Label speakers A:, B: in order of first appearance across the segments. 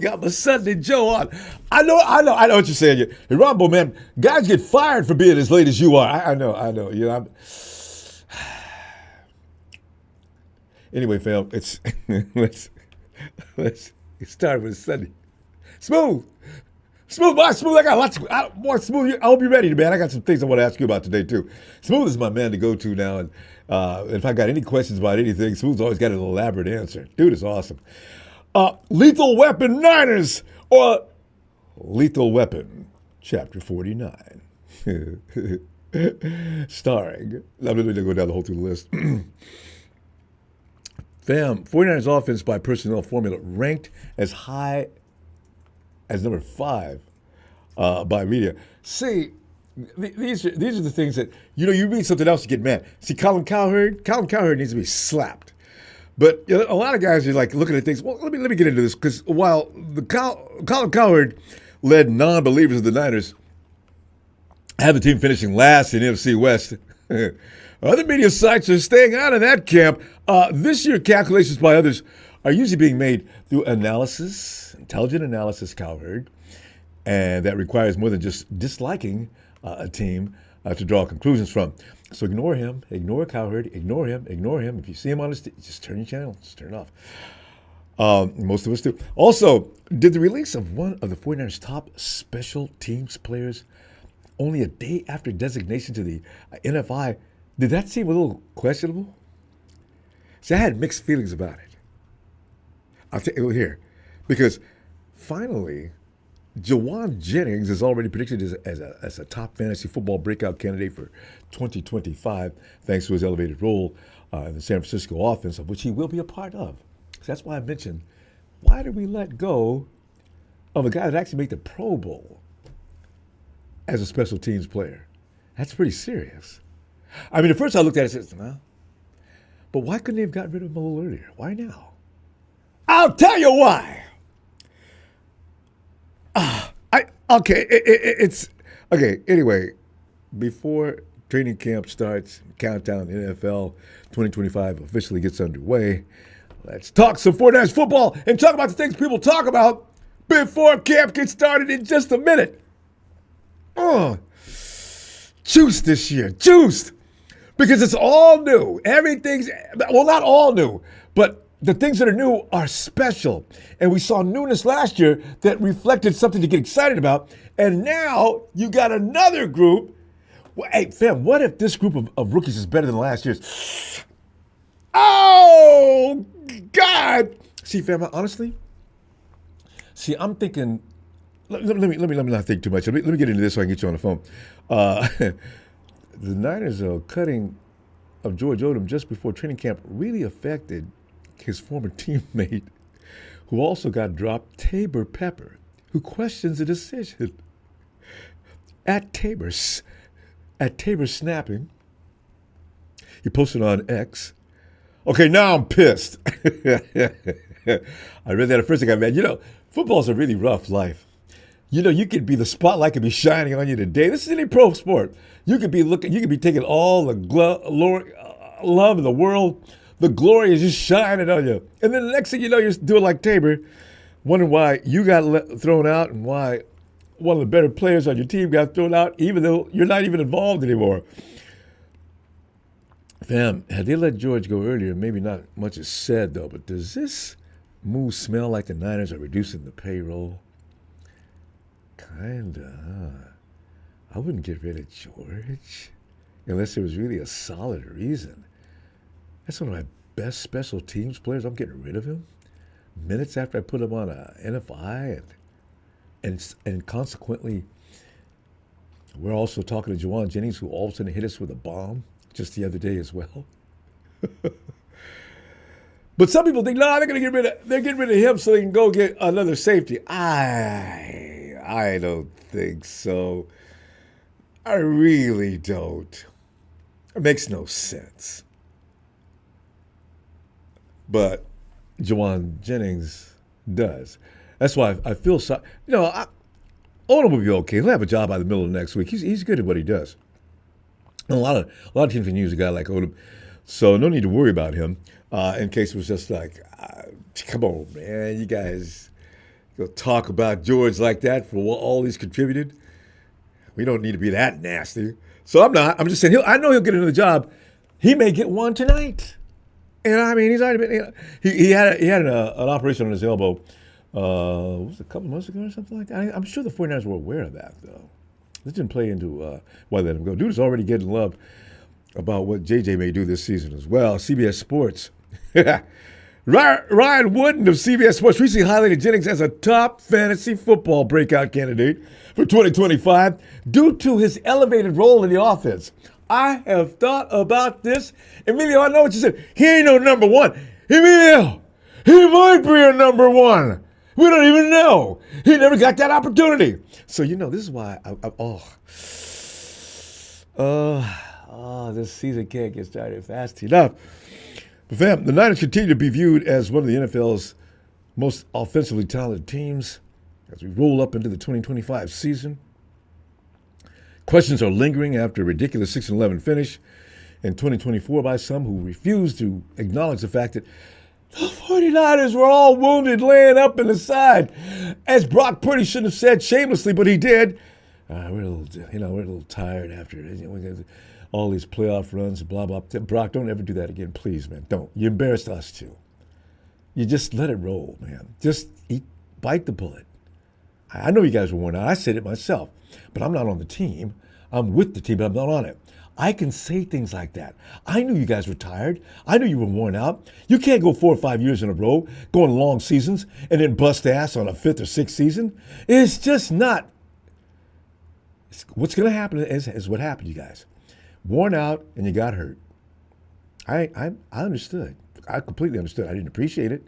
A: Got my Sunday Joe on. I know what you're saying. Hey, Ronbo, man, guys get fired for being as late as you are. I know. You know, anyway, fam, it's let's start with Sunday. Smooth. Smooth. I got lots more Smooth. I hope you're ready, man. I got some things I want to ask you about today, too. Smooth is my man to go to now. And if I got any questions about anything, Smooth's always got an elaborate answer. Dude is awesome. Lethal Weapon Niners or Lethal Weapon, Chapter 49. Starring. I'm going to go down the whole through the list. Fam, 49ers offense by personnel formula ranked as high as number 5 by media. See, these are the things that, you know, you read something else, you get mad. See, Colin Cowherd needs to be slapped. But you know, a lot of guys are like looking at things. Well, let me get into this, because while Colin Cowherd led non-believers of the Niners have the team finishing last in NFC West, other media sites are staying out of that camp. This year, calculations by others are usually being made through intelligent analysis, Cowherd, and that requires more than just disliking a team to draw conclusions from. So ignore him, ignore Cowherd, ignore him. If you see him on the stage, just turn your channel, just turn it off. Most of us do. Also, did the release of one of the 49ers' top special teams players only a day after designation to the NFI, did that seem a little questionable? See, I had mixed feelings about it. I'll tell you here, because finally, Jauan Jennings is already predicted as a top fantasy football breakout candidate for 2025, thanks to his elevated role in the San Francisco offense, of which he will be a part of. So that's why I mentioned, why did we let go of a guy that actually made the Pro Bowl as a special teams player? That's pretty serious. I mean, at first I looked at it and said, well, but why couldn't they have gotten rid of him a little earlier? Why now? I'll tell you why. Anyway, before training camp starts, countdown to NFL 2025 officially gets underway, let's talk some 49ers football and talk about the things people talk about before camp gets started in just a minute. Juiced this year, juiced. Because it's all new. Everything's, well, not all new, but the things that are new are special. And we saw newness last year that reflected something to get excited about. And now you got another group. Well, hey, fam, what if this group of rookies is better than last year's? Oh, God. See, fam, honestly, I'm thinking, let me not think too much. Let me get into this so I can get you on the phone. The Niners' cutting of George Odom just before training camp really affected his former teammate, who also got dropped, Tabor Pepper, who questions the decision. At Tabor snapping, he posted on X, okay, now I'm pissed. I read that at first. I got mad. You know, football's a really rough life. You know, you could be, the spotlight could be shining on you today. This is any pro sport. You could be taking all the love in the world. The glory is just shining on you. And then the next thing you know, you're doing like Tabor, wondering why you got thrown out and why one of the better players on your team got thrown out, even though you're not even involved anymore. Fam, had they let George go earlier, maybe not much is said, though, but does this move smell like the Niners are reducing the payroll? Kinda. I wouldn't get rid of George unless there was really a solid reason. That's one of my best special teams players. I'm getting rid of him minutes after I put him on a NFI, and consequently, we're also talking to Jauan Jennings, who all of a sudden hit us with a bomb just the other day as well. But some people think, no, they're getting rid of him so they can go get another safety. I don't think so. I really don't. It makes no sense. But Jauan Jennings does. That's why I feel sorry. You know, Odom will be okay. He'll have a job by the middle of next week. He's good at what he does. And a lot of teams can use a guy like Odom, so no need to worry about him. In case it was just like, come on, man, you guys Go talk about George like that for all he's contributed. We don't need to be that nasty. So I'm not. I'm just saying. I know he'll get another job. He may get one tonight. And I mean, he's already been. He had an operation on his elbow. Was it a couple months ago or something like that? I'm sure the 49ers were aware of that, though. This didn't play into why they let him go. Dude is already getting loved about what JJ may do this season as well. CBS Sports. Ryan Wooden of CBS Sports recently highlighted Jennings as a top fantasy football breakout candidate for 2025 due to his elevated role in the offense. I have thought about this. Emilio, I know what you said. He ain't no number one. Emilio, he might be a number one. We don't even know. He never got that opportunity. So, this is why this season can't get started fast enough. But fam, the Niners continue to be viewed as one of the NFL's most offensively talented teams as we roll up into the 2025 season. Questions are lingering after a ridiculous 6-11 finish in 2024 by some who refuse to acknowledge the fact that the 49ers were all wounded laying up in the side. As Brock Purdy shouldn't have said shamelessly, but he did. We're a little tired after all these playoff runs, blah, blah. Brock, don't ever do that again, please, man. Don't. You embarrassed us, too. You just let it roll, man. Just bite the bullet. I know you guys were worn out. I said it myself, but I'm not on the team. I'm with the team, but I'm not on it. I can say things like that. I knew you guys were tired. I knew you were worn out. You can't go 4 or 5 years in a row, going long seasons, and then bust ass on a 5th or 6th season. It's just not. What's going to happen is what happened, you guys. Worn out, and you got hurt. I understood. I completely understood. I didn't appreciate it.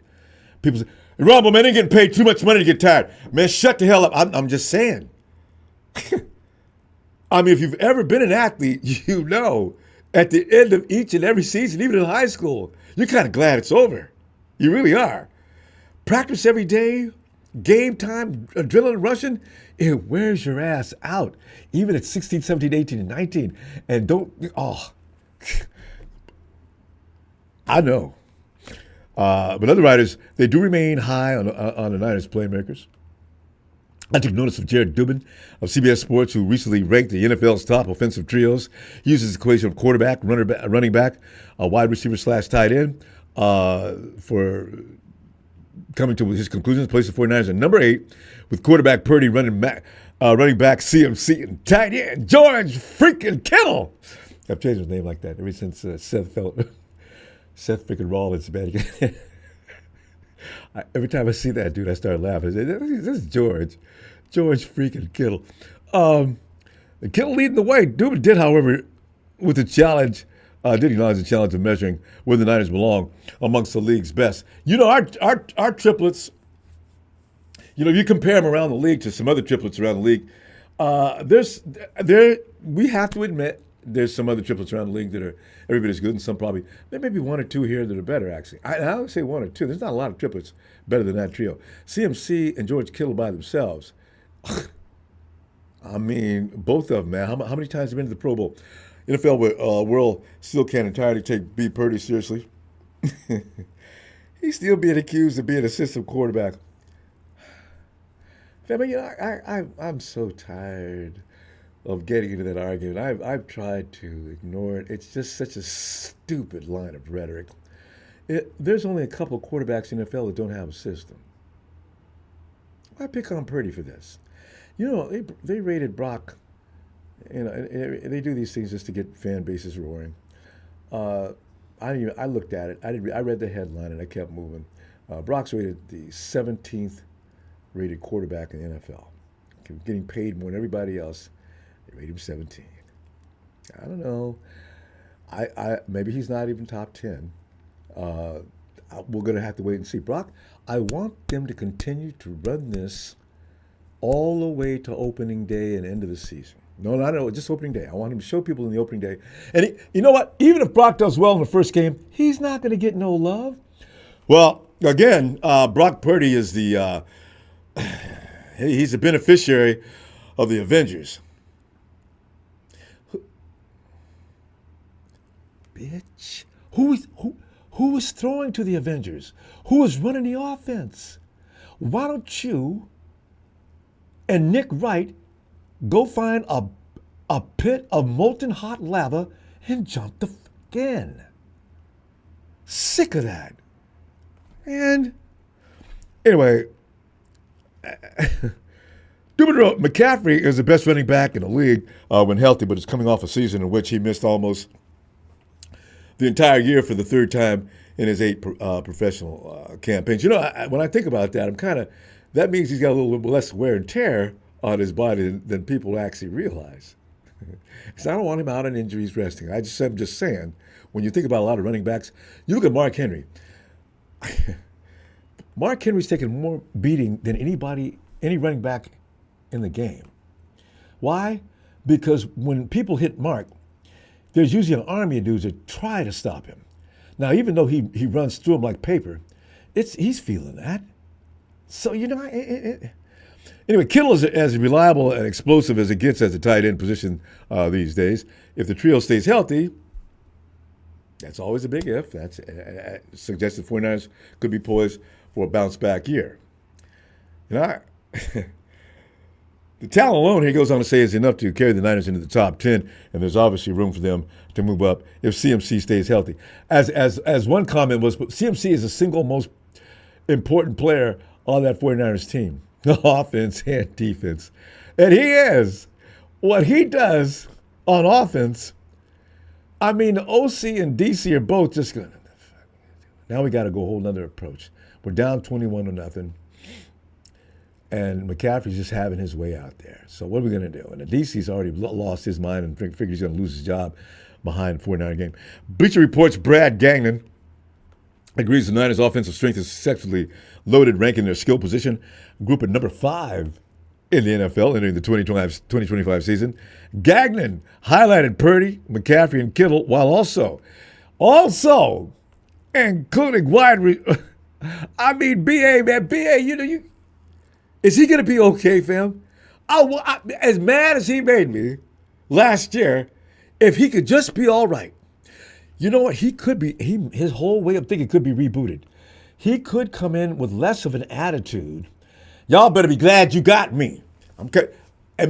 A: People say, Ronbo, man, they're getting paid too much money to get tired. Man, shut the hell up. I'm just saying. I mean, if you've ever been an athlete, you know at the end of each and every season, even in high school, you're kind of glad it's over. You really are. Practice every day, game time, adrenaline rushing, it wears your ass out, even at 16, 17, 18, and 19. And I know. But other writers, they do remain high on the Niners playmakers. I took notice of Jared Dubin of CBS Sports, who recently ranked the NFL's top offensive trios. He uses the equation of quarterback, running back, wide receiver / tight end for coming to his conclusions. Placed the 49ers at number 8 with quarterback Purdy, running back CMC, and tight end George freaking Kittle. I've changed his name like that ever since Seth freaking Rollins, man. Every time I see that dude, I start laughing. I say, this is George freaking Kittle. Kittle leading the way. Dubin did, however, with the challenge, did acknowledge the challenge of measuring where the Niners belong amongst the league's best. Our triplets, if you compare them around the league to some other triplets around the league, we have to admit there's some other triplets around the league that are every bit as good, and some probably, there may be 1 or 2 here that are better, actually. I would say 1 or 2. There's not a lot of triplets better than that trio. CMC and George Kittle by themselves. I mean, both of them, man. How many times have they been to the Pro Bowl? NFL world still can't entirely take B. Purdy seriously. He's still being accused of being a system quarterback. Family, I'm so tired of getting into that argument. I've tried to ignore it. It's just such a stupid line of rhetoric. There's only a couple quarterbacks in the NFL that don't have a system. Why pick on Purdy for this? They rated Brock. They do these things just to get fan bases roaring. I looked at it. I read the headline and I kept moving. Brock's rated the 17th rated quarterback in the NFL, getting paid more than everybody else. They rate him 17. I don't know. I maybe he's not even top 10. We're going to have to wait and see. Brock, I want them to continue to run this all the way to opening day and end of the season. No, just opening day. I want him to show people in the opening day. And you know what? Even if Brock does well in the first game, he's not going to get no love. Well, again, Brock Purdy is he's the beneficiary of the Avengers. Bitch. Who was throwing to the Avengers? Who was running the offense? why don't you and Nick Wright go find a pit of molten hot lava and jump the in? Sick of that. And anyway, McCaffrey is the best running back in the league when healthy, but is coming off a season in which he missed almost the entire year for the third time in his 8 professional campaigns. You know, when I think about that, that means he's got a little less wear and tear on his body than people actually realize. So I don't want him out on injuries resting. I'm just saying, when you think about a lot of running backs, you look at Mark Henry. Mark Henry's taken more beating than any running back in the game. Why? Because when people hit Mark, there's usually an army of dudes that try to stop him. Now, even though he runs through them like paper, he's feeling that. So, you know, anyway, Kittle is as reliable and explosive as it gets as a tight end position these days. If the trio stays healthy, that's always a big if. That's suggests the 49ers could be poised for a bounce-back year. You know, the talent alone, he goes on to say, is enough to carry the Niners into the top 10, and there's obviously room for them to move up if CMC stays healthy. As one comment was, CMC is the single most important player on that 49ers team, offense and defense. And he is. What he does on offense, I mean, the OC and DC are both just going, now we got to go a whole nother approach. We're down 21-0. And McCaffrey's just having his way out there. So what are we going to do? And the DC's already lost his mind and figures he's going to lose his job behind the 49er game. Bleacher Report's Brad Gagnon agrees the Niners' offensive strength is successfully loaded, ranking their skill position group at number 5 in the NFL entering the 2025 season. Gagnon highlighted Purdy, McCaffrey, and Kittle, while also including BA, man. BA, is he going to be okay, fam? As mad as he made me last year, if he could just be all right. You know what? He could be, his whole way of thinking could be rebooted. He could come in with less of an attitude. Y'all better be glad you got me. And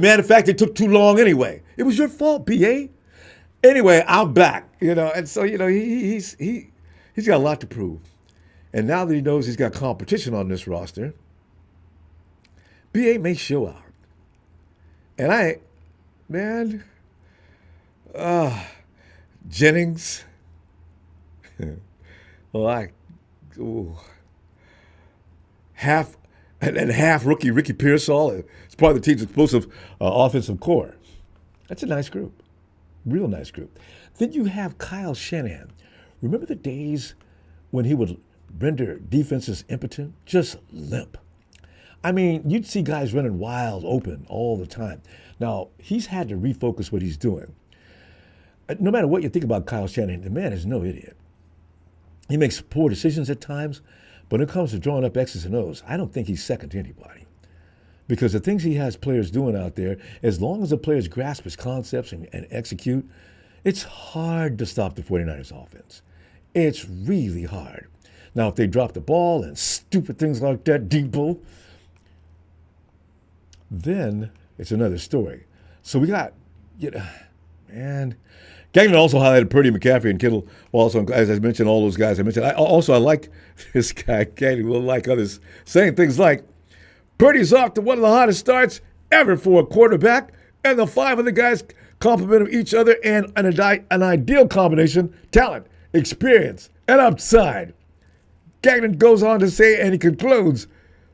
A: matter of fact, it took too long anyway. It was your fault, BA. Anyway, I'm back, and so, he's got a lot to prove. And now that he knows he's got competition on this roster, BA may show out. And Jennings. Half rookie Ricky Pearsall is part of the team's explosive offensive core. That's a nice group. Real nice group. Then you have Kyle Shanahan. Remember the days when he would render defenses impotent? Just limp. I mean, you'd see guys running wild open all the time. Now, he's had to refocus what he's doing. No matter what you think about Kyle Shanahan, the man is no idiot. He makes poor decisions at times, but when it comes to drawing up X's and O's, I don't think he's second to anybody. Because the things he has players doing out there, as long as the players grasp his concepts and execute, it's hard to stop the 49ers offense. It's really hard. Now, if they drop the ball and stupid things like that, Debo, then it's another story. So we got, man. Gagnon also highlighted Purdy, McCaffrey, and Kittle. Also, as I mentioned, all those guys I mentioned. I like this guy, Gagnon, will like others, saying things like, Purdy's off to one of the hottest starts ever for a quarterback, and the 5 other guys complement each other and an ideal combination, talent, experience, and upside. Gagnon goes on to say, and he concludes,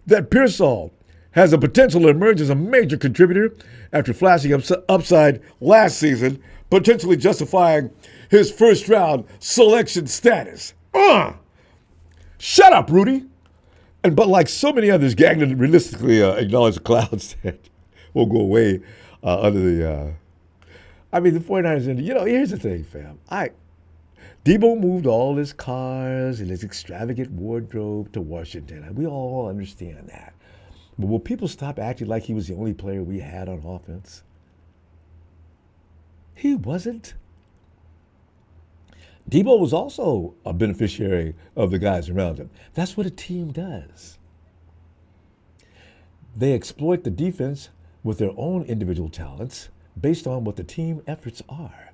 A: that Pearsall has the potential to emerge as a major contributor after flashing upside last season, potentially justifying his first-round selection status. Shut up, Rudy. But like so many others, Gagnon realistically acknowledged the clouds that will go away under the... the 49ers, here's the thing, fam. Debo moved all his cars and his extravagant wardrobe to Washington, and we all understand that. But will people stop acting like he was the only player we had on offense? He wasn't. Debo was also a beneficiary of the guys around him. That's what a team does. They exploit the defense with their own individual talents based on what the team efforts are.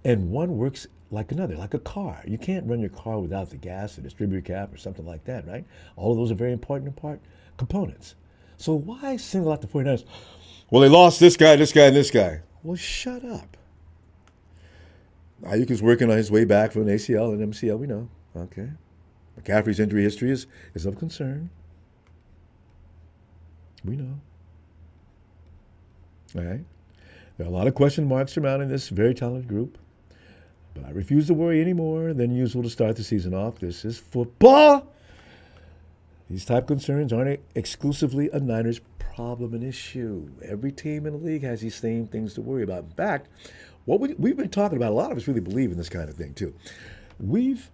A: And one works like another, like a car. You can't run your car without the gas or distributor cap or something like that, right? All of those are very important components. So why single out the 49ers? Well, they lost this guy, and this guy. Well, shut up. Ayuk is working on his way back from an ACL and MCL, we know. Okay. McCaffrey's injury history is of concern. We know. All right. There are a lot of question marks surrounding this very talented group. But I refuse to worry any more than usual to start the season off. This is football. These type of concerns aren't exclusively a Niners problem and issue. Every team in the league has these same things to worry about. In fact, what we've been talking about, a lot of us really believe in this kind of thing too. We've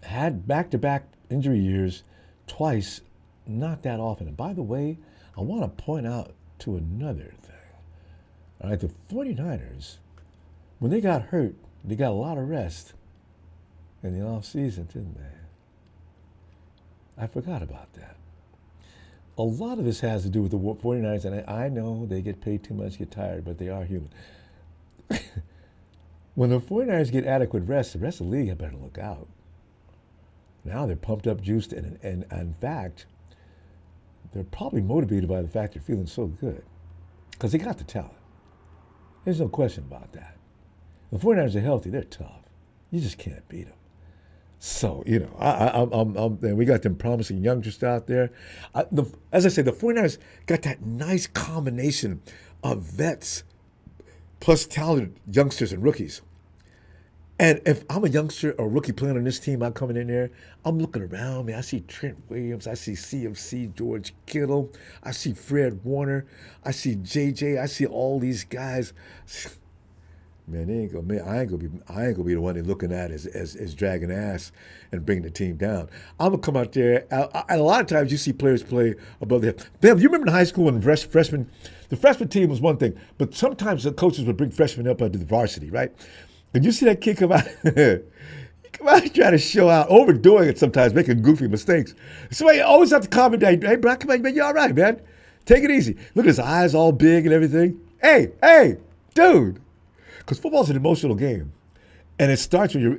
A: had back-to-back injury years twice, not that often. And by the way, I want to point out to another thing. All right, the 49ers, when they got hurt, they got a lot of rest in the offseason, didn't they? I forgot about that. A lot of this has to do with the 49ers, and I know they get paid too much, get tired, but they are human. When the 49ers get adequate rest, the rest of the league had better look out. Now they're pumped up, juiced, and in fact, they're probably motivated by the fact they're feeling so good because they got the talent. There's no question about that. The 49ers are healthy. They're tough. You just can't beat them. So, you know, and we got them promising youngsters out there. As I say, the 49ers got that nice combination of vets plus talented youngsters and rookies. And if I'm a youngster or rookie playing on this team, I'm coming in there, I'm looking around, man. I see Trent Williams. I see CMC, George Kittle. I see Fred Warner. I see JJ. I see all these guys. Man, I ain't gonna be the one they're looking at as dragging ass and bringing the team down. I'm gonna come out there. And a lot of times you see players play above their head. Bam, you remember in high school when the freshman team was one thing, but sometimes the coaches would bring freshmen up into the varsity, right? And you see that kid come out, he come out and try to show out, overdoing it sometimes, making goofy mistakes. So you always have to calm him down. Hey, bro, come on, man, you all right, man? Take it easy. Look at his eyes all big and everything. Hey, dude. Because football's an emotional game. And it starts when you're,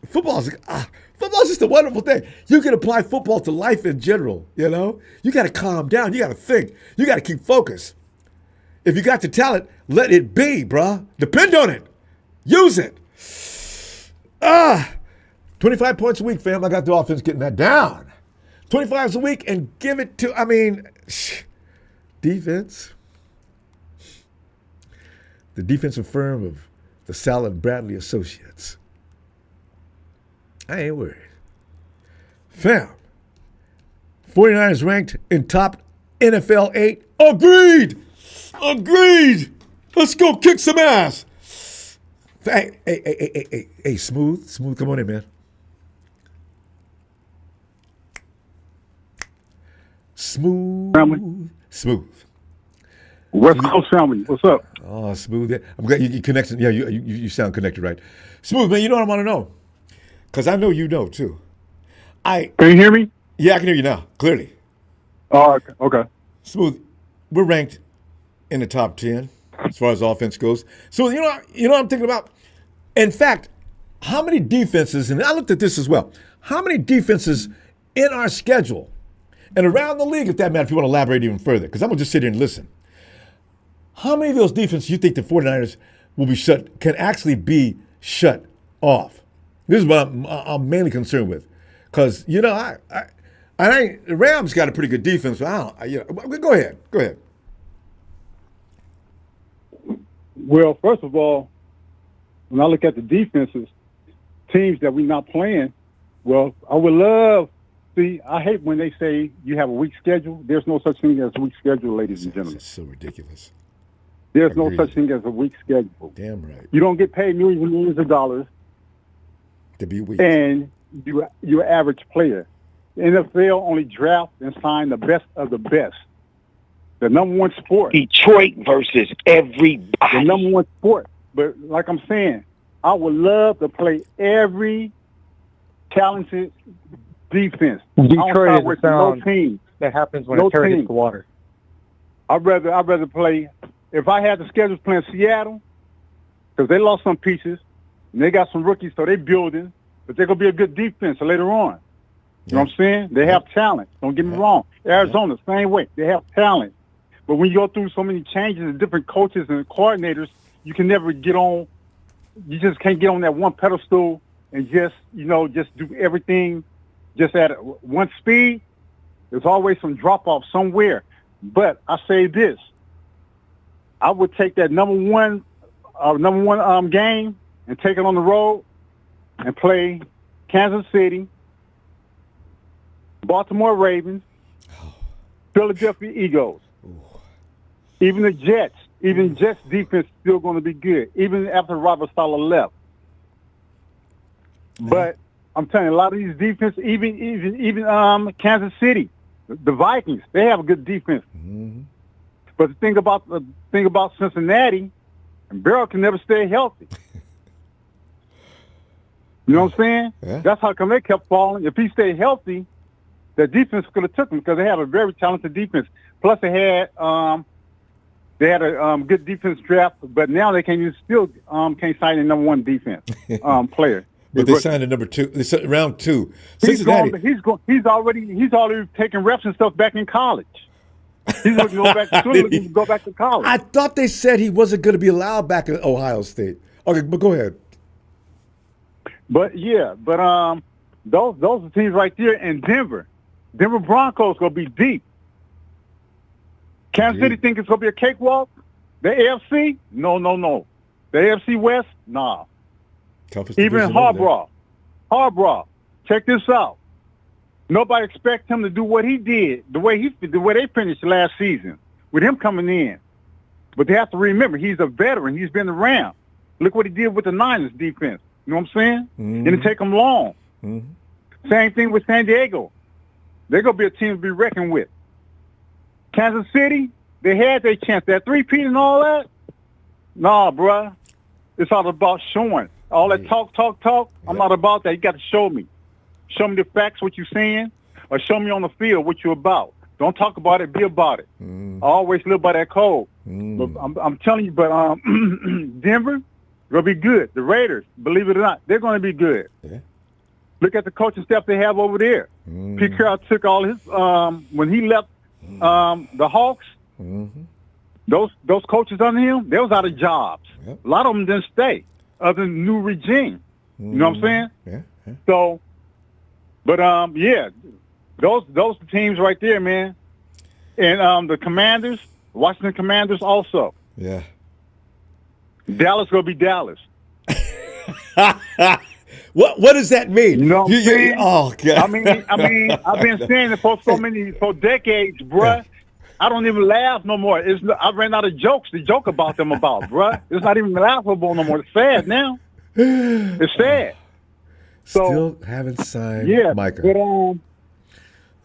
A: football's just a wonderful thing. You can apply football to life in general, you know? You got to calm down. You got to think. You got to keep focused. If you got the talent, let it be, bruh. Depend on it. Use it. 25 points a week, fam. I got the offense getting that down. 25 a week and give it to, defense. The defensive firm of the Salad Bradley Associates. I ain't worried. Fam, 49ers ranked in top NFL 8. Agreed. Let's go kick some ass. Hey, Smooth, come on in, man. Smooth.
B: West Coast family, what's up?
A: Oh, Smooth. I'm glad you connected. Yeah, you sound connected, right? Smooth, man, you know what I want to know? Because I know you know, too.
B: Can you hear me?
A: Yeah, I can hear you now, clearly.
B: Oh, okay.
A: Smooth, we're ranked in the top 10 as far as offense goes. So, you know what I'm thinking about? In fact, how many defenses, and I looked at this as well, how many defenses in our schedule and around the league, if that matters, if you want to elaborate even further, because I'm going to just sit here and listen. How many of those defenses you think the 49ers can actually be shut off? This is what I'm mainly concerned with. Because, the Rams got a pretty good defense, but go ahead.
B: Well, first of all, when I look at the defenses, teams that we're not playing, well, I would love, I hate when they say you have a weak schedule. There's no such thing as a weak schedule, ladies and gentlemen.
A: It's so ridiculous.
B: There's no such thing as a weak schedule.
A: Damn right.
B: You don't get paid millions of dollars
A: to be weak.
B: And you're an average player. The NFL only draft and sign the best of the best. The number one sport.
C: Detroit versus everybody.
B: The number one sport. But like I'm saying, I would love to play every talented defense.
C: Detroit
B: with no team.
D: that happens when
B: No
D: a terror
B: team.
D: hits the water.
B: I'd rather play. If I had the schedule playing Seattle, because they lost some pieces, and they got some rookies, so they building, but they're gonna be a good defense later on. You know what I'm saying? They have talent. Don't get me wrong. Arizona, same way. They have talent. But when you go through so many changes and different coaches and coordinators, you can never get on. You just can't get on that one pedestal and just do everything just at one speed. There's always some drop off somewhere. But I say this: I would take that number one game and take it on the road and play Kansas City, Baltimore Ravens, Philadelphia Eagles. Even the Jets, Jets defense still going to be good, even after Robert Saleh left. But I'm telling you, a lot of these defense, even Kansas City, the Vikings, they have a good defense.
A: Mm-hmm.
B: But the thing about Cincinnati, and Barrow can never stay healthy. You know what I'm saying?
A: Yeah.
B: That's how come they kept falling. If he stayed healthy, the defense could have took him because they have a very talented defense. Plus, they had a good defense draft, but now they can't sign a number one defense player.
A: But they signed a number two. They signed round two. Cincinnati.
B: He's already taking reps and stuff back in college. He's looking to go back to college.
A: I thought they said he wasn't going to be allowed back at Ohio State. Okay, but go ahead.
B: But those are teams right there in Denver. Denver Broncos gonna be deep. Kansas City think it's gonna be a cakewalk. The AFC, no. The AFC West, nah.
A: Toughest
B: Even
A: division over
B: Harbaugh, check this out. Nobody expects him to do what he did, the way they finished last season with him coming in. But they have to remember, he's a veteran. He's been around. Look what he did with the Niners defense. You know what I'm saying?
A: Mm-hmm.
B: Didn't take him long.
A: Mm-hmm.
B: Same thing with San Diego. They're going to be a team to be reckoned with. Kansas City, they had their chance. That three-peat and all that, nah, bruh. It's all about showing. All that talk. I'm not about that. You got to show me. Show me the facts, what you're saying, or show me on the field what you're about. Don't talk about it, be about it. I always live by that code. But I'm telling you, Denver will be good. The Raiders, believe it or not, they're going to be good.
A: Yeah.
B: Look at the coaching staff they have over there. Pete Carroll took all his when he left the Hawks. Those coaches under him, they was out of jobs.
A: Yep.
B: A lot of them didn't stay other than new regime. You know what I'm saying?
A: Yeah.
B: So, but those teams right there, man. And the Commanders, Washington Commanders also.
A: Yeah.
B: Dallas gonna be Dallas.
A: What does that mean?
B: You know what I'm saying?
A: Oh God.
B: I mean, I've been saying it for decades, bruh.
A: Yeah.
B: I don't even laugh no more. I ran out of jokes to joke about them about, bruh. It's not even laughable no more. It's sad now. It's sad.
A: Still haven't signed Micah.
B: But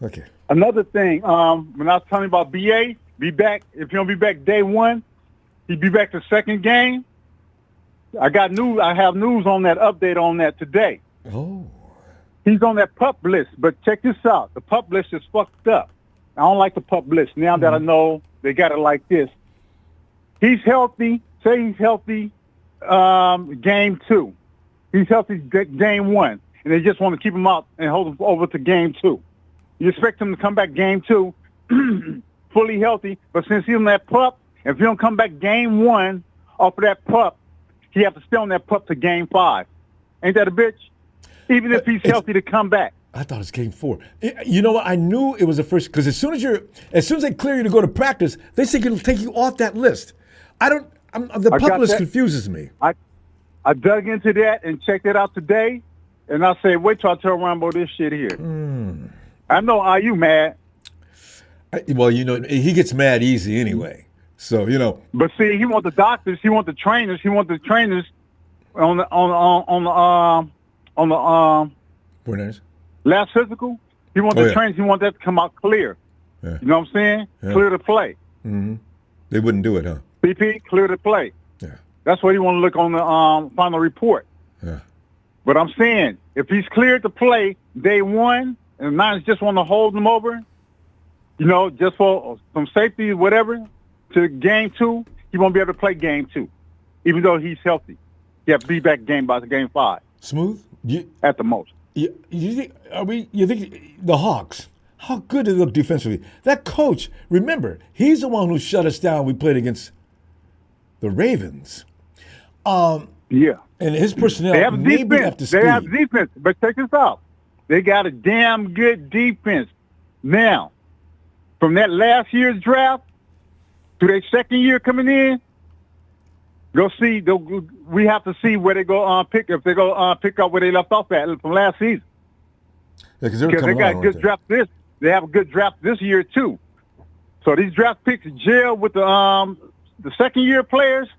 A: Okay.
B: another thing, when I was telling you about BA, be back. If you don't be back day one, he'd be back the second game. I have news on that, update on that today.
A: Oh.
B: He's on that PUP list, but check this out. The PUP list is fucked up. I don't like the PUP list now that I know they got it like this. He's healthy. Say he's healthy game 2. He's healthy game 1, and they just want to keep him out and hold him over to game 2. You expect him to come back game 2 fully healthy, but since he's on that PUP, if he don't come back game 1 off of that PUP, he have to stay on that PUP to game 5. Ain't that a bitch? Even if he's healthy to come back.
A: I thought it was game 4. You know what? I knew it was the first because as soon as they clear you to go to practice, they say it'll take you off that list. The PUP list confuses me.
B: I dug into that and checked it out today, and I say, wait till I tell Ronbo this shit here. I know, are you mad?
A: Well, he gets mad easy anyway. So,
B: But see, he want the doctors, he want the trainers on the
A: 49ers?
B: last physical. He want the trainers, he want that to come out clear.
A: Yeah.
B: You know what I'm saying?
A: Yeah.
B: Clear to play.
A: Mm-hmm. They wouldn't do it, huh?
B: BP, clear to play.
A: Yeah.
B: That's what he want to look on the final report.
A: Yeah.
B: But I'm saying, if he's cleared to play day 1, and the Niners just want to hold him over, just for some safety, whatever, to game 2, he won't be able to play game 2, even though he's healthy. He have to be back game 5.
A: Smooth?
B: At the most.
A: You think the Hawks, how good do they look defensively? That coach, remember, he's the one who shut us down. We played against the Ravens.
B: Yeah.
A: And his personnel
B: They have a
A: maybe
B: defense.
A: up to speed.
B: They have defense. But check this out. They got a damn good defense. Now, from that last year's draft to their second year coming in, we have to see where they go pick if they go pick up where they left off at from last season.
A: Yeah, because
B: they got a good draft they have a good draft this year too. So these draft picks gel with the second year players,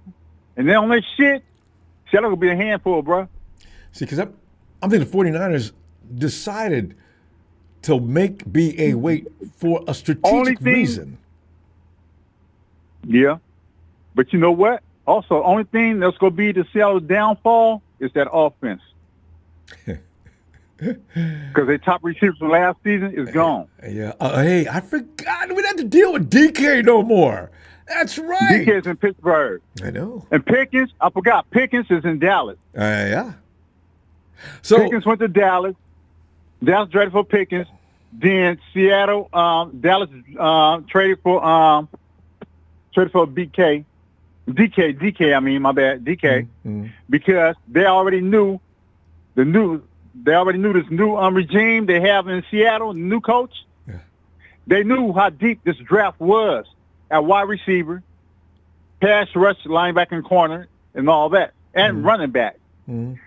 B: and then on their shit, Seattle will be a handful, bro.
A: See, because I'm thinking the 49ers decided to make BA wait for a strategic reason.
B: Yeah. But you know what? Also, only thing that's going to be the Seattle's downfall is that offense. Because their top receiver from last season is gone.
A: Yeah. Hey, I forgot. We don't have to deal with DK no more. That's right.
B: DK's in Pittsburgh.
A: I know.
B: And Pickens, I forgot. Pickens is in Dallas.
A: Yeah. So
B: Pickens went to Dallas. Dallas traded for Pickens. Then Seattle, Dallas traded for BK. DK, I mean, my bad, DK, because they already knew this new regime they have in Seattle, the new coach. Yeah. They knew how deep this draft was at wide receiver, pass rush, linebacker, and corner, and all that, and running back.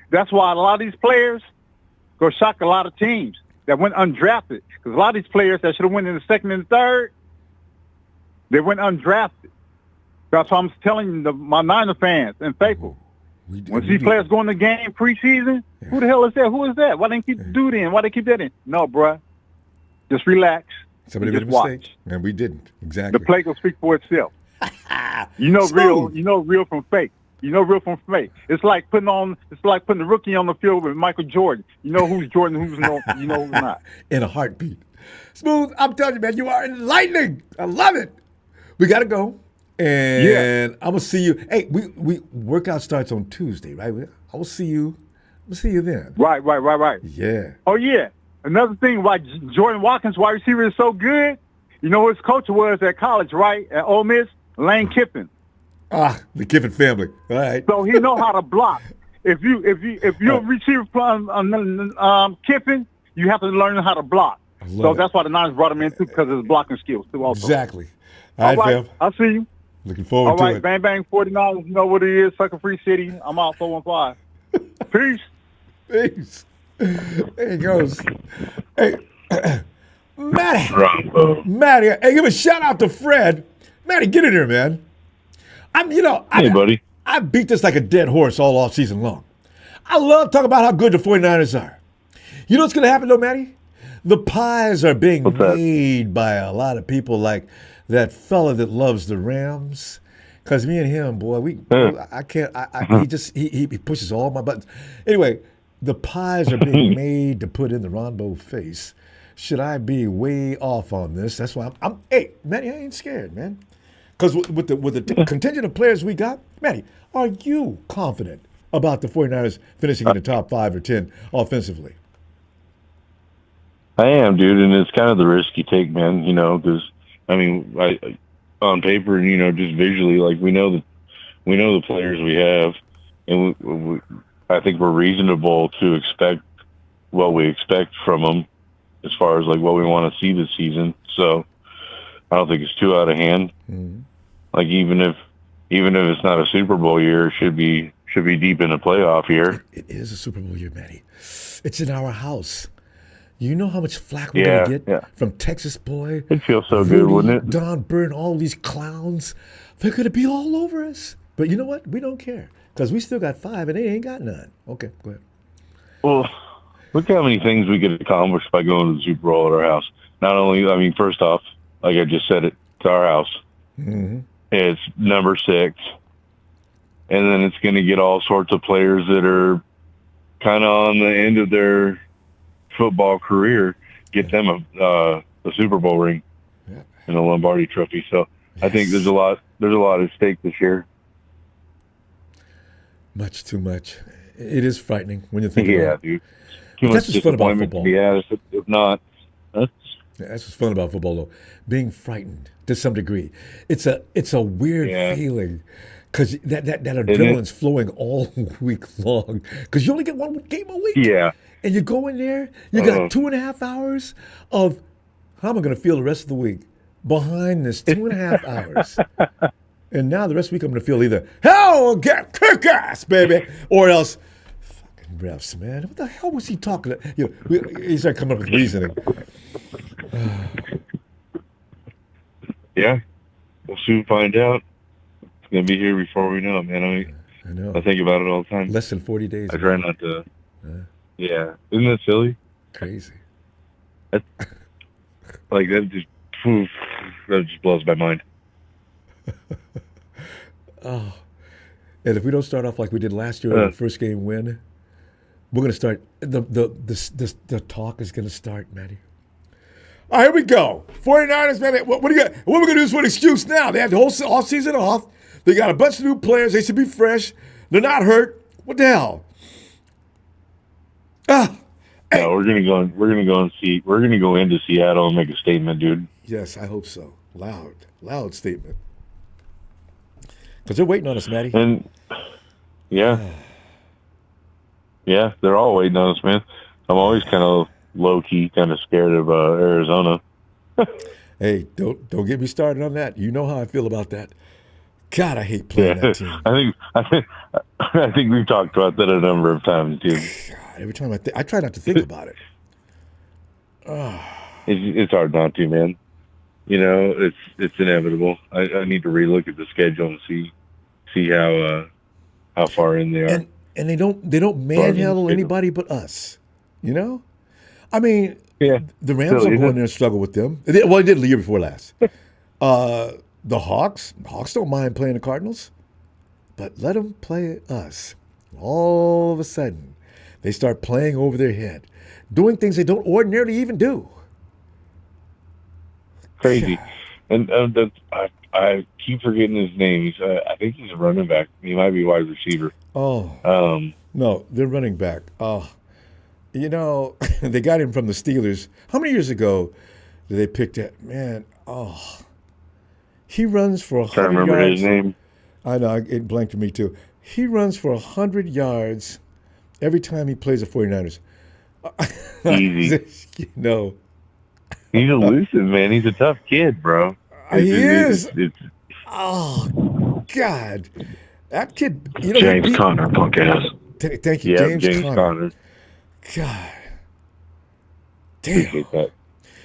B: That's why a lot of these players go shock a lot of teams that went undrafted, because a lot of these players that should have went in the second and third, they went undrafted. That's why I'm telling my Niner fans and faithful. When these players go in the game preseason, who the hell is that? Who is that? Why they keep the dude in? Why they keep that in? No, bruh. Just relax.
A: Somebody made a mistake, and we didn't. Exactly.
B: The play will speak for itself. You know real from fake. You know real from fake. It's like putting the rookie on the field with Michael Jordan. You know who's Jordan, who's not.
A: In a heartbeat. Smooth, I'm telling you, man, you are enlightening. I love it. We got to go. And I'm gonna see you. Hey, we workout starts on Tuesday, right? I will see you. We'll see you then.
B: Right.
A: Yeah.
B: Oh yeah. Another thing why Jordan Watkins, wide receiver, is so good. You know who his coach was at college, right? At Ole Miss, Lane Kiffin.
A: The Kiffin family. All right.
B: So he know how to block. If you're a receiver from Kiffin, you have to learn how to block. So that's why the Niners brought him in too, because of his blocking skills too. Also.
A: Exactly. All right, fam.
B: I'll see you.
A: Looking forward to it.
B: All right, bang, bang, 49ers. You know what it is. Sucker Free City. I'm out 415. Peace.
A: There he goes. Hey, Matty. Matty. Hey, give a shout out to Fred. Matty, get in here, man. Hey,
D: buddy.
A: I beat this like a dead horse all off season long. I love talking about how good the 49ers are. You know what's going to happen, though, Matty? The pies are being made by a lot of people like that fella that loves the Rams. Because me and him, boy, I can't, he pushes all my buttons. Anyway, the pies are being made to put in the Ronbo face. Should I be way off on this? That's why hey, Matty, I ain't scared, man. Because with the contingent of players we got, Matty, are you confident about the 49ers finishing in the top 5 or 10 offensively?
D: I am, dude, and it's kind of the risk you take, man, because, on paper and, just visually, like, we know the players we have, and I think we're reasonable to expect what we expect from them as far as, like, what we want to see this season. So I don't think it's too out of hand. Mm-hmm. Like, even if it's not a Super Bowl year, it should be deep in a playoff year.
A: It is a Super Bowl year, Matty. It's in our house. You know how much flack we're going to get from Texas boy?
D: It'd feel so good, wouldn't it?
A: Don Byrne, all these clowns. They're going to be all over us. But you know what? We don't care because we still got 5 and they ain't got none. Okay, go ahead.
D: Well, look how many things we could accomplish by going to the Super Bowl at our house. Not only, first off, like I just said, it's our house. Mm-hmm. It's number 6. And then it's going to get all sorts of players that are kind of on the end of their football career, get them a Super Bowl ring.
A: Yeah.
D: in the Lombardi Trophy. So I think there's a lot at stake this year.
A: Much too much. It is frightening when you think about
D: Yeah,
A: it.
D: dude.
A: But
D: Too
A: that's
D: much
A: what's fun about
D: disappointment to
A: football.
D: be had. If not, that's
A: Yeah, that's what's fun about football, though. Being frightened to some degree. It's a weird
D: Yeah.
A: feeling because that
D: Isn't it?
A: adrenaline's flowing all week long because you only get one game a week.
D: Yeah.
A: And you go in there, you got 2.5 hours of how am I going to feel the rest of the week behind this 2.5 hours. And now the rest of the week I'm going to feel either hell get kick ass, baby, or else fucking refs, man. What the hell was he talking? He started coming up with reasoning.
D: Yeah. We'll soon find out. It's gonna be here before we know it, man.
A: I know.
D: I think about it all the time.
A: Less than 40 days.
D: I try not to. Yeah. Isn't that silly?
A: Crazy.
D: Like that just blows my mind.
A: Oh. And if we don't start off like we did last year with the first game win, we're gonna start the talk is gonna start, Matty. All right, here we go. 49ers, man. What do you got? What are we gonna do is for an excuse now? They had the whole offseason off. They got a bunch of new players. They should be fresh. They're not hurt. What the hell?
D: No, we're gonna go into Seattle and make a statement, dude.
A: Yes, I hope so. Loud statement. Because they're waiting on us, Matty.
D: And yeah, they're all waiting on us, man. I'm always kind of low key, kind of scared of Arizona.
A: Hey, don't get me started on that. You know how I feel about that. God, I hate playing that team.
D: I think we've talked about that a number of times, dude.
A: God, every time I try not to think about it.
D: It's hard not to, man. You know, it's inevitable. I need to relook at the schedule and see how far in they are.
A: And they don't manhandle anybody but us. You know? I mean, the Rams don't go in there and struggle with them. Well, they did the year before last. The Hawks don't mind playing the Cardinals, but let them play us. All of a sudden, they start playing over their head, doing things they don't ordinarily even do.
D: Crazy. And I keep forgetting his name. I think he's a running back. He might be a wide receiver.
A: Oh. No, they're running back. Oh. You know, they got him from the Steelers. How many years ago did they pick that? Man, he runs for 100
D: Can't remember
A: yards.
D: his name.
A: I know, it blanked to me too. He runs for 100 yards every time he plays the 49ers.
D: Easy.
A: You know.
D: He's elusive, man. He's a tough kid, bro.
A: He is.
D: It's
A: Oh, God. That kid, you know.
D: James Conner, punk ass.
A: Thank you,
D: Yeah,
A: James Conner.
D: Conner.
A: God. Damn.
D: Appreciate that.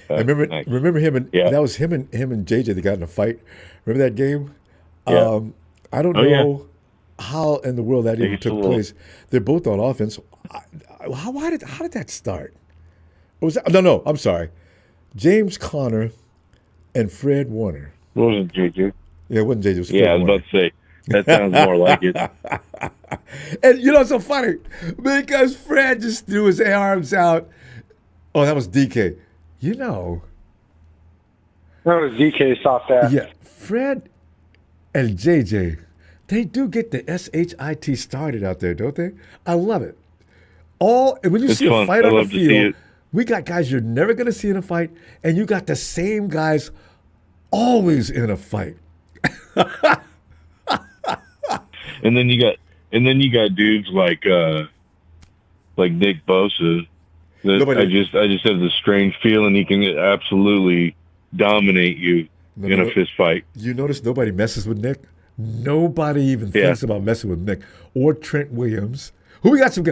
A: I remember him and
D: Yeah.
A: that was him and JJ. They got in a fight. Remember that game?
D: Yeah.
A: I don't know how in the world that even took place. They're both on offense. How did that start? Or was that? No. I'm sorry. James Conner and Fred Warner.
D: It wasn't JJ.
A: Yeah, it wasn't JJ. It was Fred
D: Yeah, I was
A: Warner.
D: about to say. That sounds more like it.
A: And you know it's so funny because Fred just threw his arms out. Oh, that was DK. You know.
B: That was DK soft ass.
A: Yeah, Fred and JJ, they do get the SHIT started out there, don't they? I love it. And when you
D: It's
A: see
D: fun.
A: a fight
D: I
A: on the
D: love to see
A: field,
D: it.
A: we got guys you're never going to see in a fight, and you got the same guys always in a fight.
D: And then you got dudes like Nick Bosa. That I just have this strange feeling he can absolutely dominate you in a fist fight.
A: You notice nobody messes with Nick? Nobody even thinks about messing with Nick or Trent Williams. We got some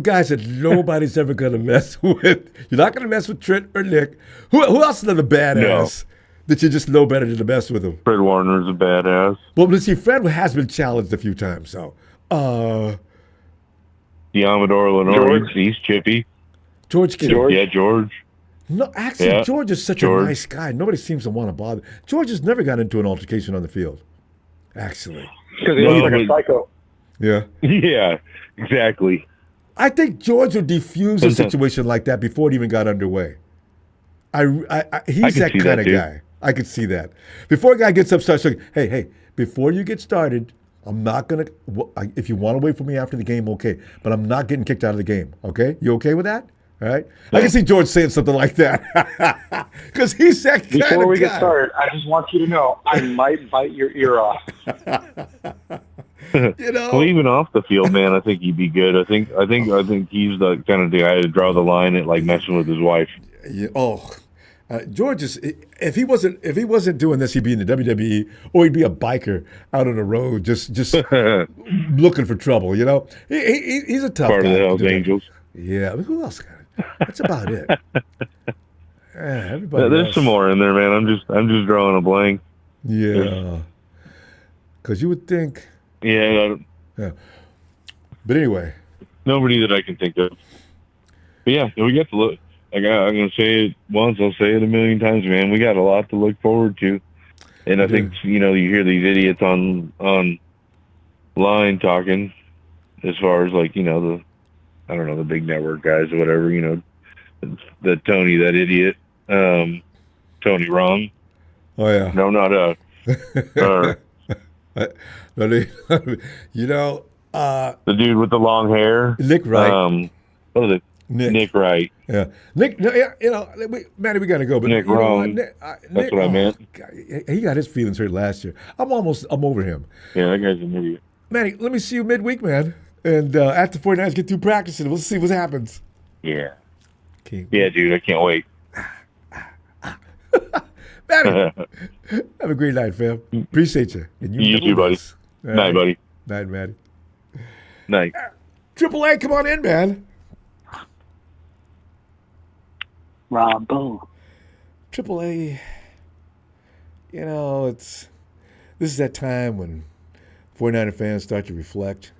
A: guys that nobody's ever gonna mess with. You're not gonna mess with Trent or Nick. Who else is another badass that you just know better than to mess with him?
D: Fred Warner's a badass.
A: Well, let's see. Fred has been challenged a few times, so.
D: Diamador Lenore, he's chippy.
A: George Kittle.
D: Yeah, George.
A: No, actually,
D: Yeah.
A: George is such
D: George.
A: a nice guy. Nobody seems to want to bother. George has never got into an altercation on the field. Actually.
B: Because he looks like a psycho.
A: Yeah.
D: Yeah, exactly.
A: I think George would defuse a situation like that before it even got underway. He's
D: can
A: that
D: see
A: kind
D: that,
A: of
D: too.
A: guy. I could see that. Before a guy gets up, starts saying, hey, before you get started, I'm not going to, if you want to wait for me after the game, okay. But I'm not getting kicked out of the game, okay? You okay with that? All right? Yeah. I can see George saying something like that. Because he's that kind of guy.
E: Before we get started, I just want you to know I might bite your ear off.
D: Well, even off the field, man, I think he'd be good. I think he's the kind of the guy to draw the line at like messing with his wife.
A: Yeah, George is. If he wasn't doing this, he'd be in the WWE or he'd be a biker out on the road, just looking for trouble. You know, he's a tough
D: part
A: guy.
D: Of the Hells Angels.
A: Yeah, I mean, who else got it? That's about it. Everybody.
D: There's
A: else.
D: some more in there, man. I'm just drawing a blank.
A: Yeah, because you would think.
D: Yeah.
A: But anyway,
D: nobody that I can think of. But yeah, we got to look. I'm going to say it once, I'll say it a million times, man. We got a lot to look forward to. And I think, you hear these idiots on line talking as far as like, the big network guys or whatever, the Tony, that idiot, Tony Wrong.
A: Oh, yeah.
D: No, not us.
A: The
D: dude with the long hair.
A: Nick Wright.
D: What was it? Nick Wright.
A: Yeah. Nick, Matty, we got to go. But
D: Nick Wrong. That's what I meant.
A: God, he got his feelings hurt last year. I'm over him.
D: Yeah, that guy's an idiot.
A: Matty, let me see you midweek, man. And after 49ers get through practicing, we'll see what happens.
D: Yeah.
A: Okay.
D: Yeah, dude, I can't wait.
A: Matty, have a great night, fam. Appreciate you. And
D: you too, buddy.
A: Right.
D: Night, buddy.
A: Night, Matty.
D: Night.
A: Triple A, come on in, man.
C: Ronbo.
A: Triple A, this is that time when 49er fans start to reflect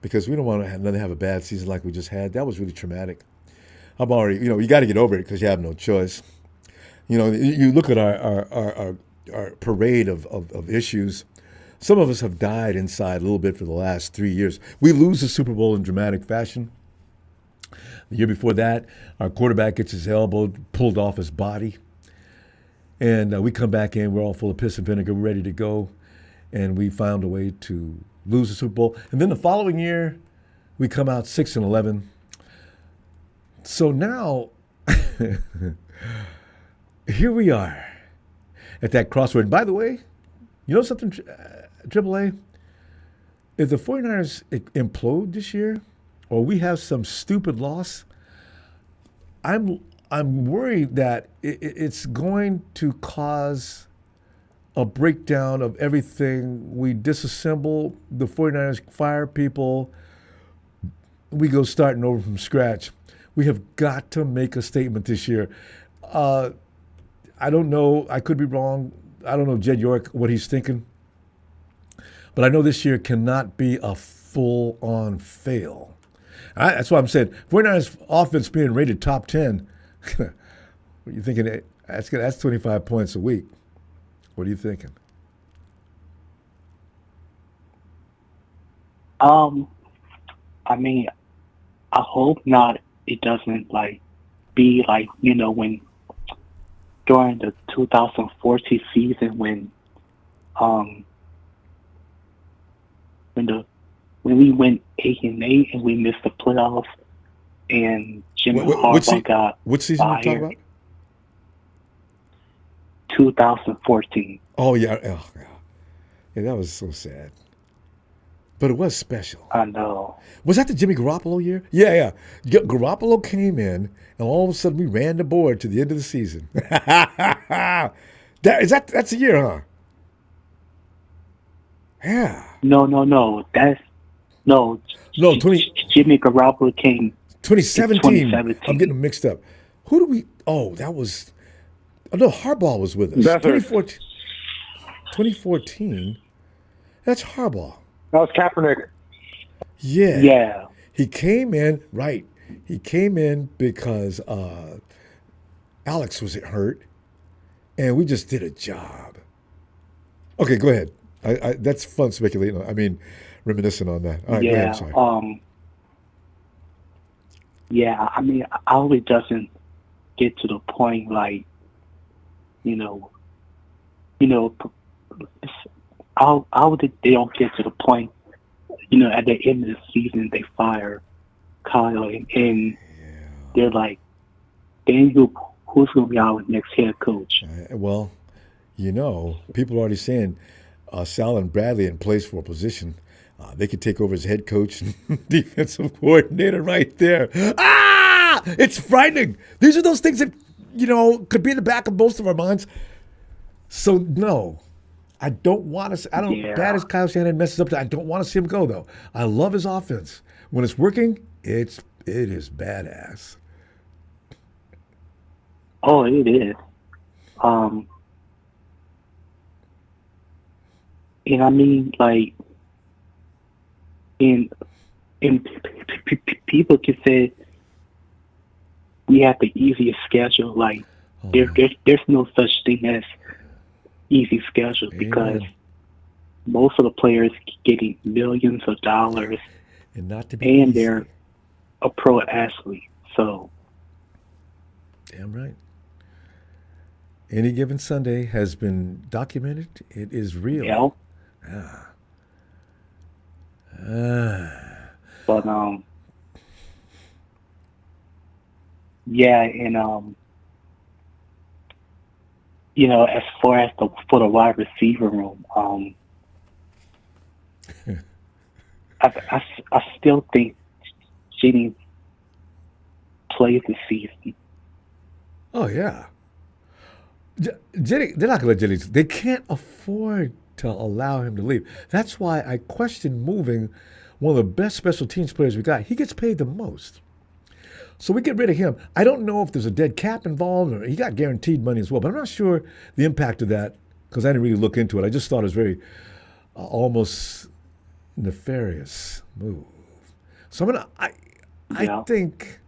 A: because we don't want to have a bad season like we just had. That was really traumatic. I'm already, you got to get over it because you have no choice. You look at our parade of issues. Some of us have died inside a little bit for the last 3 years. We lose the Super Bowl in dramatic fashion. The year before that, our quarterback gets his elbow pulled off his body. And we come back in, we're all full of piss and vinegar, we're ready to go. And we found a way to lose the Super Bowl. And then the following year, we come out 6-11. So now, here we are at that crossroad. And by the way, you know something, AAA? If the 49ers implode this year, or we have some stupid loss, I'm worried that it's going to cause a breakdown of everything. We disassemble the 49ers, fire people. We go starting over from scratch. We have got to make a statement this year. I don't know. I could be wrong. I don't know Jed York, what he's thinking. But I know this year cannot be a full-on fail. That's what I'm saying. 49ers offense being rated top 10, what are you thinking? That's 25 points a week. What are you thinking?
C: I mean, I hope not. It doesn't be when during the 2014 season when we went 8-8 and we missed the playoffs and Jimmy Harbaugh got
A: What season are you talking about?
C: 2014.
A: Oh, yeah. Yeah, that was so sad. But it was special.
C: I know.
A: Was that the Jimmy Garoppolo year? Yeah. Garoppolo came in, and all of a sudden we ran the board to the end of the season. That's the year, huh? Yeah.
C: No. Jimmy Garoppolo came
A: 2017. I'm getting them mixed up. Who do we? Oh, that was. Oh no, Harbaugh was with us. 2014. That's Harbaugh.
E: That was Kaepernick.
A: Yeah.
C: Yeah.
A: He came in, right. He came in because Alex was hurt, and we just did a job. Okay, go ahead. I that's fun speculating. I mean, reminiscing on that. All right, go ahead, I'm sorry.
C: Yeah, I mean, I always doesn't get to the point how would they don't get to the point, at the end of the season they fire Kyle and they're like, then who's going to be our next head coach?
A: Well, people are already saying Sal and Bradley in place for a position. They could take over as head coach and defensive coordinator right there. It's frightening. These are those things that, could be in the back of most of our minds. So, no, I don't want to. Bad as Kyle Shanahan messes up, I don't want to see him go, though. I love his offense. When it's working, it is badass.
C: Oh, it is. And I mean, like, and people can say we have the easiest schedule. Like, there's no such thing as easy schedule because most of the players getting millions of dollars,
A: and not to be easy.
C: They're a pro athlete. So,
A: damn right. Any given Sunday has been documented. It is real.
C: Yeah. But yeah, and as far as for the wide receiver room, I still think Jennings plays the season.
A: Oh yeah, Jennings. They're not going to let Jennings. They can't afford to allow him to leave. That's why I question moving one of the best special teams players we got. He gets paid the most. So we get rid of him. I don't know if there's a dead cap involved or he got guaranteed money as well, but I'm not sure the impact of that because I didn't really look into it. I just thought it was very almost nefarious move. So I think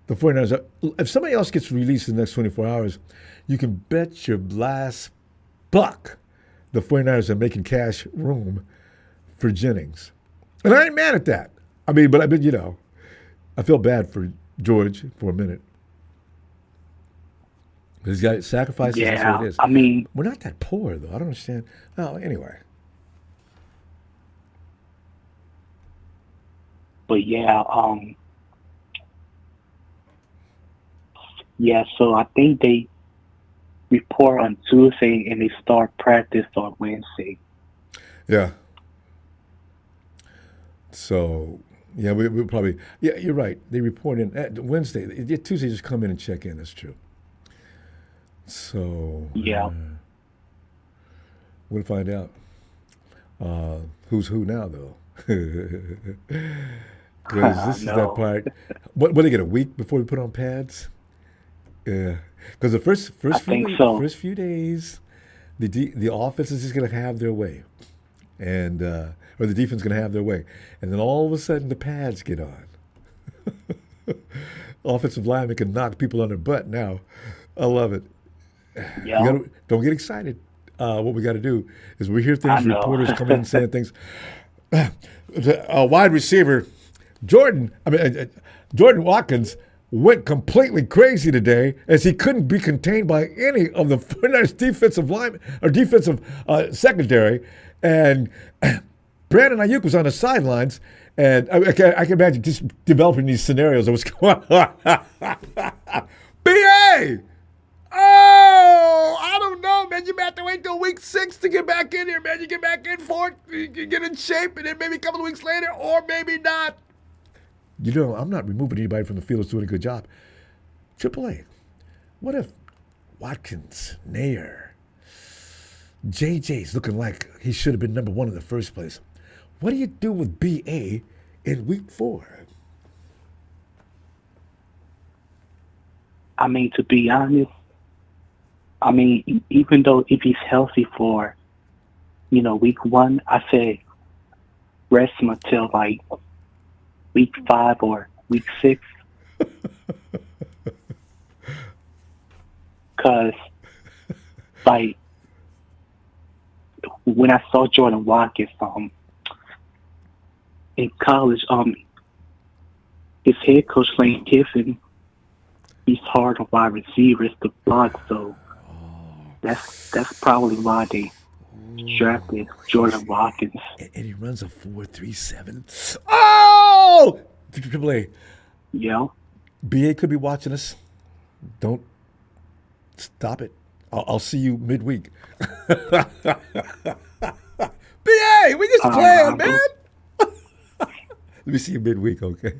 A: the 49ers, if somebody else gets released in the next 24 hours, you can bet your last buck the 49ers are making cash room for Jennings. And I ain't mad at that. I mean, I feel bad for George for a minute. He's got sacrifices.
C: Yeah,
A: that's what it is.
C: I mean,
A: we're not that poor, though. I don't understand. Oh, anyway.
C: But yeah, so I think they report on Tuesday and they start practice on Wednesday.
A: Yeah. So, yeah, we'll probably, yeah, you're right. They report in Wednesday. Tuesday, just come in and check in. That's true. So,
C: yeah.
A: We'll find out who's who now, though. Because this is that part. What do they get, a week before we put on pads? Yeah. Because the first few days, the offense is just going to have their way. And or the defense is going to have their way. And then all of a sudden, the pads get on. Offensive linemen can knock people on their butt now. I love it.
C: Yeah.
A: Don't get excited. What we got to do is we hear things, reporters come in saying things. The wide receiver, Jordan Watkins went completely crazy today as he couldn't be contained by any of the 49ers defensive linemen or defensive secondary. And Brandon Ayuk was on the sidelines, and I can imagine just developing these scenarios of what's going on. BA! Oh, I don't know, man. You have to wait till week 6 to get back in here, man. You get back in for it, you get in shape, and then maybe a couple of weeks later, or maybe not. I'm not removing anybody from the field that's doing a good job. AAA, what if Watkins, Nair, JJ's looking like he should have been number 1 in the first place? What do you do with BA in week 4?
C: I mean, to be honest, even though if he's healthy for, week 1, I say rest him until like week 5 or week 6. Because, like, when I saw Jordan Watkins in college, his head coach Lane Kiffin, he's hard on wide receivers to block, so That's probably why they drafted Jordan Watkins.
A: And he runs a 4.37. Oh! Triple A.
C: Yeah.
A: BA could be watching us. Don't stop it. I'll see you midweek. BA, we just playing, man. Let me see you midweek, okay?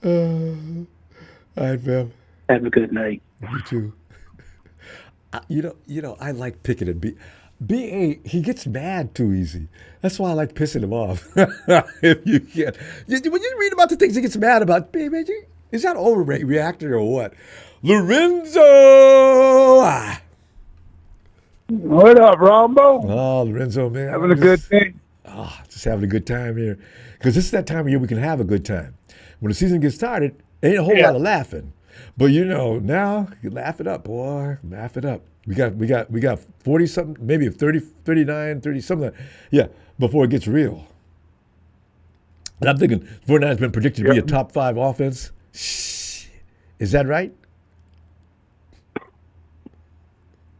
A: All right, fam.
C: Have a good night.
A: You too. You know, I like picking at BA, he gets mad too easy. That's why I like pissing him off. If you can. When you read about the things he gets mad about, baby, is that overreacting or what? Lorenzo!
B: What up, Ronbo?
A: Oh, Lorenzo, man.
B: Having a good day.
A: Just having a good time here. Because this is that time of year we can have a good time. When the season gets started, ain't a whole lot of laughing. But you know, now you laugh it up, boy. Laugh it up. We got 40 something, maybe 30, 39, 30 something. Yeah, before it gets real. And I'm thinking 49 has been predicted to be a top 5 offense. Is that right?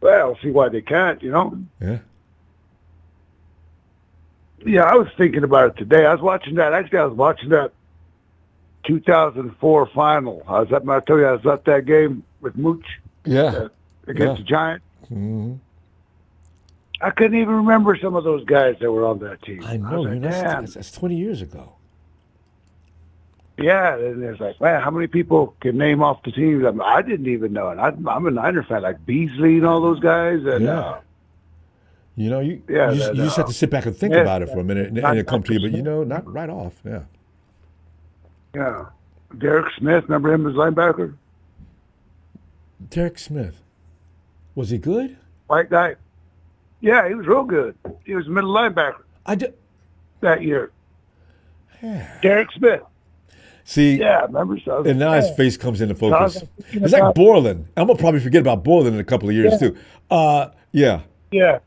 B: Well, see why they can't, you know?
A: Yeah.
B: Yeah, I was thinking about it today. I was watching that 2004 final. I told you I was at that game with Mooch.
A: Yeah.
B: Against the Giants.
A: Mm-hmm.
B: I couldn't even remember some of those guys that were on that team.
A: I know.
B: Like, damn.
A: That's 20 years ago.
B: Yeah, and it's like, man, how many people can name off the teams? I didn't even know it. I'm a Niner fan, like Beasley and all those guys. And,
A: you know, you just have to sit back and think about it for a minute, and it'll come to you. But, you know, not right off. Yeah.
B: Yeah. Derek Smith, remember him as linebacker?
A: Derek Smith. Was he good?
B: White guy. Yeah, he was real good. He was a middle linebacker that year.
A: Yeah.
B: Derek Smith.
A: See,
B: yeah, remember? So
A: and now his face comes into focus. It's like Borland. I'm going to probably forget about Borland in a couple of years, too. Yeah.
B: Yeah.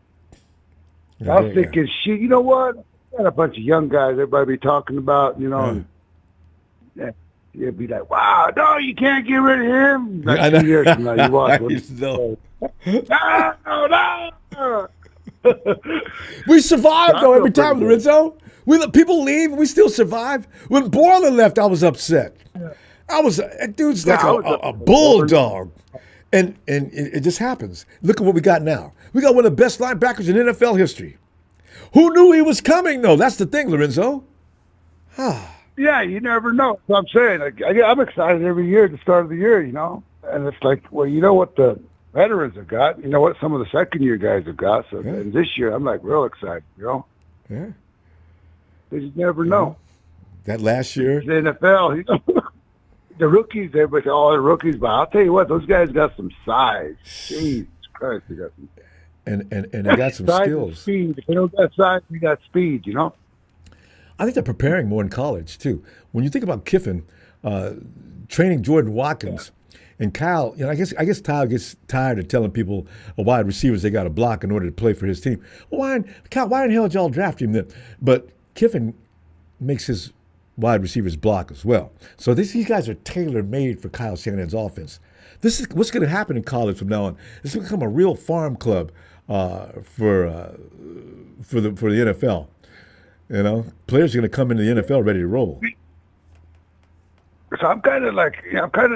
B: I was thinking, shit, you know what? Got a bunch of young guys everybody be talking about, you know. And you'd be like, wow, no, you can't get rid of him. Like 2 years from now, you watch. No.
A: We survived, though, every time, Lorenzo. People leave, we still survive. When Borland left, I was upset. That dude's like a bulldog. And it just happens. Look at what we got now. We got one of the best linebackers in NFL history. Who knew he was coming, though? That's the thing, Lorenzo.
B: Yeah, you never know. So I'm saying, like, I'm excited every year at the start of the year, you know. And it's like, well, you know what the veterans have got. You know what some of the second-year guys have got. So and this year, I'm like real excited, you know.
A: Yeah.
B: They just never know.
A: That last year,
B: the NFL, you know, the rookies, everybody say, "Oh, the rookies," but I'll tell you what, those guys got some size. Jesus Christ, they got some.
A: And they got some skills.
B: Speed. If they don't got size, we got speed. You know.
A: I think they're preparing more in college too. When you think about Kiffin training Jordan Watkins and Kyle, you know, I guess Kyle gets tired of telling people wide receivers they got to block in order to play for his team. Well, why in the hell did y'all draft him then? But Kiffin makes his wide receivers block as well. So these guys are tailor-made for Kyle Shanahan's offense. This is what's going to happen in college from now on. It's going to become a real farm club for the NFL. You know, players are going to come into the NFL ready to roll.
B: So I'm kind of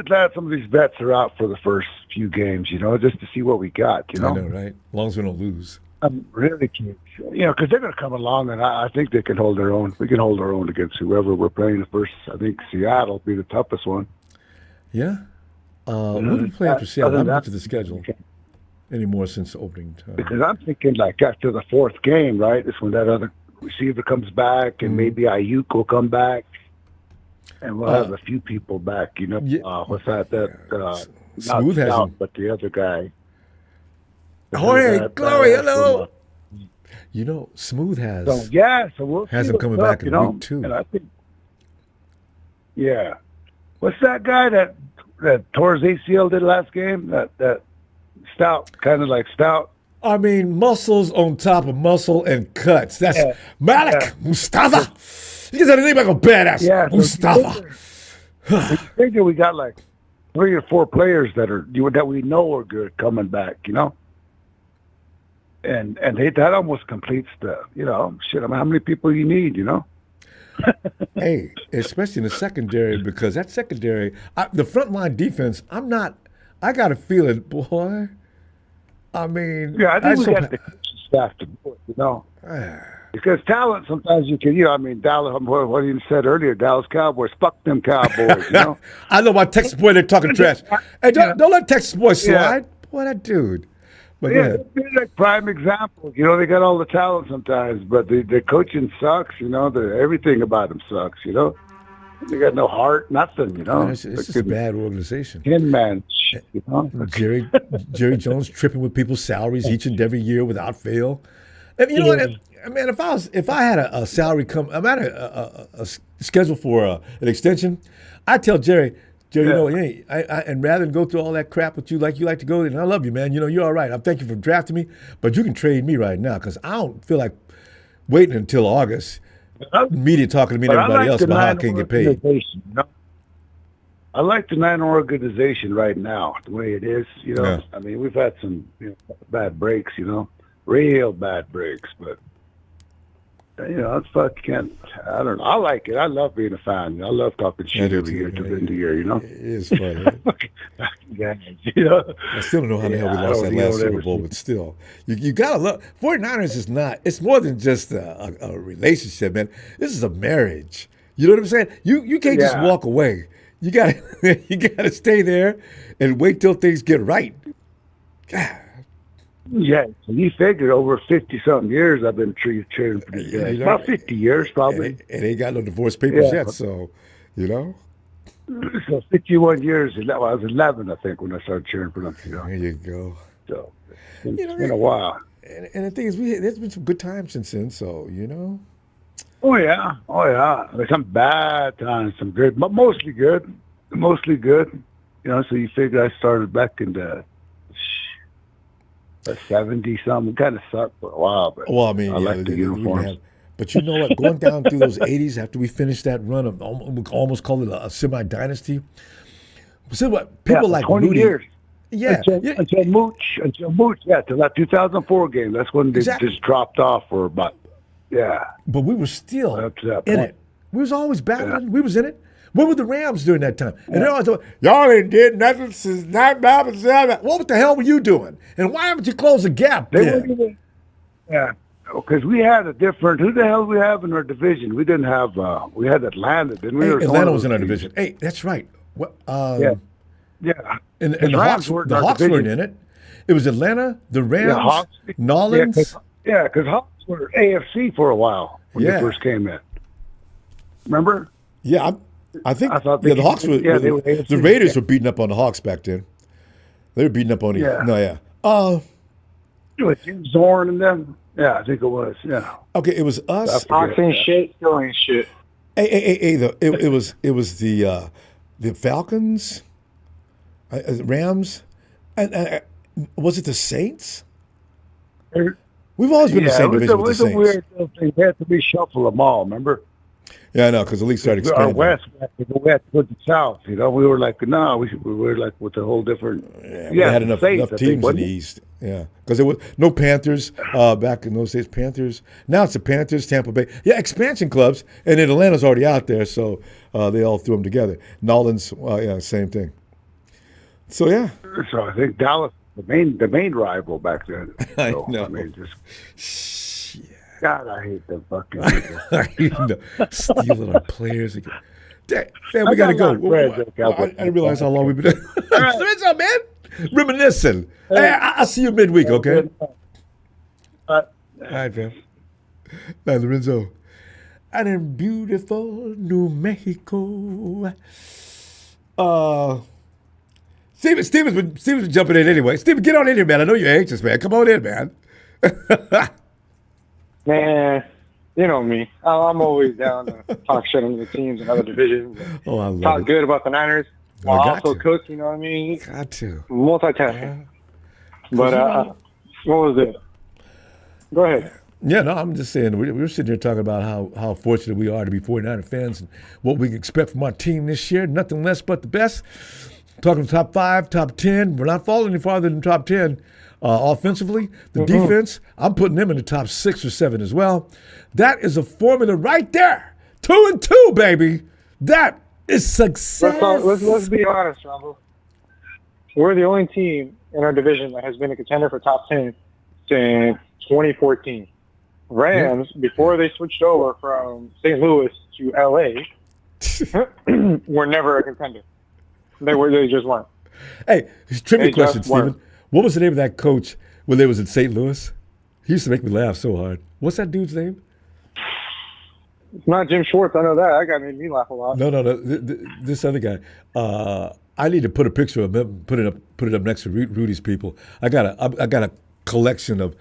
B: glad some of these vets are out for the first few games, you know, just to see what we got, you know.
A: I know, right? As long as we don't lose.
B: I'm really curious, you know, because they're going to come along, and I think they can hold their own. We can hold our own against whoever we're playing the first. I think Seattle will be the toughest one.
A: Yeah. Who do we play after Seattle? I haven't looked at the schedule anymore since the opening time.
B: Because I'm thinking, like, after the fourth game, right, is when that other receiver comes back, and maybe Ayuk will come back, and we'll have a few people back, you know. What's that?
A: Smooth
B: not
A: hasn't.
B: But the other guy.
A: Glory, hello. You know, Smooth has.
B: So we'll
A: has him coming back in week 2.
B: And I think, what's that guy that tore his ACL did last game? That stout, kind of like stout.
A: I mean, muscles on top of muscle and cuts. That's Malik Mustafa. You get that name like a badass. Mustafa.
B: We figure we got like
F: 3 or 4 players that we know are good coming back, and that almost completes the, shit. I mean, how many people you need,
A: Hey, especially in the secondary, because that secondary, the frontline defense, I got a feeling, boy. I mean,
F: Yeah, I think we got the coaching staff to do it, Because talent, sometimes you can, Dallas, what you said earlier, Dallas Cowboys, fuck them Cowboys,
A: I know my Texas boy, they're talking trash. Hey, don't let Texas boy slide. Boy, that dude. But
F: they're like prime examples. They got all the talent sometimes, but the coaching sucks, everything about them sucks, They got no heart, nothing,
A: Man, it's just a bad organization.
F: 10-man,
A: Jerry Jones tripping with people's salaries each and every year without fail. And you know what? Man, if I had a salary I'm at a schedule for an extension, I'd tell Jerry, hey, and rather than go through all that crap with you like to go, and I love you, man. You're all right. I thank you for drafting me, but you can trade me right now because I don't feel like waiting until August. Media talking to me and everybody else about how I can get paid.
F: I like the Niner organization right now, the way it is. I mean, we've had some bad breaks, real bad breaks, but it's fucking. I don't know. I like it. I love being a fan. I love talking shit every year to the end of the year.
A: It is funny. Right? I still don't know how the hell we lost that last Super Bowl, but still, you gotta love 49ers. Is not. It's more than just a relationship, man. This is a marriage. You know what I'm saying? You can't just walk away. You gotta stay there and wait till things get right. God.
F: Yeah, so you figured over 50-something years I've been cheering pretty good. About 50 years, probably.
A: And ain't got no divorce papers yet, so,
F: So 51 years. I was 11, I think, when I started cheering for them.
A: There you go.
F: So it's been a while.
A: And the thing is, there's been some good times since then, so,
F: Oh, yeah. There's some bad times, some good, but mostly good. Mostly good. So you figure I started back in the 70-something. Kind of sucked for a while, but
A: I mean,
F: I like the uniforms.
A: But you know what? Going down through those 80s after we finished that run of almost call it a semi-dynasty. So what? People like
F: 20
A: Rudy.
F: years.
A: Yeah.
F: Until Mooch. Till that 2004 game. That's when they just dropped off for about,
A: But we were still
F: up to that
A: in
F: point.
A: it. We was always battling. Yeah. We was in it. Where were the Rams during that time? And they're always like, y'all ain't did nothing since 9-7. What the hell were you doing? And why haven't you closed the gap there?
F: Because we had a different. Who the hell we have in our division? We didn't have. We had Atlanta, didn't we?
A: Hey, Atlanta was in our division. Hey, that's right. What?
F: Yeah.
A: And the Hawks weren't in it. It was Atlanta, the Rams, Nolans.
F: Because Hawks were AFC for a while when they first came in. Remember?
A: Yeah, I think the Hawks were. The Raiders were beating up on the Hawks back then. They were beating up on the.
F: With Jim Zorn and them. Yeah, I think it was. Yeah.
A: Okay, it was us.
E: Hawks ain't shit. Still ain't shit.
A: It was the Falcons, Rams, and was it the Saints? We've always been in the same division with the Saints.
F: It was a weird thing. They had to be shuffle them all. Remember?
A: Yeah, I know, because the league started expanding.
F: Our West, we had to put the South. We were like, no, we were like with a whole different.
A: We had enough teams in the East. Yeah, because there was no Panthers back in those days. Panthers. Now it's the Panthers, Tampa Bay. Yeah, expansion clubs, and then Atlanta's already out there, so they all threw them together. Nolans, same thing. So yeah.
F: So I think Dallas, the main rival back then. So,
A: I know.
F: I mean, just. God, I hate them fucking people.
A: Stealing our players again. Damn, we got to go. I didn't realize how long we've been doing. What's man? Reminiscing. Hey, I'll see you midweek, okay? All right, fam. Now, Lorenzo. And in beautiful New Mexico. Steven's been jumping in anyway. Steven, get on in here, man. I know you're anxious, man. Come on in, man.
E: Man, you know me. I'm always down to talk shit on the teams and other divisions.
A: I love
E: talk
A: it.
E: good about the Niners while also cook, you know what I mean?
A: Got to.
E: Multitasking. But what was it? Go ahead.
A: Yeah, no, I'm just saying, we were sitting here talking about how fortunate we are to be 49er fans and what we can expect from our team this year. Nothing less but the best. Talking top 5, top 10. We're not falling any farther than top 10 offensively. The defense, I'm putting them in the top 6 or 7 as well. That is a formula right there. 2-2, baby. That is success.
E: Let's be honest, Ronbo. We're the only team in our division that has been a contender for top 10 since 2014. Rams, before they switched over from St. Louis to LA, were never a contender. They just weren't.
A: Hey, trivia
E: They
A: question,
E: just weren't.
A: Steven. What was the name of that coach when they was in St. Louis? He used to make me laugh so hard. What's that dude's name?
E: It's not Jim Schwartz. I know that. That guy made me laugh a lot.
A: No. This other guy. I need to put a picture of him, put it up next to Rudy's people. I got a collection of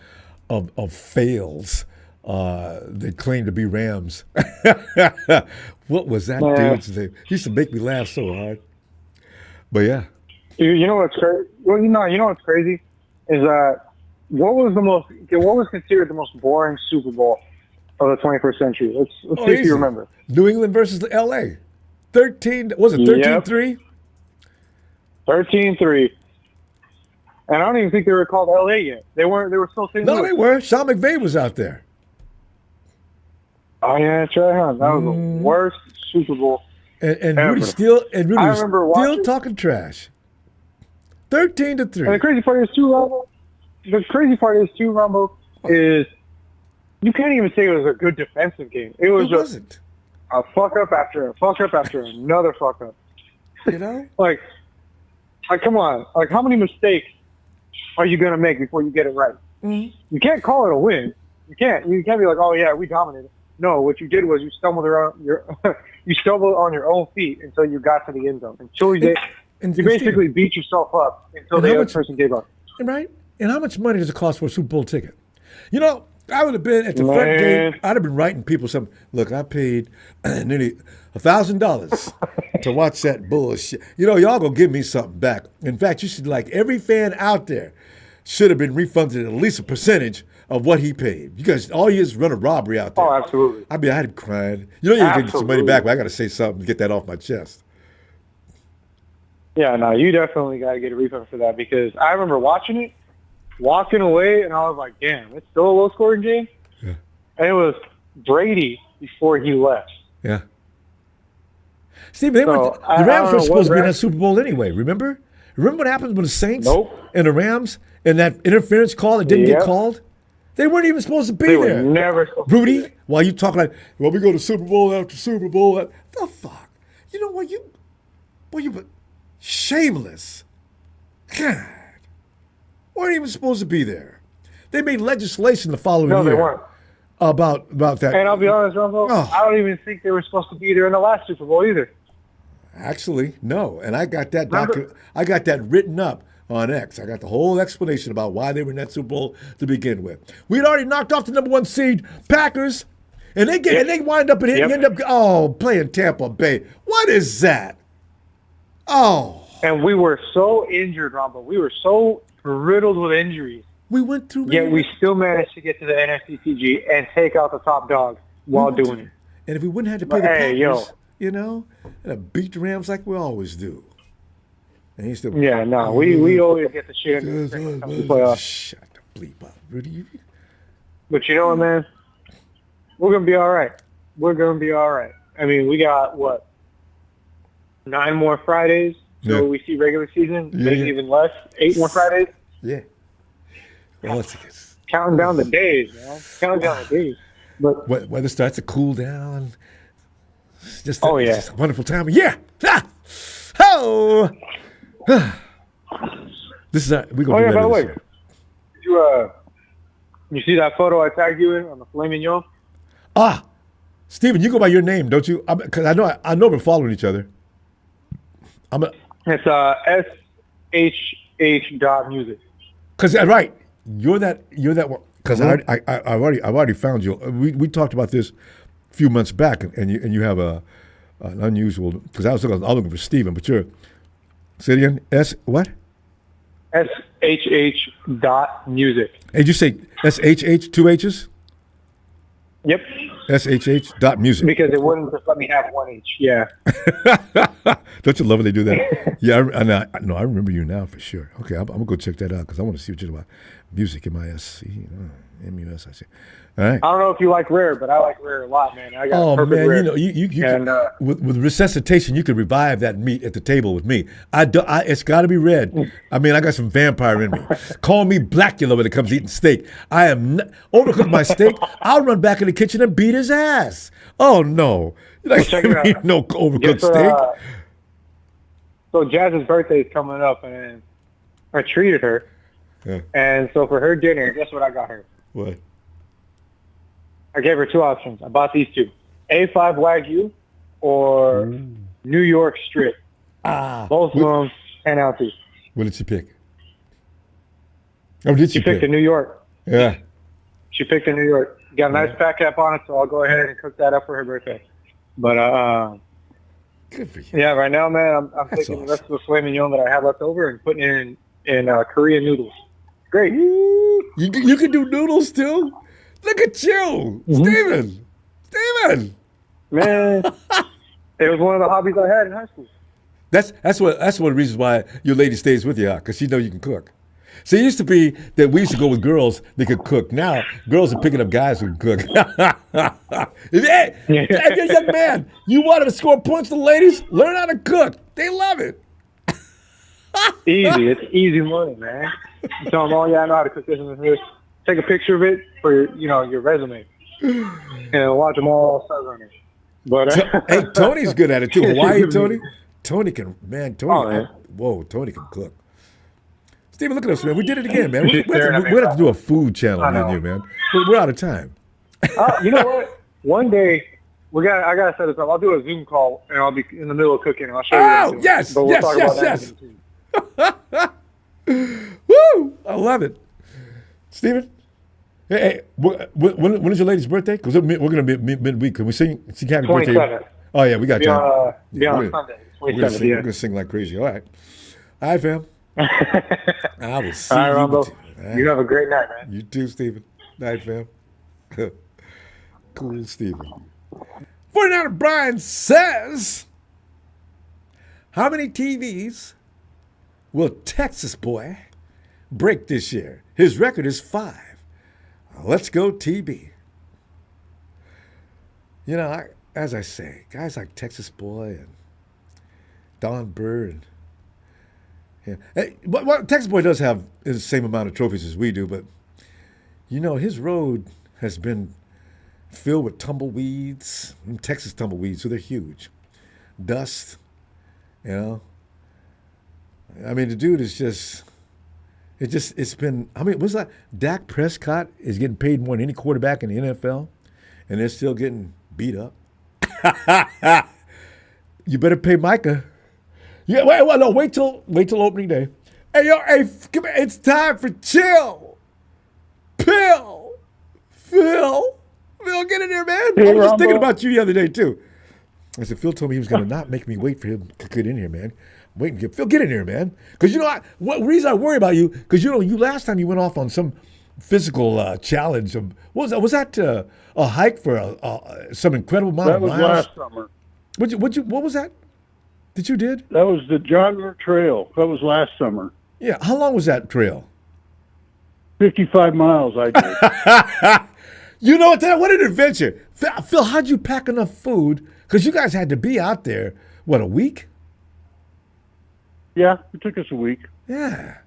A: fails that claim to be Rams. What was that dude's name? He used to make me laugh so hard. But yeah.
E: You know what's crazy? Well, you know what's crazy is that what was considered the most boring Super Bowl of the 21st century? Let's see if
A: easy.
E: you remember.
A: New England versus LA. 13-3?
E: 13-3. And I don't even think they were called LA yet. They were still St. Louis.
A: No, they were. Sean McVay was out there.
E: Oh yeah, that's right, huh? That was the worst Super Bowl.
A: And
E: ever.
A: Rudy still was
E: remember
A: still
E: watching-
A: talking trash. 13-3.
E: And the crazy part is too, Ronbo, is you can't even say it was a good defensive game. It was
A: It
E: just
A: wasn't.
E: a fuck up after a fuck up after another fuck up.
A: You know?
E: Like, come on. Like, how many mistakes are you gonna make before you get it right?
A: Mm-hmm.
E: You can't call it a win. You can't be like, oh yeah, we dominated. No, what you did was you stumbled on your own feet until you got to the end zone. Until you basically beat yourself up until the other person gave up.
A: Right? And how much money does it cost for a Super Bowl ticket? You know, I would have been at the front gate. I'd have been writing people something. Look, I paid nearly $1,000 to watch that bullshit. You know, y'all gonna give me something back. In fact, you should, like, every fan out there should have been refunded at least a percentage of what he paid. Because all you is run a robbery out there.
E: Oh, absolutely.
A: I'd be crying. You know, you can get some money back, but I got to say something to get that off my chest.
E: Yeah, no, you definitely got to get a refund for that because I remember watching it, walking away, and I was like, damn, it's still a low-scoring game?
A: Yeah.
E: And it was Brady before he left.
A: Yeah. Steve, the Rams were supposed to be in that Super Bowl anyway, remember? Remember what happened when the Saints and the Rams and that interference call that didn't get called? They weren't even supposed to be
E: They
A: there.
E: were never supposed to be
A: Rudy,
E: there.
A: while you talking like, well, we go to Super Bowl after Super Bowl. The fuck? You know what? You shameless. God. Weren't even supposed to be there. They made legislation the following year.
E: No, they weren't.
A: About that.
E: And I'll be honest, Ronbo, I don't even think they were supposed to be there in the last Super Bowl either.
A: Actually, no. And I got that I got that written up on X. I got the whole explanation about why they were in that Super Bowl to begin with. We'd already knocked off the number 1 seed Packers, and they wind up end up playing Tampa Bay. What is that? Oh.
E: And we were so injured, Ronbo. We were so riddled with injuries.
A: We went through.
E: Yet we still managed to get to the NFCCG and take out the top dog while doing it.
A: And if we wouldn't have to play the Packers, you know, and beat the Rams like we always do. And he still,
E: we always get the shit in the playoffs.
A: Shut the bleep up, Rudy.
E: But you know what, man? We're gonna be all right. We're gonna be all right. I mean, we got 9 more Fridays. So we see regular season, maybe even less. 8 more Fridays.
A: Yeah. Well,
E: counting down the days, man. Counting down the days. But
A: weather starts to cool down. It's just a wonderful time. Yeah. Ah! Oh. This is we're gonna.
E: By the way, you see that photo I tagged you in on the filet mignon?
A: Steven, you go by your name, don't you? Because I know we're following each other.
E: It's shh.music.
A: Because right, you're that one. Because I've already found you. We talked about this a few months back, and you have an unusual. Because I was looking for Steven, but you're. Say it again. What?
E: shh.music.
A: Did you say SHH, 2 H's?
E: Yep.
A: SHH.music.
E: Because it wouldn't just let me have 1 H. Yeah.
A: Don't you love when they do that? Yeah, I remember you now for sure. Okay, I'm gonna go check that out because I want to see what you're about. Music, MISC, MUSIC. All right.
E: I don't know if you like Rare, but I like Rare a lot, man. I got
A: Oh
E: perfect
A: man,
E: Rare.
A: you know you
E: And,
A: can, with resuscitation, you could revive that meat at the table with me. It's got to be red. I mean, I got some vampire in me. Call me Blackula when it comes to eating steak. I am overcook my steak. I'll run back in the kitchen and beat his ass. Oh no, like,
E: check it out.
A: no overcooked
E: Guess,
A: steak.
E: So Jazz's birthday is coming up, and I treated her.
A: Yeah.
E: And so for her dinner, guess what I got her?
A: What?
E: I gave her two options. I bought these two: A5 Wagyu or New York Strip. Both of them 10 ounces.
A: What did she pick? Oh, did she
E: She picked
A: pick?
E: a New York.
A: Yeah.
E: She picked a New York. Got a nice fat cap on it, so I'll go ahead and cook that up for her birthday. But
A: Good for you.
E: yeah, right now, man, I'm
A: That's
E: taking the
A: awesome.
E: rest of the filet mignon that I have left over and putting it in Korean noodles. Great.
A: Ooh, you can do noodles too. Look at you, Steven. Steven.
E: Man, it was one of the hobbies I had in high school.
A: That's one of the reasons why your lady stays with you, because she know you can cook. See, it used to be that we used to go with girls that could cook. Now girls are picking up guys who can cook. Hey, if you're a young man, you want to score points to the ladies, learn how to cook. They love it.
E: Easy. It's easy money, man. You tell them, oh, yeah, I know how to cook this and this. Take a picture of it for your resume. And watch them all start running. But
A: Hey, Tony's good at it too. Hawaii Tony. Tony can, man, Tony.
E: Oh, man.
A: Whoa, Tony can cook. Steven, look at us, man. We did it again, man.
E: She's
A: We
E: staring at me.
A: have to do a food channel
E: I
A: with
E: know.
A: you, man. We're out of time.
E: You know what? One day, I gotta set this up. I'll do a Zoom call, and I'll be in the middle of cooking, and I'll show you. what I'm
A: Oh,
E: doing.
A: yes,
E: But we'll
A: yes,
E: talk
A: yes,
E: about that
A: yes.
E: in between.
A: Woo! I love it. Steven? Hey, when is your lady's birthday? Because we're going to be midweek. Can we sing happy birthday?
E: 27th.
A: Oh, yeah, we got
E: Be
A: time.
E: on, be on
A: we're
E: Sunday.
A: We're
E: 27th,
A: going
E: yeah.
A: to sing like crazy. All right. All right, fam. I will see
E: All right,
A: you.
E: Ronbo.
A: All right.
E: You have a great night, man.
A: You too, Steven. Night, fam. Cool, Steven. 49er Brian says, how many TVs will Texas boy break this year? His record is 5. Let's go, TB. You know, as I say, guys like Texas Boy and Don Burr and hey, what Texas Boy does have is the same amount of trophies as we do, but you know, his road has been filled with tumbleweeds, Texas tumbleweeds, so they're huge. Dust, you know. I mean, the dude is just, it's been, I mean, what's that? Dak Prescott is getting paid more than any quarterback in the NFL, and they're still getting beat up. You better pay Micah. Yeah, wait till opening day. Hey, come here, it's time for chill. Phil, get in here, man.
B: Hey,
A: I was just thinking
B: Ronbo.
A: about you the other day, too. I said, Phil told me he was going to not make me wait for him to get in here, man. Phil, get in here, man. Because, you know, what reason I worry about you, because, you know, you last time you went off on some physical challenge. Of what was that? Was that a hike for some incredible amount
B: That
A: of
B: was
A: miles?
B: last summer.
A: What was that that you did?
B: That was the John Muir Trail. That was last summer.
A: Yeah. How long was that trail?
B: 55 miles I did.
A: You know what an adventure. Phil, how'd you pack enough food? Because you guys had to be out there, what, a week?
B: Yeah, it took us a week.
A: Yeah.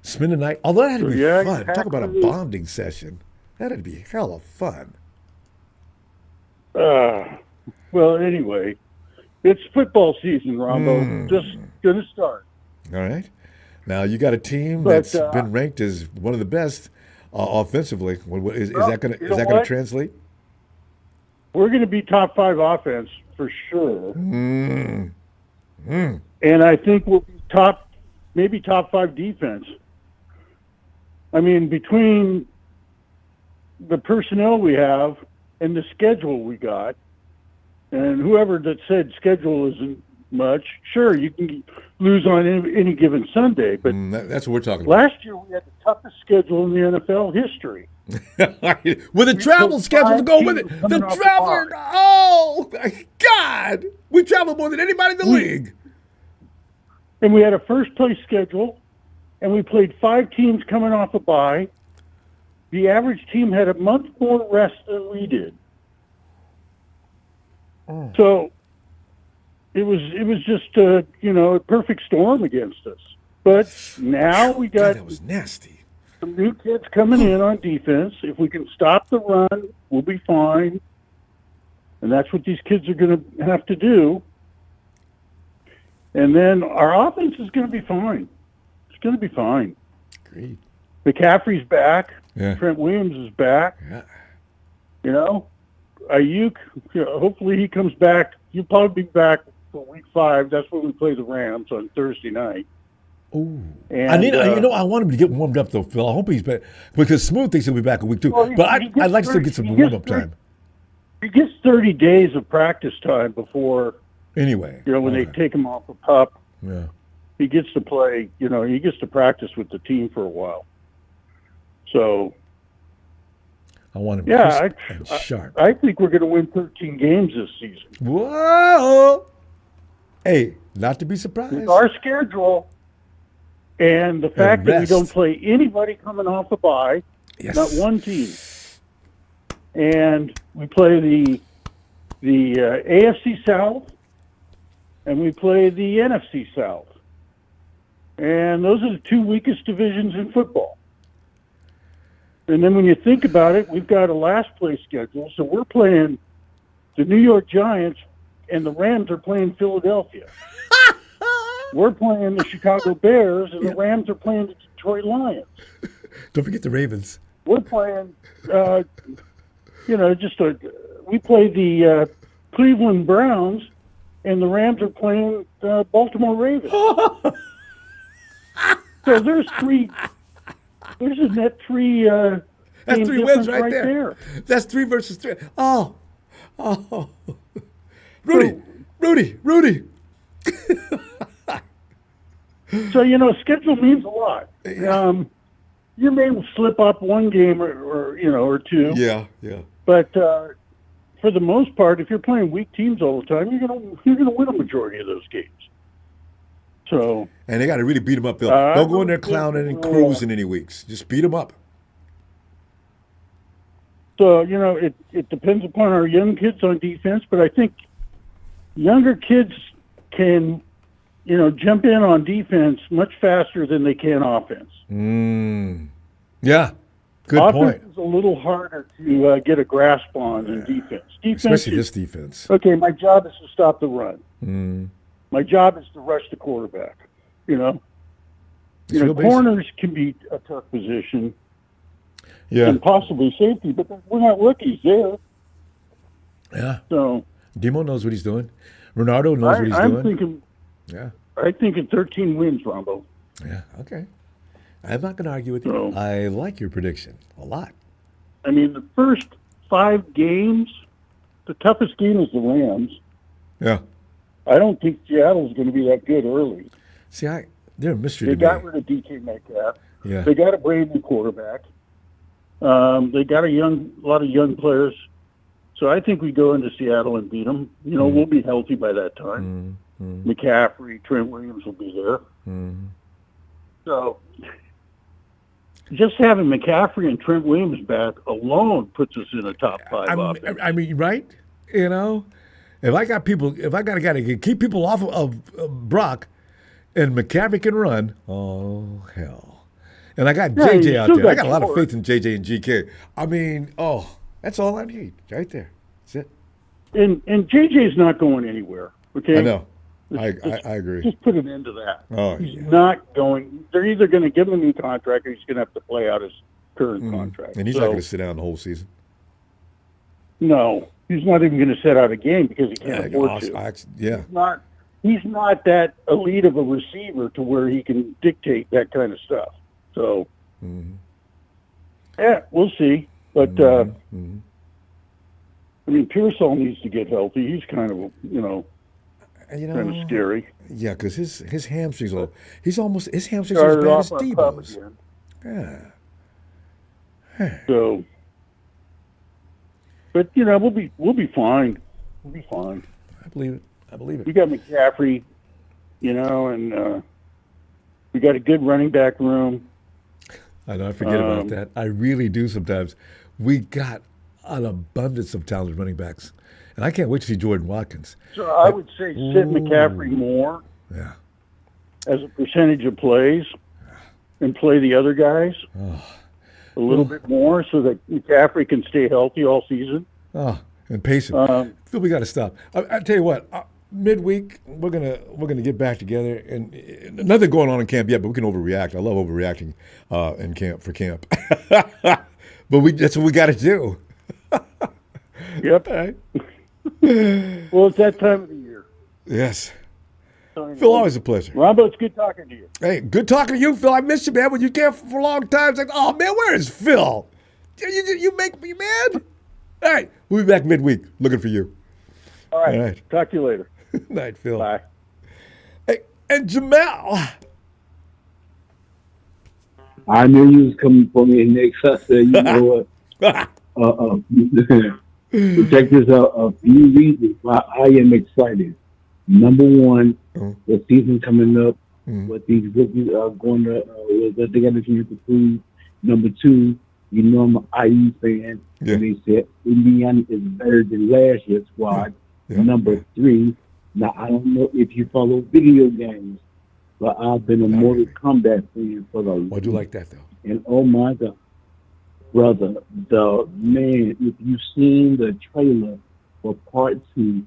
A: Spend the night. Although that had to
B: So,
A: be
B: yeah,
A: fun. Talk about a
B: exactly.
A: bonding session. That'd be hella fun.
B: Well, anyway, it's football season, Ronbo. Just going to start.
A: All right. Now, you got a team
B: But,
A: that's been ranked as one of the best offensively. Is
B: Well,
A: that going
B: you know
A: to
B: what?
A: translate?
B: We're going to be top 5 offense for sure. And I think we'll be maybe top 5 defense. I mean, between the personnel we have and the schedule we got, and whoever that said schedule isn't much, sure, you can lose on any given Sunday, but
A: That's what we're talking about.
B: last year we had the toughest schedule in the NFL history.
A: With a travel
B: took
A: schedule to
B: 5
A: go with
B: teams
A: it.
B: coming
A: The
B: off the
A: traveler,
B: park.
A: oh, my God. We travel more than anybody in the league.
B: and we had a first place schedule, and we played 5 teams coming off a bye. The average team had a month more rest than we did. So it was just a perfect storm against us. But now we got
A: that was nasty.
B: some new kids coming in on defense. If we can stop the run, we'll be fine. And that's what these kids are going to have to do. And then our offense is going to be fine. It's going to be fine.
A: Great.
B: McCaffrey's back.
A: Yeah.
B: Trent Williams is back.
A: Yeah.
B: Ayuk, hopefully he comes back. He'll probably be back for week 5. That's when we play the Rams on Thursday night.
A: Ooh.
B: And,
A: I want him to get warmed up, though, Phil. I hope he's back. Because Smooth thinks he'll be back in week 2.
B: Well,
A: but I'd like to still get some warm-up time.
B: He gets 30 days of practice time before,
A: Anyway.
B: when they take him off the pup.
A: Yeah.
B: He gets to play, he gets to practice with the team for a while. So,
A: I want him
B: yeah,
A: crisp and sharp.
B: I think we're going to win 13 games this season.
A: Whoa! Hey, not to be surprised.
B: With our schedule and the fact that we
A: rest.
B: don't play anybody coming off a bye,
A: Yes.
B: not one team. And we play the AFC South and we play the NFC South. And those are the 2 weakest divisions in football. And then when you think about it, we've got a last place schedule. So we're playing the New York Giants and the Rams are playing Philadelphia. We're playing the Chicago Bears and the Rams are playing the Detroit Lions.
A: Don't forget the Ravens.
B: We're playing, we play the Cleveland Browns and the Rams are playing Baltimore Ravens. So there's a net 3
A: That's
B: game
A: 3 wins
B: difference
A: right there. That's 3 versus 3. Oh. Rudy.
B: So, schedule means a lot. You may slip up one game or 2.
A: Yeah.
B: But for the most part, if you're playing weak teams all the time, you're gonna win a majority of those games. So,
A: And they got to really beat them up, Phil. Don't go in there clowning and cruising any weeks. Just beat them up.
B: So, it depends upon our young kids on defense, but I think younger kids can, jump in on defense much faster than they can offense.
A: Yeah. Good
B: Offense
A: point.
B: is a little harder to get a grasp on than defense.
A: Especially this defense.
B: Okay, my job is to stop the run. My job is to rush the quarterback. Corners can be a tough position.
A: Yeah.
B: And possibly safety, but we're not rookies there.
A: Yeah.
B: So
A: Demo knows what he's doing. Ronaldo knows what he's doing.
B: I'm thinking 13 wins, Ronbo.
A: Yeah. Okay. I'm not going to argue with you.
B: So,
A: I like your prediction a lot.
B: I mean, the first 5 games, the toughest game is the Rams.
A: Yeah.
B: I don't think Seattle's going to be that good early.
A: See, they're a mystery
B: They
A: to
B: got
A: me.
B: rid of DK Metcalf.
A: Yeah.
B: They got a brand new quarterback. They got a lot of young players. So I think we go into Seattle and beat them. We'll be healthy by that time. McCaffrey, Trent Williams will be there. So just having McCaffrey and Trent Williams back alone puts us in a top 5 offense.
A: I mean, right? If I got a guy that can keep people off of Brock and McCaffrey can run, oh, hell. And I got JJ out there. I got a lot of faith in JJ and GK. I mean, that's all I need right there. That's it.
B: And JJ's not going anywhere, okay?
A: I know. I agree.
B: Just put an end to that.
A: Oh,
B: he's not going. They're either going to give him a new contract or he's going to have to play out his current contract.
A: And he's not going to sit down the whole season.
B: No, he's not even going to set out a game because he can't afford to. He's not that elite of a receiver to where he can dictate that kind of stuff. So, yeah, we'll see. But, I mean, Pearsall needs to get healthy. He's kind of, kind of scary.
A: Yeah, because his hamstrings are, his hamstrings are as bad as Debo's. Yeah.
B: So, but we'll be fine. We'll be fine.
A: I believe it.
B: We got McCaffrey, and We got a good running back room.
A: I know, I forget about that. I really do sometimes. We got an abundance of talented running backs. And I can't wait to see Jordan Watkins.
B: So I would say sit McCaffrey more
A: Yeah.
B: as a percentage of plays and play the other guys a little bit more so that McCaffrey can stay healthy all season.
A: Oh, and patient. Phil, we got to stop. I tell you what, midweek we're gonna get back together, and nothing going on in camp yet, but we can overreact. I love overreacting in camp for camp. But that's what we got to do.
B: Yep.
A: All right.
B: Well, it's that time of the year.
A: Yes. Phil, always a pleasure.
B: Ronbo, it's good talking to you.
A: Hey, good talking to you, Phil. I missed you, man. When you came for a long time, it's like, oh, man, where is Phil? You make me mad. All right, we'll be back midweek looking for you.
B: All right.
A: All right.
B: Talk to you later.
A: Night, Phil.
B: Bye.
A: Hey, and Jamal.
F: I knew you was coming for me next. I said, you know what? To check this out, a few reasons why I am excited. Number one, the season coming up, what these rookies are going to, what they got to chance to prove. Number two, you know I'm an IU fan, and they said Indiana is better than last year's squad.
A: Yeah.
F: Number three, now I don't know if you follow video games, but I've been a Mortal Kombat fan for the.
A: Why'd you like that, though?
F: And oh my God, brother, the man, if you've seen the trailer for part 2,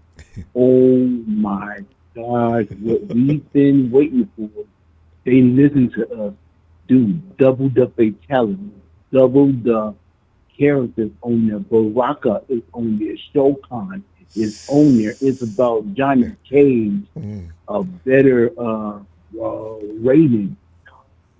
F: oh my gosh, what we've been waiting for, they listen to us, dude, doubled up a talent, doubled the characters on there. Baraka is on there, Shokan is on there. It's about Johnny Cage, a better rating.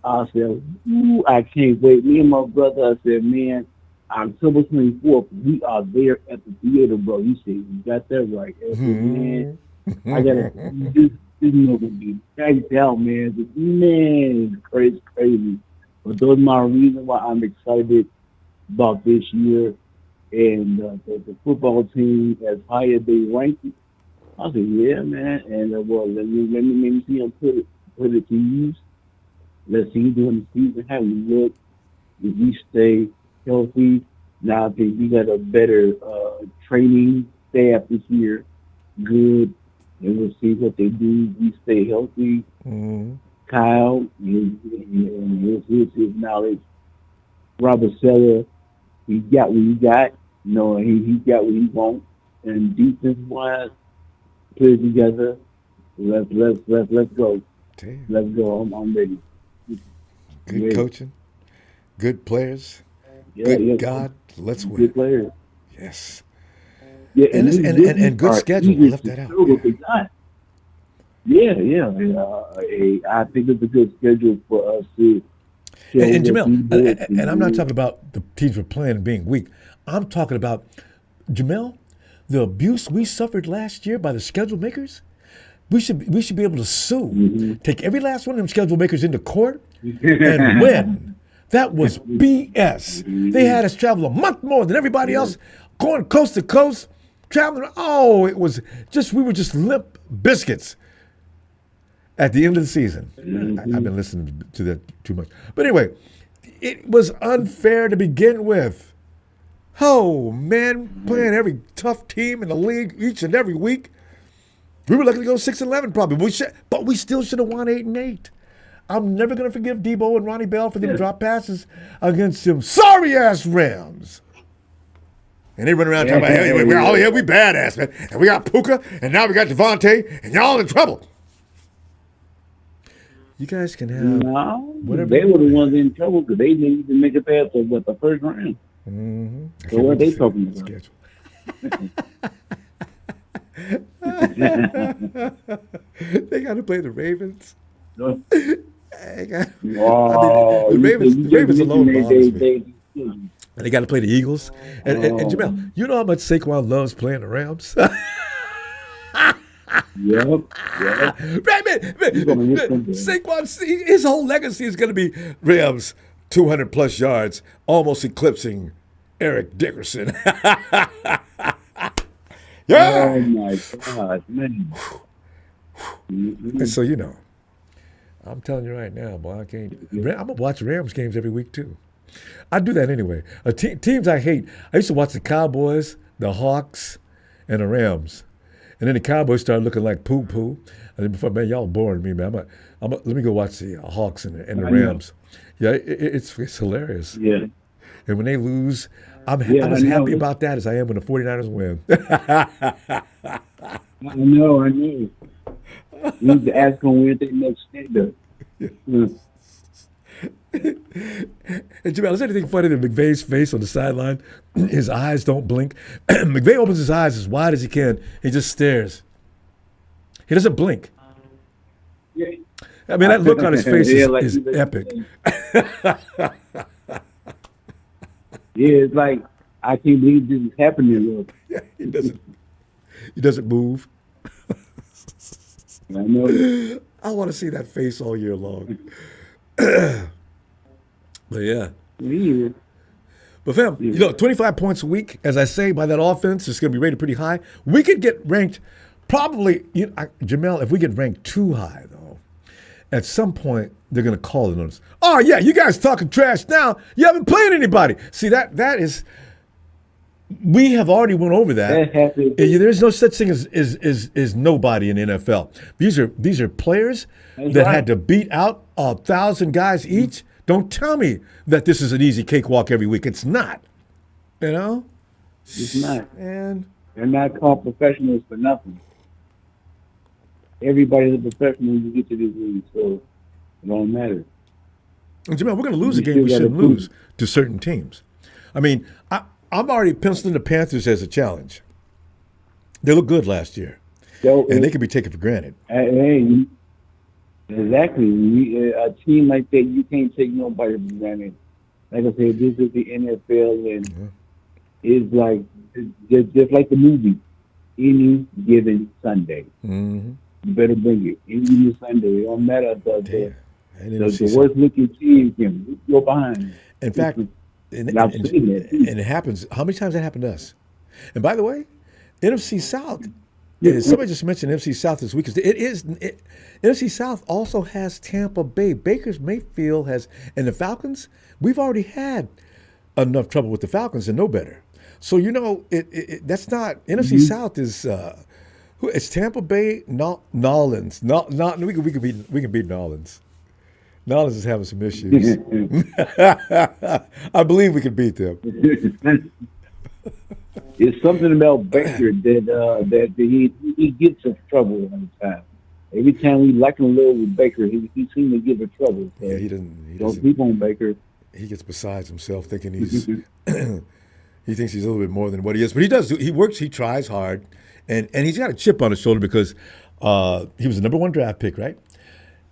F: I said, ooh, I can't wait. Me and my brother, I said, man, October 24th, we are there at the theater, bro. He said, you got that right. I said, man, I got to, this is going to be packed out, man. Man, it's crazy. But those are my reasons why I'm excited about this year. And the football team, as high as they ranked it, I said, yeah, man. And, well, let me see him put it to use. Let's see during the season how we look. If we stay healthy, now I think we got a better training staff this year. Good. And we'll see what they do. We stay healthy. Kyle, his knowledge. Robert Seller, he got what he got. No, he got what he wants. And defense-wise, put it together. Let's go.
A: Damn.
F: Let's go. I'm ready.
A: Good coaching, good players, good God, let's win.
F: Good players.
A: Yes.
F: Yeah,
A: and good schedule. I left that out.
F: Yeah. I think it's a good schedule for us to.
A: And Jamel, and I'm not talking about the teams we're playing being weak. I'm talking about, Jamel, the abuse we suffered last year by the schedule makers. We should be able to sue, take every last one of them schedule makers into court and win. That was BS. They had us travel a month more than everybody else, going coast to coast, traveling. Oh, it was just, we were just limp biscuits at the end of the season. I've been listening to that too much. But anyway, it was unfair to begin with. Oh, man, playing every tough team in the league each and every week. We were lucky to go 6-11 probably, but we still should have won 8-8. I'm never going to forgive Debo and Ronnie Bell for them drop passes against them sorry-ass Rams. And they run around talking about, hey, we badass, man. And we got Puka, and now we got Devontae, and y'all in trouble. You guys can have whatever.
F: They were the ones in trouble because they didn't even make it past the first round. So what are they talking about?
A: They got to play the Ravens.
F: No.
A: The Ravens alone bothers me. And they got to play the Eagles. And Jamel, you know how much Saquon loves playing the Rams? Right, man. Saquon, his whole legacy is going to be Rams 200 plus yards, almost eclipsing Eric Dickerson.
F: Oh my God, man.
A: And so, you know, I'm telling you right now, boy, I can't. I'm gonna watch Rams games every week too. I do that anyway. Teams I hate. I used to watch the Cowboys, the Hawks, and the Rams, and then the Cowboys started looking like poo poo. And then before, man, y'all boring me, man. Let me go watch the Hawks and the Rams. Yeah, it's hilarious.
G: Yeah.
A: And when they lose, I'm
G: Yeah,
A: as
G: I know.
A: happy about that as I am when the 49ers win.
G: I know. You need to ask them where they next stand up.
A: And Jamel, is there anything funny than McVay's face on the sideline? His eyes don't blink. McVay opens his eyes as wide as he can. He just stares. He doesn't blink.
G: Yeah.
A: I mean, that look on his face
G: Yeah, like
A: is
G: he doesn't
A: epic.
G: Yeah, it's like I can't believe this is happening. Look.
A: Yeah, he doesn't move.
G: I know.
A: I want to see that face all year long. But yeah.
G: Yeah.
A: But fam, 25 points a week, as I say, by that offense, it's going to be rated pretty high. We could get ranked probably, Jamel, if we get ranked too high, though, at some point, they're going to call it on us. Oh, yeah, you guys talking trash now. You haven't played anybody. See, that is, we have already went over that.
G: That happens.
A: There's no such thing as nobody in the NFL. These are players
G: That's
A: that
G: right.
A: had to beat out 1,000 guys each. Don't tell me that this is an easy cakewalk every week. It's not. You know?
G: It's not.
A: And
G: They're not called professionals for nothing. Everybody's a professional when you get to this league, so it don't matter.
A: Jamel, we're going to lose a
G: You
A: game
G: still
A: we
G: gotta
A: shouldn't
G: prove
A: lose to certain teams. I mean, I'm already penciling the Panthers as a challenge. They looked good last year,
G: So,
A: and they can be taken for granted.
G: hey, exactly. A team like that, you can't take nobody for granted. Like I said, this is the NFL, and it's like just like the movie. Any given Sunday,
A: Mm-hmm.
G: you better bring it. Any given Sunday, it don't matter.
A: Damn. I didn't see
G: The
A: some-
G: worst looking team can go behind.
A: In fact, and
G: I've seen that, too.
A: it happens. How many times that happened to us? And by the way, NFC South. Somebody just mentioned NFC South this week. NFC South also has Tampa Bay. Baker Mayfield has, and the Falcons. We've already had enough trouble with the Falcons and know better. So that's not NFC South is. It's Tampa Bay, Nolans. We can beat Nolans. Nolans is having some issues. I believe we can beat them.
G: It's something about Baker that he gets in trouble all the time. Every time we like him a little with Baker, he seems to get in trouble. So
A: Yeah, he doesn't.
G: don't keep on Baker.
A: He gets besides himself, thinking he's he thinks he's a little bit more than what he is. But he does. He works. He tries hard, and he's got a chip on his shoulder because he was the number 1 draft pick, right?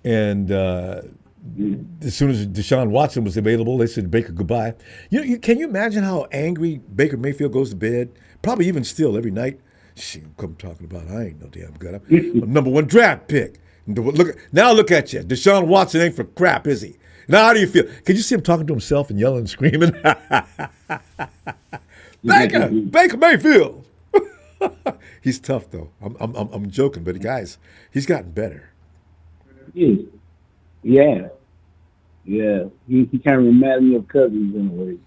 A: And as soon as Deshaun Watson was available, they said Baker goodbye. Can you imagine how angry Baker Mayfield goes to bed? Probably even still every night. Shoot, come talking about I ain't no damn good. I'm a number 1 draft pick. Look at you. Deshaun Watson ain't for crap, is he? Now how do you feel? Can you see him talking to himself and yelling and screaming? Baker Mayfield. He's tough though. I'm joking, but guys, he's gotten better.
G: Yeah. He kind of reminds me of Cousins in a way.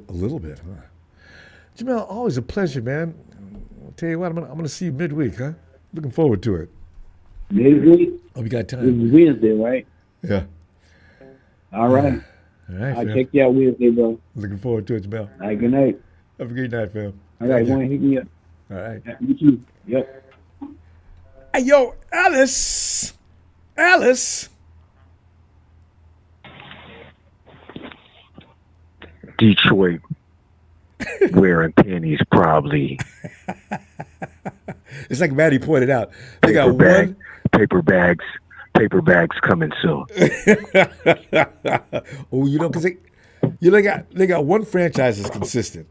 A: A little bit, huh? Jamel, always a pleasure, man. I'll tell you what, I'm gonna see you midweek, huh? Looking forward to it.
G: Midweek?
A: Hope you got
G: This
A: time.
G: is Wednesday, right?
A: Yeah.
G: All right.
A: All right,
G: I'll
A: fam.
G: check you out Wednesday, bro.
A: Looking forward to it, Jamel.
G: All right, good night.
A: Have a great night, fam.
G: All right,
A: Thank you.
G: want to hit me up?
A: All right.
G: You too. Yep.
A: Hey, yo, Alice.
H: Detroit wearing pennies probably.
A: It's like Maddie pointed out. They got
H: Paper bags coming soon.
A: Oh, because they got one franchise that's consistent,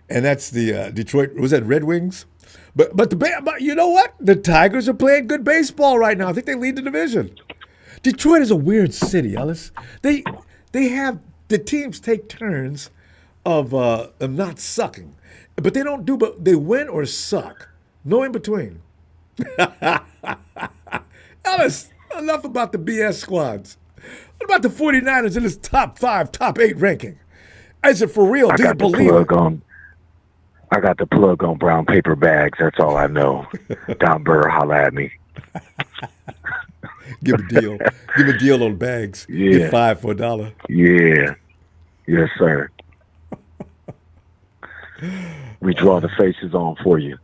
A: and that's the Detroit. Was that Red Wings? But you know what? The Tigers are playing good baseball right now. I think they lead the division. Detroit is a weird city, Ellis. They have the teams take turns of not sucking, but they don't do. But they win or suck. No in between. Ellis, Enough about the BS squads. What about the 49ers in this top 5, top 8 ranking? Is it for real? Do you believe it?
H: I got the plug on brown paper bags. That's all I know. Don Burr, holla at me.
A: Give a deal. Give a deal on bags.
H: Yeah.
A: Get 5 for $1.
H: Yeah. Yes, sir. We draw the faces on for you.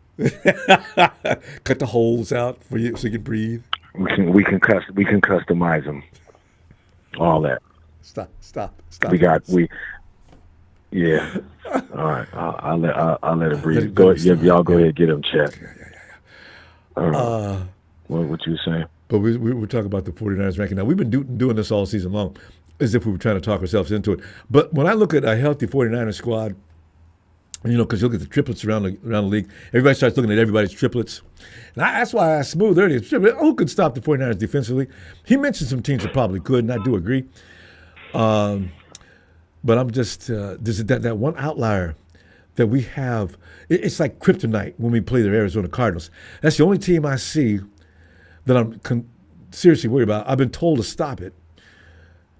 A: Cut the holes out for you so you can breathe.
H: We can customize them. All that.
A: Stop.
H: Yeah. All right. I'll let it breathe. Y'all go ahead and get them checked.
A: Yeah.
H: What you were saying?
A: But we were talking about the 49ers ranking. Now, we've been doing this all season long as if we were trying to talk ourselves into it. But when I look at a healthy 49ers squad, because you look at the triplets around the league, everybody starts looking at everybody's triplets. And that's why I asked Smooth earlier, who could stop the 49ers defensively? He mentioned some teams that probably could, and I do agree. But I'm just, there's that one outlier that we have. It's like kryptonite when we play the Arizona Cardinals. That's the only team I see that I'm seriously worried about. I've been told to stop it,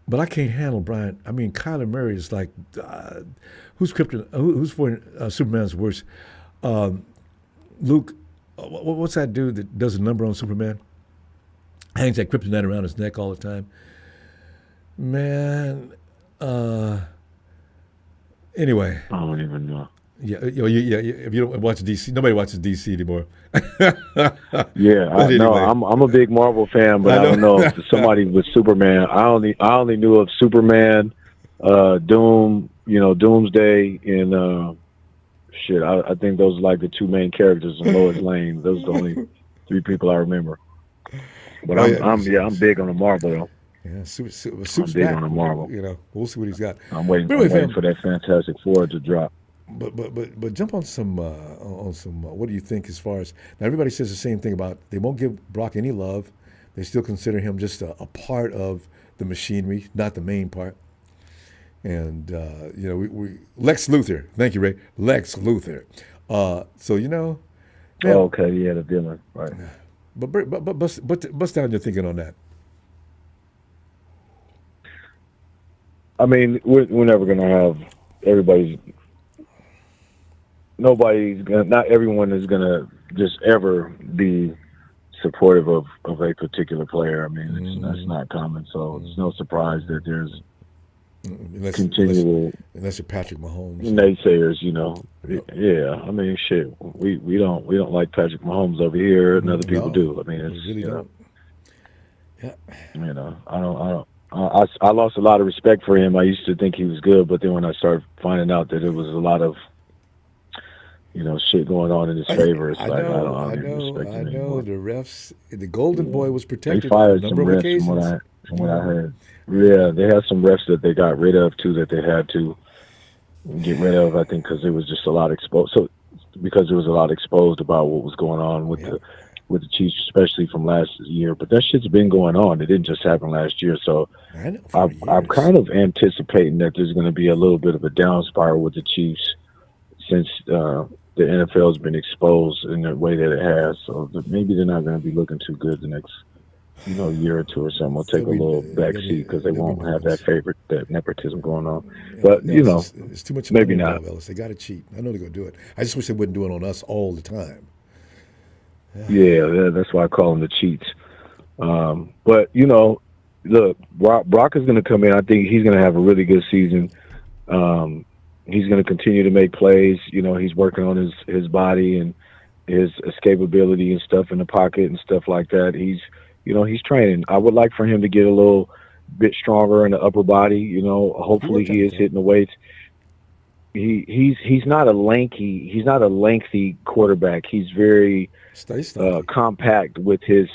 A: but I can't handle Bryant. I mean, Kyler Murray is like, who's Superman's worst? Luke, what's that dude that does a number on Superman? Hangs that kryptonite around his neck all the time. Man, anyway.
H: I don't even know.
A: Yeah. If you don't watch DC, nobody watches DC anymore.
H: Yeah,
A: anyway.
H: I'm a big Marvel fan, but I don't know if somebody with Superman. I only knew of Superman, Doom, Doomsday, and shit. I think those are like the two main characters in Lois Lane. Those are the only 3 people I remember. But I'm big on the Marvel though.
A: Yeah, Soup's
H: I'm big
A: back.
H: on the Marvel.
A: We'll see what he's got.
H: I'm waiting for that Fantastic Four to drop.
A: But jump on some what do you think as far as now? Everybody says the same thing about they won't give Brock any love. They still consider him just a part of the machinery, not the main part. And we Lex Luthor. Thank you, Ray. Lex Luthor. So man,
H: okay, yeah, the villain, right?
A: But bust down your thinking on that.
H: I mean, we're never gonna have not everyone is gonna just ever be supportive of a particular player. I mean, that's not common. So it's no surprise that there's continual
A: unless you're Patrick Mahomes
H: naysayers. Yeah. I mean, shit. We don't like Patrick Mahomes over here, and other people do. I mean, it's
A: we really don't.
H: Yeah. I lost a lot of respect for him. I used to think he was good, but then when I started finding out that it was a lot of, shit going on in his favor, it's I don't even respect him anymore.
A: The refs, the Golden Boy was protected.
H: They fired
A: on a
H: some
A: number of
H: refs
A: occasions.
H: from what I heard. Yeah, they had some refs that they got rid of too, that they had to get rid of. I think because it was just a lot exposed. So because there was a lot exposed about what was going on with the Chiefs, especially from last year. But that shit's been going on. It didn't just happen last year. So I'm kind of anticipating that there's going to be a little bit of a down spiral with the Chiefs since the NFL has been exposed in the way that it has. So maybe they're not going to be looking too good the next year or two or something. We'll take a little backseat because they won't have that nepotism going on. But,
A: it's too much.
H: Maybe not.
A: Ellis. They got to cheat. I know they're going to do it. I just wish they wouldn't do it on us all the time.
H: Yeah, that's why I call them the cheats. But, look, Brock is going to come in. I think he's going to have a really good season. He's going to continue to make plays. He's working on his body and his escapability and stuff in the pocket and stuff like that. He's training. I would like for him to get a little bit stronger in the upper body. Hopefully he is hitting the weights. He's not a lengthy quarterback. He's very compact with his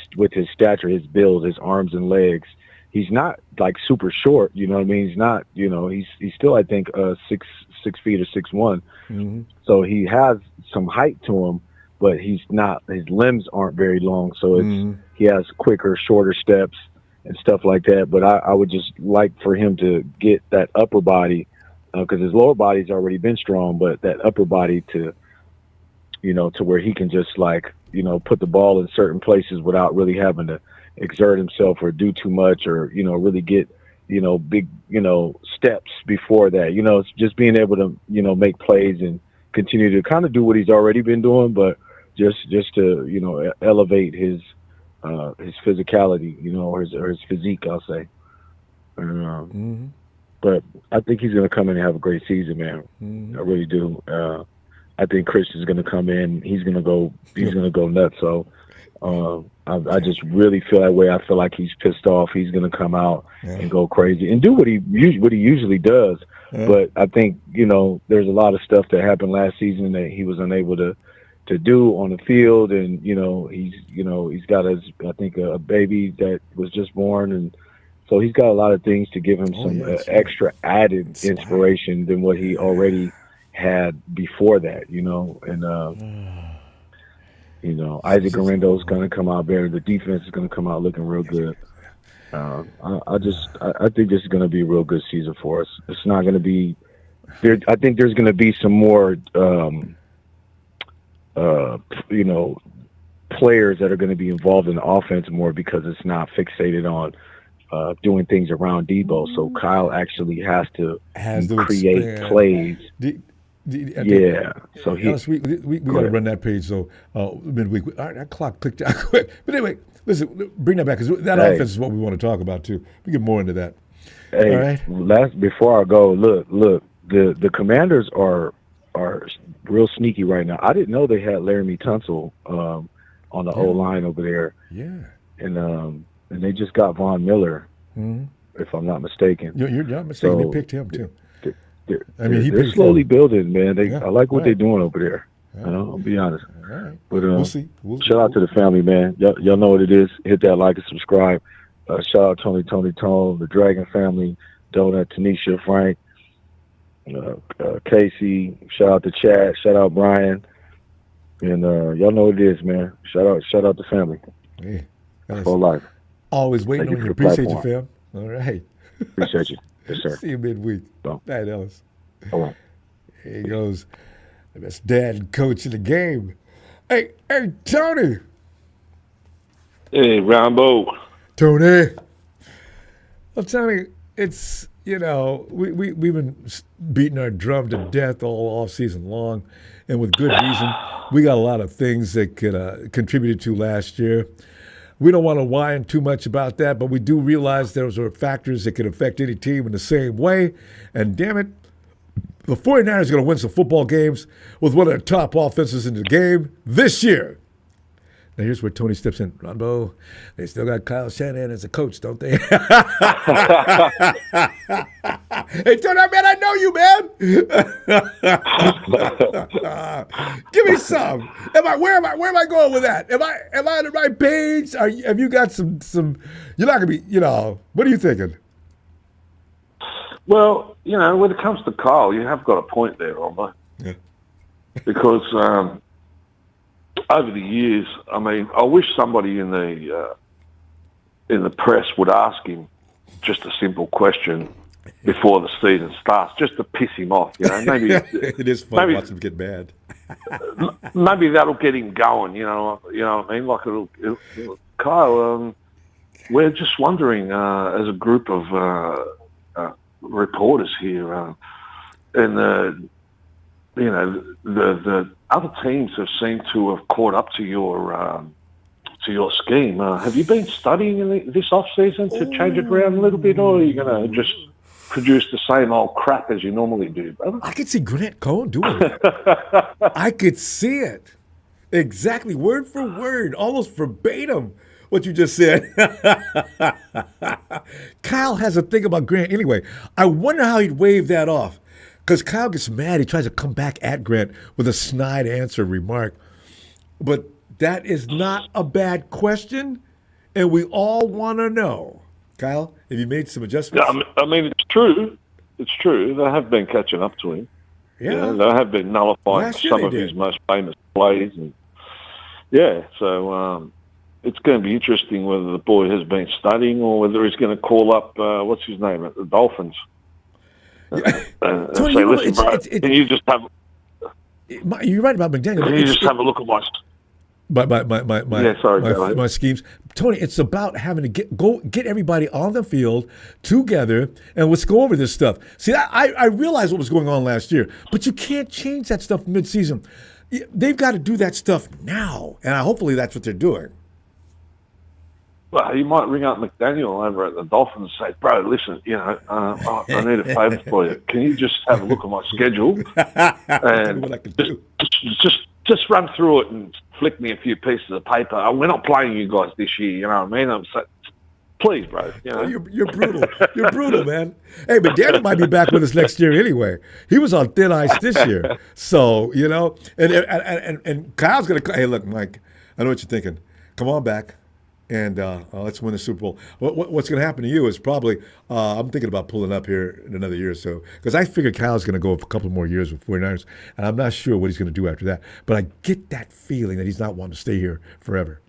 H: stature, his build, his arms and legs. He's not like super short, you know what I mean? He's not, he's still, I think, 6 feet or 6'1".
A: Mm-hmm.
H: So he has some height to him, but he's not, his limbs aren't very long. So he has quicker, shorter steps and stuff like that. But I would just like for him to get that upper body, because his lower body's already been strong, but that upper body to where he can just put the ball in certain places without really having to exert himself or do too much or, really get, big, steps before that. It's just being able to, make plays and continue to kind of do what he's already been doing, but just to, elevate his physicality, or his physique, I'll say. But I think he's going to come in and have a great season, man. I really do. I think Christian's going to come in. He's going to go nuts. So I just really feel that way. I feel like he's pissed off. He's going to come out and go crazy and do what he usually does. But I think, there's a lot of stuff that happened last season that he was unable to do on the field. And, he's got a baby that was just born. And so he's got a lot of things to give him some extra added inspiration than what he already had before that, and Isaac Arendo's going to come out better. The defense is going to come out looking real good. I think this is going to be a real good season for us. It's not going to be there. I think there's going to be some more, players that are going to be involved in the offense more because it's not fixated on doing things around Debo. So Kyle actually has to create expand plays. So
A: we got to run that page. So midweek, our clock clicked out quick. But anyway, listen, bring that back because that offense is what we want to talk about too. We get more into that.
H: Hey,
A: all right?
H: Before I go, look, the Commanders are real sneaky right now. I didn't know they had Laramie Tunsil on the O-line over there.
A: Yeah,
H: and they just got Von Miller, if I'm not mistaken.
A: You're not mistaken. They picked him too.
H: They're slowly building, man. I like what they're doing over there. I'll be honest.
A: All right.
H: But
A: we'll see.
H: Shout out to the family, man. Y'all know what it is. Hit that like and subscribe. Shout out Tony, the Dragon family, Donut, Tanisha, Frank, Casey. Shout out to Chad. Shout out Brian. And y'all know what it is, man. Shout out the family.
A: Hey,
H: for life.
A: Always waiting on you. Appreciate you, fam. All right.
H: Appreciate you. Yes, sir.
A: See you midweek.
H: Well,
A: Night, Ellis.
H: All right.
A: Here he goes. The best dad and coach in the game. Hey, Tony.
I: Hey, Ronbo.
A: Tony. Well, Tony, it's, we've been beating our drum to death all season long, and with good reason. We got a lot of things that could contributed to last year. We don't want to whine too much about that, but we do realize those are factors that could affect any team in the same way. And damn it, the 49ers are going to win some football games with one of the top offenses in the game this year. Now here's where Tony steps in. Ronbo, they still got Kyle Shanahan as a coach, don't they? Hey, Tony, man, I know you, man. Give me some. Where am I going with that? Am I on the right page? Have you got some? You're not gonna be. What are you thinking?
I: Well, when it comes to Kyle, you have got a point there, Ronbo.
A: Yeah.
I: Because over the years, I wish somebody in the press would ask him just a simple question before the season starts, just to piss him off. Maybe
A: it is fun watching him get mad.
I: Maybe that'll get him going. You know what I mean? Like Kyle, we're just wondering as a group of reporters here, and the other teams have seemed to have caught up to your scheme. Have you been studying this off season to change it around a little bit, or are you going to just produce the same old crap as you normally do, brother?
A: I could see Grant Cohn doing that. I could see it exactly, word for word, almost verbatim what you just said. Kyle has a thing about Grant anyway. I wonder how he'd wave that off. Because Kyle gets mad. He tries to come back at Grant with a snide answer remark. But that is not a bad question, and we all want to know. Kyle, have you made some adjustments?
I: Yeah, it's true. It's true. They have been catching up to him.
A: Yeah.
I: They have been nullifying some of his most famous plays. And so it's going to be interesting whether the boy has been studying or whether he's going to call up, what's his name, at the Dolphins.
A: Tony,
I: say, listen, bro, can you just have...
A: You're right about McDaniel.
I: Can you just have a look at my... Yeah, sorry, go ahead.
A: my schemes. Tony, it's about having to get everybody on the field together and let's go over this stuff. See, I realized what was going on last year, but you can't change that stuff mid-season. They've got to do that stuff now, and hopefully that's what they're doing.
I: Well, you might ring up McDaniel over at the Dolphins and say, bro, listen, I need a favour for you. Can you just have a look at my schedule and
A: what I can do.
I: just run through it and flick me a few pieces of paper. We're not playing you guys this year, you know what I mean? Please, bro.
A: You're brutal. You're brutal, man. Hey, but Daniel might be back with us next year anyway. He was on thin ice this year. So, and Kyle's going to – hey, look, Mike, I know what you're thinking. Come on back. And let's win the Super Bowl. What's going to happen to you is probably I'm thinking about pulling up here in another year or so because I figure Kyle's going to go for a couple more years with 49ers, and I'm not sure what he's going to do after that. But I get that feeling that he's not wanting to stay here forever.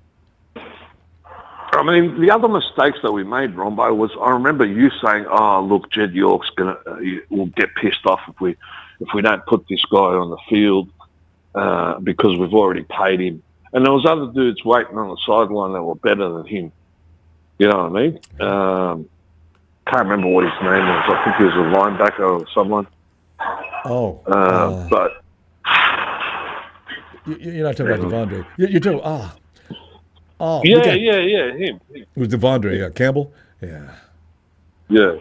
I: I mean, the other mistakes that we made, Ronbo, was I remember you saying, "Oh, look, Jed York's will get pissed off if we don't put this guy on the field because we've already paid him." And there was other dudes waiting on the sideline that were better than him. You know what I mean? Can't remember what his name was. I think he was a linebacker or someone. But
A: you're not talking about Devondre. You're talking.
I: Him.
A: It was Devondre Campbell.
I: Yeah.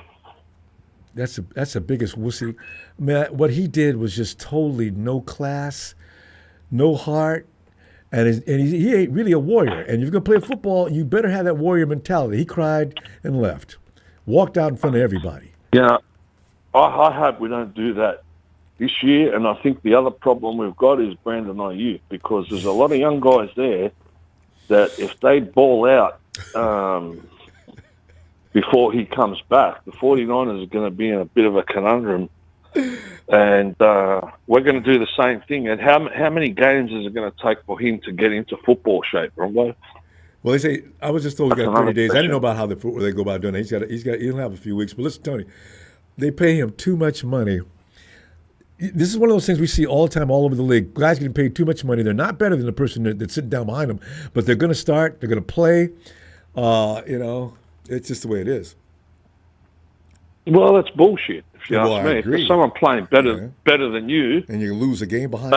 A: That's the biggest wussy. Man, what he did was just totally no class, no heart. And he ain't really a warrior. And if you're going to play football, you better have that warrior mentality. He cried and left. Walked out in front of everybody.
I: Yeah, I hope we don't do that this year. And I think the other problem we've got is Brandon Ayuk, because there's a lot of young guys there that if they ball out before he comes back, the 49ers are going to be in a bit of a conundrum. And we're going to do the same thing. And how many games is it going to take for him to get into football shape, Ronbo?
A: Well, they say I was just told he got 30 days. I didn't know about how they go about doing it. He'll have a few weeks. But listen, Tony, they pay him too much money. This is one of those things we see all the time, all over the league. Guys getting paid too much money. They're not better than the person that's sitting down behind them, but they're going to start. They're going to play. It's just the way it is.
I: Well, that's bullshit, if you ask me. If there's someone playing better than you,
A: and you lose a game behind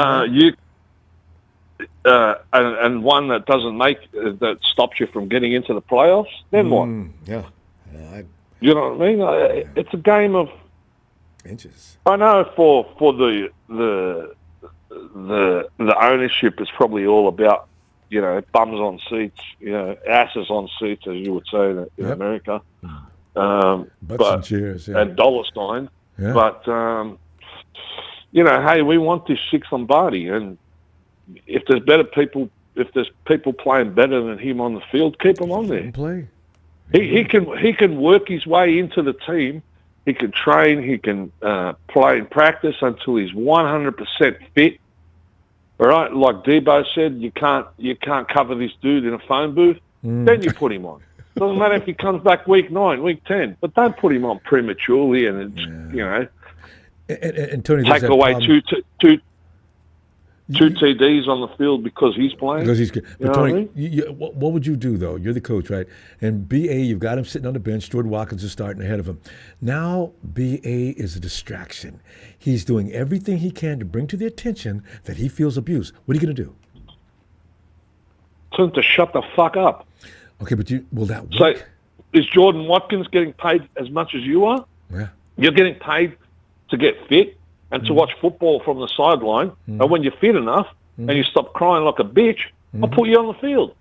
I: and one that doesn't that stops you from getting into the playoffs, then what? You know what I mean? It's a game of
A: inches.
I: I know for the ownership is probably all about bums on seats, asses on seats, as you would say in America.
A: Butts and chairs,
I: and dollar sign.
A: Yeah.
I: But, hey, we want this Six Lombardi. And if there's people playing better than him on the field, keep him on there.
A: Play.
I: He can work his way into the team. He can train. He can play in practice until he's 100% fit. All right, like Debo said, you can't cover this dude in a phone booth. Then you put him on. Doesn't matter if he comes back week 9, week 10, but don't put him on prematurely and
A: and Tony,
I: take away two TDs on the field because he's playing.
A: Because he's good. But Tony, what would you do though? You're the coach, right? And BA, you've got him sitting on the bench. Jordan Watkins is starting ahead of him. Now BA is a distraction. He's doing everything he can to bring to the attention that he feels abused. What are you going to do?
I: Tell him to shut the fuck up.
A: Okay, but will that work?
I: So, is Jordan Watkins getting paid as much as you are?
A: Yeah.
I: You're getting paid to get fit and to watch football from the sideline. And when you're fit enough and you stop crying like a bitch, I'll put you on the field.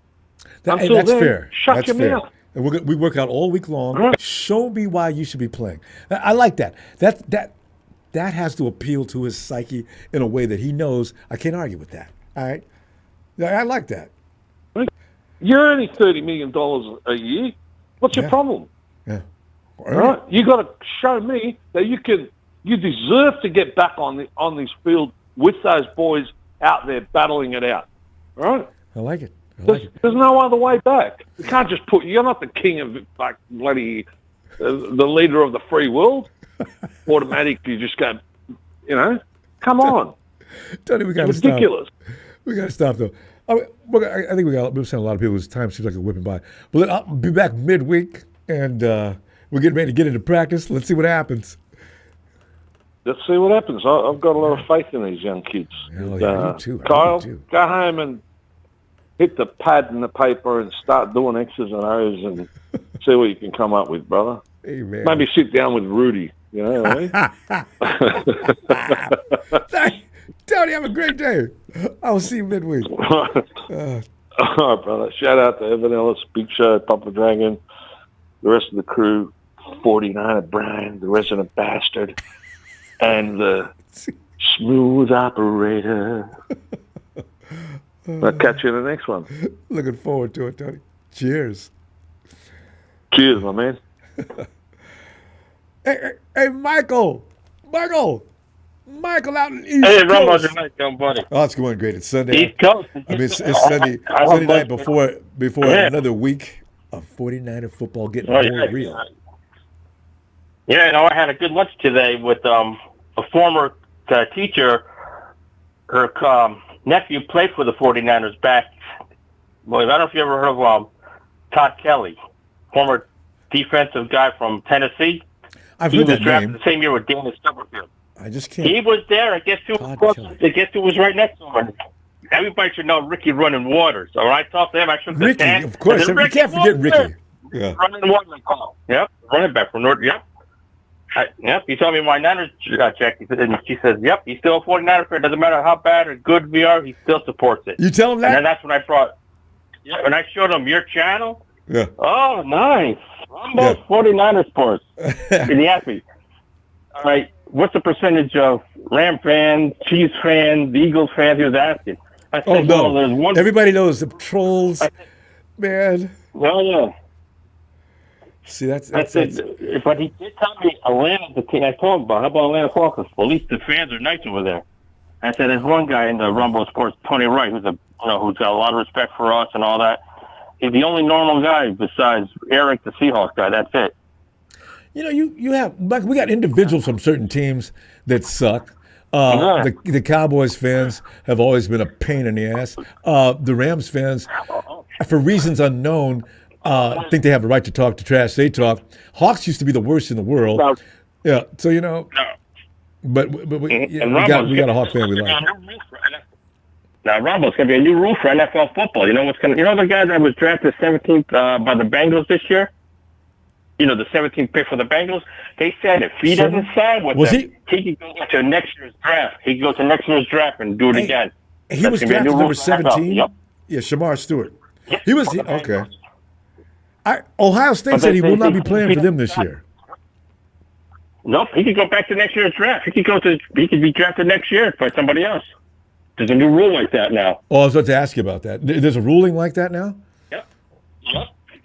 A: That's
I: then,
A: fair.
I: Shut your mouth.
A: And we work out all week long. Right. Show me why you should be playing. I like that. That has to appeal to his psyche in a way that he knows I can't argue with that. All right? I like that.
I: You're earning $30 million a year. What's your problem?
A: Yeah.
I: All right? You got to show me that you deserve to get back on this field with those boys out there battling it out. All right?
A: I like it.
I: There's no other way back. You can't just you're not the king of like bloody the leader of the free world. Automatically, you just go, come on.
A: Tony, we got to stop.
I: Ridiculous.
A: We got to stop though. I think we're saying a lot of people's time seems like a whipping by. But I'll be back midweek, and we're getting ready to get into practice. Let's see what happens.
I: Let's see what happens. I've got a lot of faith in these young kids.
A: Oh, yeah, me too.
I: Kyle,
A: Me too.
I: go home and hit the pad and the paper and start doing X's and O's and see what you can come up with, brother.
A: Hey, man.
I: Maybe sit down with Rudy. You know what I mean?
A: Tony, have a great day. I'll see you midweek.
I: All right, brother. Shout out to Evan Ellis, Big Show, Papa Dragon, the rest of the crew, 49er Brian, the resident bastard, and the smooth operator. I'll catch you in the next one.
A: Looking forward to it, Tony. Cheers.
I: Cheers, my man.
A: Hey, Michael out in East
J: Hey,
A: Coast.
J: Ronbo's your night, young buddy.
A: Oh, it's going great. It's Sunday.
J: East Coast.
A: I mean, it's Sunday night before another week of 49er football getting more real.
J: Yeah, I had a good lunch today with a former teacher. Her nephew played for the 49ers back. Well, I don't know if you ever heard of Todd Kelly, former defensive guy from Tennessee.
A: I've heard that
J: He was drafted
A: name.
J: the same year with Dennis Stubblefield.
A: I just can't.
J: He was there. I guess who was right next to him. Everybody should know Ricky Running Waters. So when I talked to him, I shook his
A: Ricky,
J: hand.
A: of course. You can't forget Ricky. Yeah.
J: Running Waters, I call him. Yep, running back from North. Yep. Yep, he told me my Niners check. And she says, yep, he's still a 49er fan. Doesn't matter how bad or good we are, he still supports it.
A: You tell him that?
J: And then that's when I brought, when I showed him your channel.
A: Yeah.
J: Oh, nice. Ronbo's 49er Sports. And he asked me, all right, what's the percentage of Ram fans, Chiefs fans, Eagles fans? He was asking. I said,
A: Oh, no.
J: well, there's one.
A: Everybody knows the trolls. Man.
J: Well, yeah.
A: See, that's
J: But he did tell me Atlanta's the team I told him about. How about Atlanta Falcons? Well, at least the fans are nice over there. I said, there's one guy in the Ronbo Sports, Tony Wright, who's got a lot of respect for us and all that. He's the only normal guy besides Eric, the Seahawks guy. That's it.
A: You have, like, we got individuals from certain teams that suck. The Cowboys fans have always been a pain in the ass. The Rams fans, for reasons unknown, think they have a right to talk to trash. They talk. Hawks used to be the worst in the world. Yeah, so but we got a Hawk fan we like.
J: Now, Ronbo's going to be a new rule for NFL football. You know the guy that was drafted 17th by the Bengals this year? The 17th pick for the Bengals? They said if he doesn't sign with them, he can go to next year's draft. He can go to next year's draft and do it again.
A: He was drafted number 17? Yep. Yeah, Shamar Stewart. He was, okay. Ohio State said he will not be playing for them this year.
J: Nope, he could go back to next year's draft. He could be drafted next year by somebody else. There's a new rule like that now.
A: Oh, I was about to ask you about that. There's a ruling like that now?
J: Yep.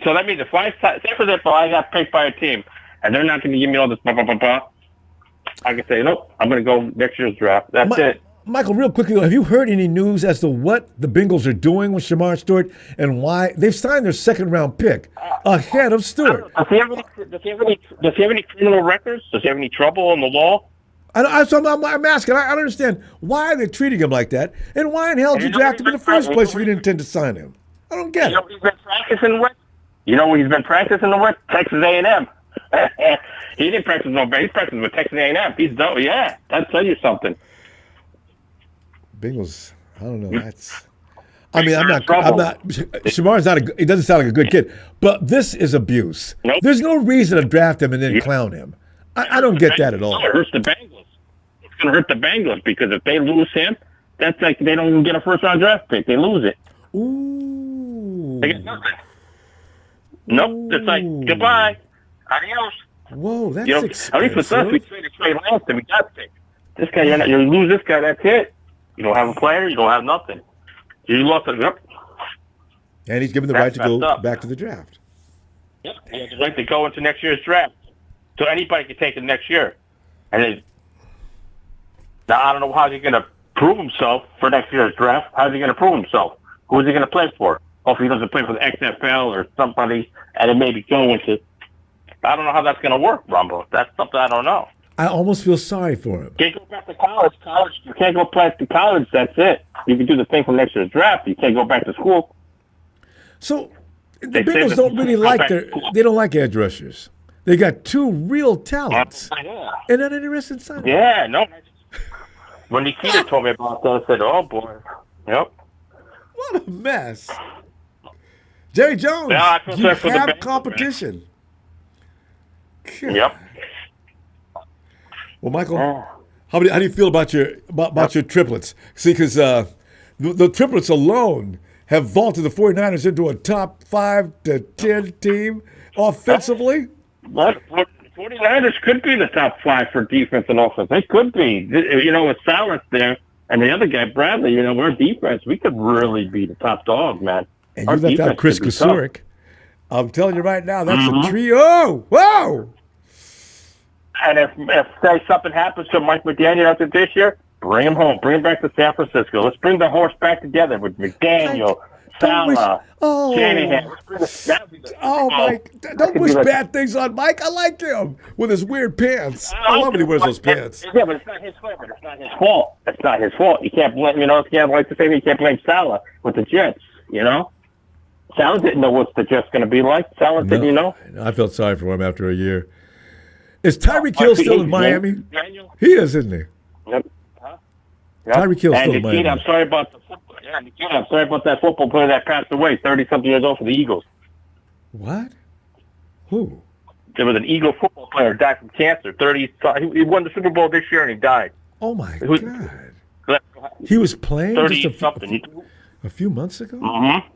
J: So that means if I say, for example, I got picked by a team and they're not going to give me all this I can say, nope, I'm going to go next year's draft. That's it.
A: Michael, real quickly, have you heard any news as to what the Bengals are doing with Shamar Stewart and why they've signed their second-round pick ahead of Stewart?
J: Does he have any criminal records? Does he have any trouble in the law?
A: I'm asking. I don't understand why they're treating him like that, and why in hell did you draft him in the first place if you didn't intend to sign him? I don't get it.
J: He's been practicing with? You know where he's been practicing with? Texas A&M. He didn't practice he's practicing with Texas A&M. He's done. Yeah, that'll tell you something.
A: Bengals, I don't know. I'm not. Shamar's not. He doesn't sound like a good kid. But this is abuse.
J: Nope.
A: There's no reason to draft him and then clown him. I don't get that at all.
J: It hurts the Bengals. It's going to hurt the Bengals because if they lose him, that's like they don't even get a first-round draft pick. They lose it.
A: Ooh.
J: They get nothing. Nope. It's like goodbye, adios.
A: Whoa, that's expensive.
J: At least with us, we traded Trey Lance and we got picked. This guy, you lose this guy. That's it. You don't have a player. You don't have nothing. You lost it. Yep.
A: And he's given the right to go back to the draft.
J: Yep. He has the right to go into next year's draft. So anybody can take it next year. And now I don't know how he's going to prove himself for next year's draft. How's he going to prove himself? Who is he going to play for? Hopefully he doesn't play for the XFL or somebody and then maybe go into. I don't know how that's going to work, Ronbo. That's something I don't know.
A: I almost feel sorry for him.
J: Can't go back to college. You can't go back to college. That's it. You can do the thing from next year's draft. You can't go back to school.
A: So the Bengals don't really they don't like edge rushers. They got two real talents.
J: Yeah.
A: And not interested in signing.
J: Yeah, no. When Nikita told me about that, I said, "Oh boy, yep."
A: What a mess. Jerry Jones,
J: Yeah, I feel
A: you
J: sorry for the
A: have
J: Bengals,
A: competition.
J: Yep.
A: Well, Michael, how do you feel about your triplets? See, because the triplets alone have vaulted the 49ers into a top 5 to 10 team offensively.
J: But 49ers could be the top 5 for defense and offense. They could be. You know, with Salas there and the other guy, Bradley, you know, we're defense. We could really be the top dog, man.
A: And you left out Chris Kasurik. I'm telling you right now, that's a trio. Whoa!
J: And if say something happens to Mike McDaniel after this year, bring him home. Bring him back to San Francisco. Let's bring the horse back together with McDaniel, Salah, Shanahan.
A: Mike, don't wish bad things on Mike. I like him with his weird pants. I love when he wears those pants.
J: Yeah, but it's not his fault. It's not his fault. It's not his fault. You can't blame, you can't like to say you can't blame Salah with the Jets, you know? Salah didn't know what the Jets going to be like. Salah didn't, you know?
A: I felt sorry for him after a year. Is Tyreek Hill still in Miami? He is, isn't he?
J: Yep.
A: Tyreek Hill still in
J: Nikita,
A: Miami.
J: I'm sorry about the football. Yeah, Nikita, I'm sorry about that football player that passed away, 30-something years old for the Eagles.
A: What? Who?
J: There was an Eagle football player who died from cancer. He won the Super Bowl this year and he died.
A: Oh my God! He was playing
J: 30-something.
A: A few months ago.
J: Mm-hmm.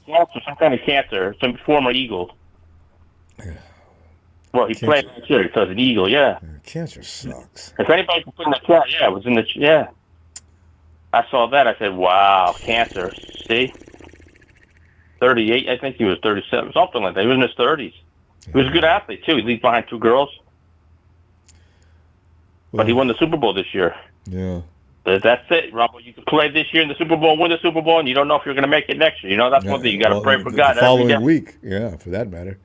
J: Cancer, some kind of cancer. Some former Eagle. Well, he played last year because an Eagle. Yeah.
A: Cancer sucks.
J: If anybody can put in the chat, it was in the I saw that. I said, "Wow, cancer." See, 38. I think he was 37, something like that. He was in his 30s. He was a good athlete too. He leaves behind 2 girls, but he won the Super Bowl this year.
A: Yeah.
J: That's it, Ronbo. You can play this year in the Super Bowl, win the Super Bowl, and you don't know if you're going to make it next year. You know, that's one thing. You got to pray for God.
A: The following week, for that matter.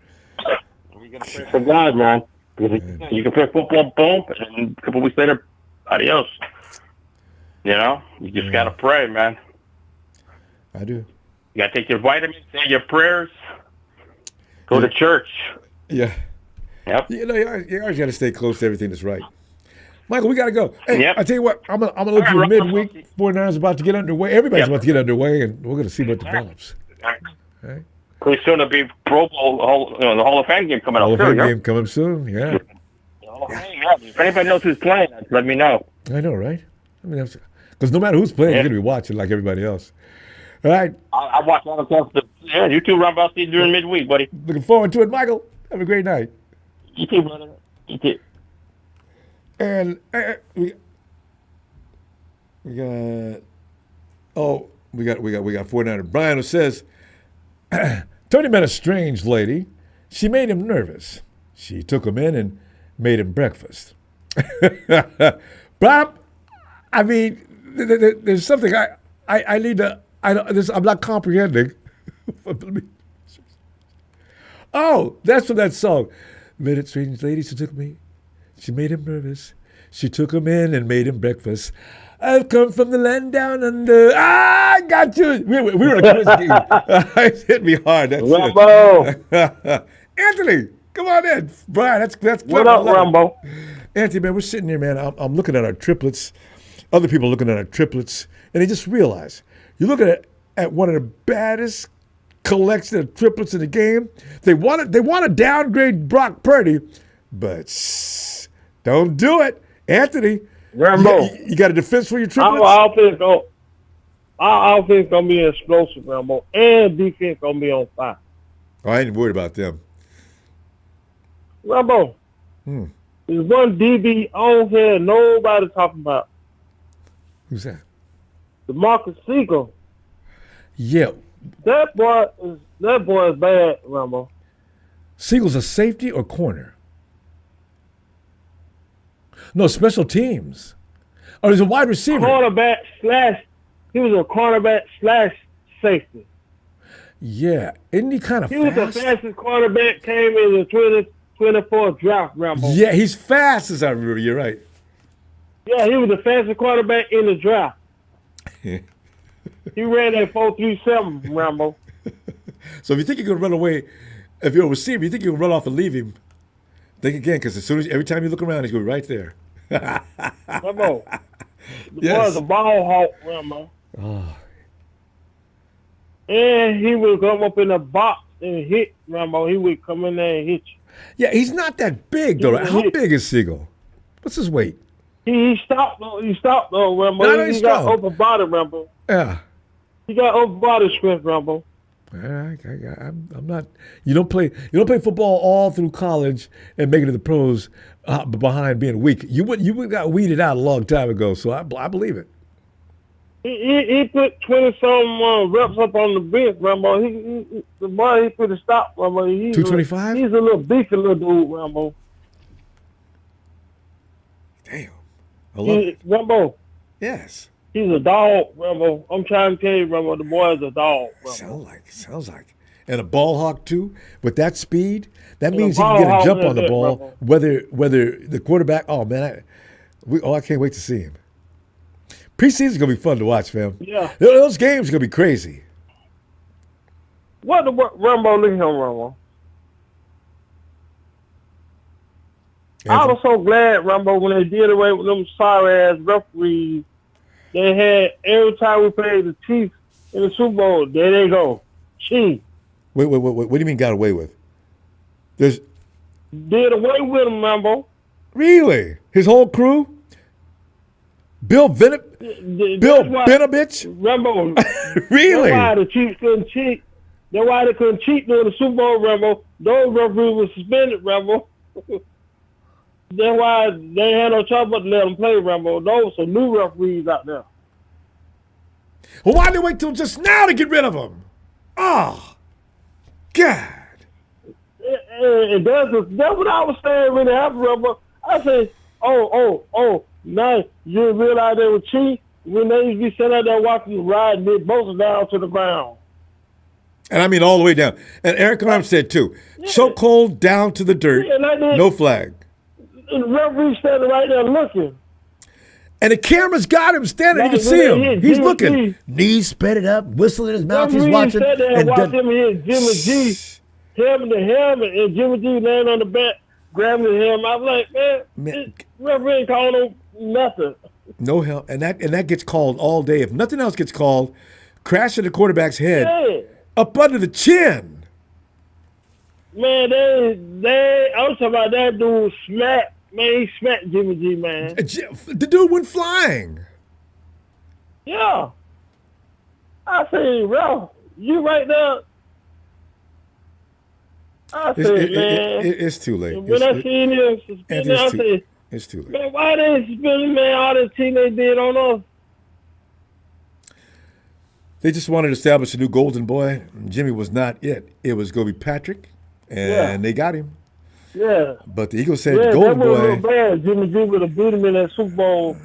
J: You got to pray for God, man. Because you can play football, boom, and a couple weeks later, adios. You know, you just got to pray, man.
A: I do.
J: You got to take your vitamins, say your prayers, go to church.
A: Yeah.
J: Yep.
A: You always got to stay close to everything that's right. Michael, we got to go. Hey, I tell you what, I'm gonna look for midweek. 49ers about to get underway. Everybody's about to get underway, and we're going to see what develops. All right.
J: Pretty soon it'll be Pro Bowl, the Hall of Fame game coming up.
A: Hall of Fame game coming soon, yeah.
J: If anybody knows who's playing, let me know.
A: I know, right? I mean, because no matter who's playing, you're going to be watching like everybody else. All right.
J: I watch all the stuff. Yeah, you too, Ronbo. I'll see you during midweek, buddy.
A: Looking forward to it, Michael. Have a great night.
J: You too, brother. You too.
A: And we got 49er Brian who says Tony met a strange lady. She made him nervous. She took him in and made him breakfast. Bob, I mean, there's something I need to. I'm not comprehending. Oh, that's from that song. Met a strange lady. She took me. She made him nervous. She took him in and made him breakfast. I've come from the land down under. I got you. We were a quiz game. It hit me hard. That's
K: Ronbo.
A: Anthony, come on in. Brian, that's
K: what up, Ronbo?
A: Anthony, man, we're sitting here, man. I'm looking at our triplets. Other people are looking at our triplets, and they just realize you look at one of the baddest collection of triplets in the game. They want to downgrade Brock Purdy, but don't do it, Anthony.
K: Rambo,
A: you got a defense for your triplets?
K: Our offense gonna be explosive, Rambo, and defense gonna be on fire.
A: Oh, I ain't worried about them.
K: Rambo, there's one DB on here nobody talking about.
A: Who's that?
K: DeMarcus Siegel.
A: Yeah.
K: That boy is bad, Rambo.
A: Siegel's a safety or corner? No, special teams. Oh, he's a wide receiver.
K: He was a cornerback / safety.
A: Yeah. Isn't he kind of fast?
K: He was the fastest cornerback, came in the 2024 draft, Rambo.
A: Yeah, he's fast, as I remember. You're right.
K: Yeah, he was the fastest quarterback in the draft. He ran that 4.37, Rambo.
A: So if you think you're going to run away, if you're a receiver, you think you're going to run off and leave him, think again, because every time you look around, he's going to be right there.
K: Rambo. The
A: Yes.
K: boy's a ball hawk, Rambo.
A: Oh,
K: And he would come up in the box and hit, Rambo. He would come in there and hit you.
A: yeah, he's not that big, though. Right? How big is Siegel? What's his weight?
K: He stopped though, Rambo.
A: No,
K: he
A: he's
K: got
A: strong.
K: upper body, Rambo.
A: Yeah.
K: He got upper body strength, Rambo.
A: I'm not. You don't play football all through college and make it to the pros behind being weak. You would got weeded out a long time ago. So I believe it.
K: He put 20-some reps up on the bench, Rambo. The boy, he put a stop, Rambo.
A: 225?
K: He's a little beefy little dude, Rambo.
A: Damn. I love it.
K: Rambo,
A: Yes.
K: he's a dog, Rambo. I'm trying to tell you, Rambo, the boy is a dog, Rambo.
A: Sounds like. And a ball hawk too, with that speed, that
K: And
A: means
K: a
A: he can
K: ball
A: get a
K: hawk
A: jump
K: is
A: on the
K: it,
A: ball,
K: Rambo.
A: whether the quarterback. Oh man, I can't wait to see him. Preseason's gonna be fun to watch, fam.
K: Yeah.
A: Those games are gonna be crazy.
K: What the Rambo? Look at him, Rambo. I was so glad, Rambo, when they did away with them sorry-ass referees. They had, every time we played the Chiefs in the Super Bowl, there they go. Chiefs.
A: Wait. What do you mean got away with? There's
K: Did away with them, Rambo.
A: really his whole crew. Bill Benovich?
K: Rambo.
A: Really?
K: That's why the Chiefs couldn't cheat. That's why they couldn't cheat during the Super Bowl, Rambo. Those referees were suspended, Rambo. That's why they had no trouble to let them play, Rambo. Those were some new referees out there.
A: Well, why'd they wait till just now to get rid of him? Oh, God.
K: And that's what I was saying when it happened, Rambo. I said, oh, now you realize they were cheating when they used to be sitting out there watching the ride and they both down to the ground.
A: And I mean all the way down. And Eric Armstead, too. So cold down to the dirt.
K: Yeah, like that.
A: No flag.
K: And the referee standing right there looking.
A: And the camera's got him standing. You can see him. He's looking. Knees spread it up, whistle in his mouth. He's watching.
K: Sat there and watched
A: then,
K: him hit Jimmy G, helmet to helmet, and Jimmy G laying on the back, grabbing his helmet. I was like, man, referee ain't calling nothing.
A: no help. And that gets called all day. If nothing else gets called, crash in the quarterback's head, up under the chin.
K: Man, I'm talking about that dude smacked. Man, he smacked Jimmy G, man.
A: The dude went flying.
K: Yeah. I say, bro, you right there. I said, man.
A: It's too late.
K: When I seen him suspended, I said,
A: it's too late.
K: man, why they suspended, man, all this team they did on us?
A: They just wanted to establish a new golden boy. Jimmy was not it. It was going to be Patrick, and they got him.
K: Yeah.
A: But the Eagles said golden
K: that
A: boy.
K: bad. Jimmy G would have beat him in that Super Bowl.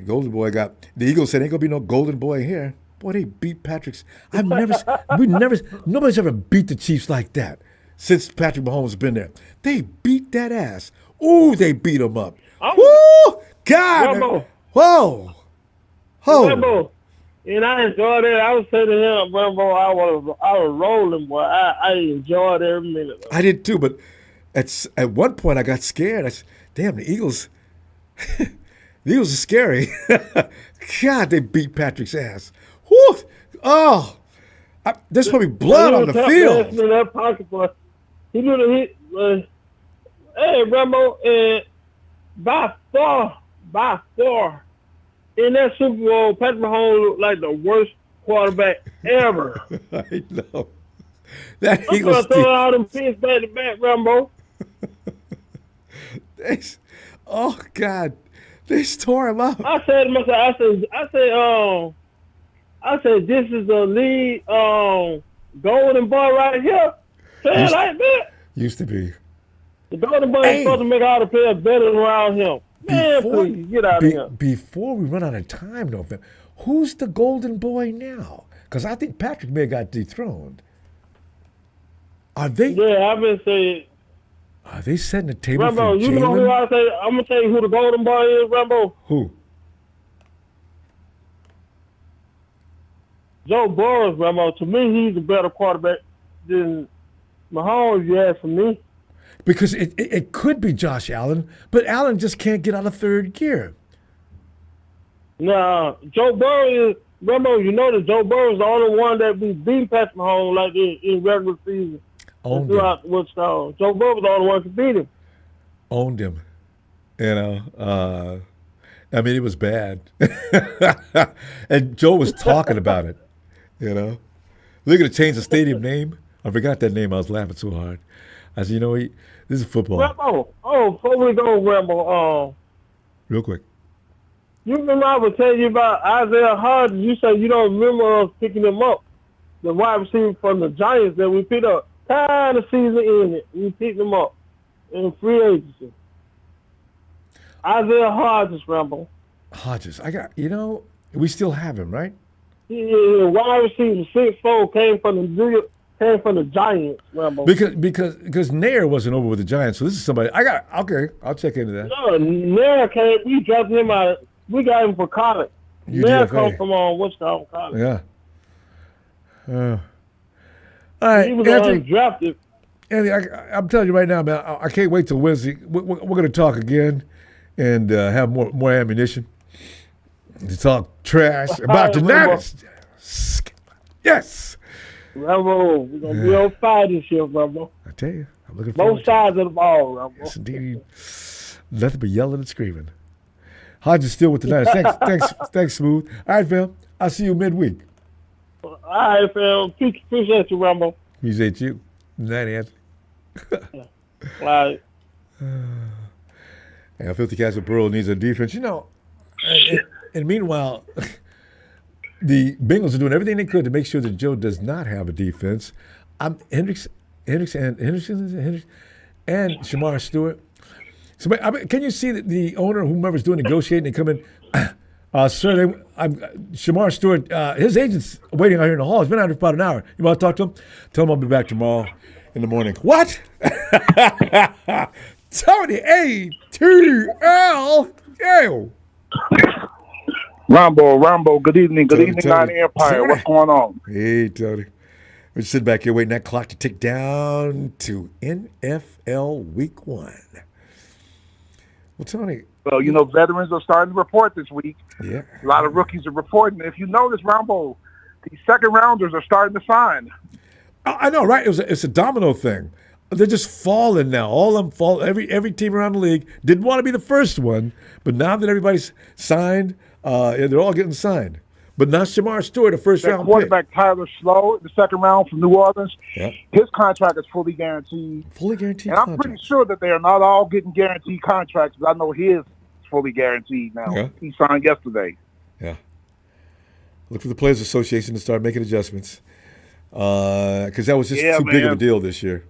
A: Golden boy got the Eagles said ain't gonna be no golden boy here. Boy, they beat Patrick's. Nobody's ever beat the Chiefs like that since Patrick Mahomes has been there. They beat that ass. Ooh, they beat him up. Woo, God.
K: Ronbo.
A: Whoa.
K: Ronbo. And I enjoyed it. I was saying to him, Ronbo, I was rolling, boy. I enjoyed every minute.
A: I did too, but at one point I got scared. I said, damn, the Eagles. The Eagles are scary. God, they beat Patrick's ass. Whew. Oh, there's probably blood on the field.
K: In that pocket, boy. He would have hit. Hey, Ronbo, by far, in that Super Bowl, Patrick Mahomes looked like the worst quarterback ever.
A: I know. That
K: I'm
A: Eagles
K: going to throw all them pins back to back, Ronbo.
A: Oh, God. They tore him up.
K: I said to myself, I said, this is the lead golden boy right here. Say it like that.
A: Used to be.
K: The golden boy is supposed to make all the players better around him. Man, please, get out of here.
A: Before we run out of time, though, who's the golden boy now? Because I think Patrick may have got dethroned. Are they?
K: Yeah, I've been saying.
A: Are they setting the table
K: Rambo,
A: for
K: you know who
A: Jalen?
K: I say? I'm gonna tell you who the golden boy is, Rambo.
A: Who?
K: Joe Burrow, Rambo. To me, he's a better quarterback than Mahomes. You ask for me.
A: Because it could be Josh Allen, but Allen just can't get out of third gear.
K: Nah, Joe Burrow is. Rambo, you know that Joe Burrow is the only one that beat Patrick Mahomes like in regular season.
A: Owned
K: throughout what's called. Joe Burrow was the only one to beat him.
A: Owned him. You know, I mean, it was bad. And Joe was talking about it, you know. They're going to change the stadium name. I forgot that name. I was laughing so hard. I said, you know, this is football.
K: Rambo, before we go, Rambo,
A: Real quick.
K: you remember I was telling you about Isaiah Hodgins. You said you don't remember us picking him up. The wide receiver from the Giants that we picked up. Time the season ended, we picked him up in free agency. Isaiah Hodgins, Rambo.
A: Hodges. We still have him, right?
K: Yeah, wide receiver 6'4" came from the Giants, Rambo.
A: Because Nair wasn't over with the Giants, so this is somebody I'll check into that.
K: No, Nair came. We drafted him out. We got him for college. Nair come from what's called college.
A: Yeah. All right,
K: He was
A: Anthony.
K: undrafted.
A: Anthony, I'm telling you right now, man. I can't wait till Wednesday. We're going to talk again and have more ammunition to talk trash about the Niners. Yes.
K: Rambo, we're going to be on fire this year, Rambo.
A: I tell you, I'm looking forward
K: Both sides of the ball, Rambo.
A: Yes, indeed. Nothing but yelling and screaming. Hodges still with the Niners. Thanks, Smooth. All right, fam. I'll see you midweek.
K: All right, fam. Appreciate you, Rambo.
A: Appreciate you. Night, Anthony.
K: All right.
A: And Filthy Castle Burrow needs a defense. You know, and meanwhile, the Bengals are doing everything they could to make sure that Joe does not have a defense. Hendricks and Shamar Stewart. So, can you see that the owner, whomever's doing negotiating, they come in, sir, Shamar Stewart, his agent's waiting out here in the hall. He's been out here for about an hour. You want to talk to him? Tell him I'll be back tomorrow in the morning. What? Tony A.T.L.
F: Rambo, good evening. Good evening,
A: Tony.
F: Nine Empire. What's going on?
A: Hey, Tony. We're sitting back here waiting that clock to tick down to NFL Week 1. Well, Tony.
F: Well, you know, veterans are starting to report this week.
A: Yeah.
F: A lot of rookies are reporting. If you notice, Rambo, the second rounders are starting to sign.
A: I know, right? It's a domino thing. They're just falling now. All of them fall. Every team around the league didn't want to be the first one, but now that everybody's signed, they're all getting signed. But now Shamar Stewart, a first-round
F: quarterback Tyler Slow, the second round from New Orleans,
A: yep.
F: His contract is fully guaranteed.
A: Fully guaranteed.
F: And I'm pretty sure that they are not all getting guaranteed contracts, but I know his is fully guaranteed now.
A: Yeah.
F: He signed yesterday.
A: Yeah. Look for the Players Association to start making adjustments because that was just too big of a deal this year.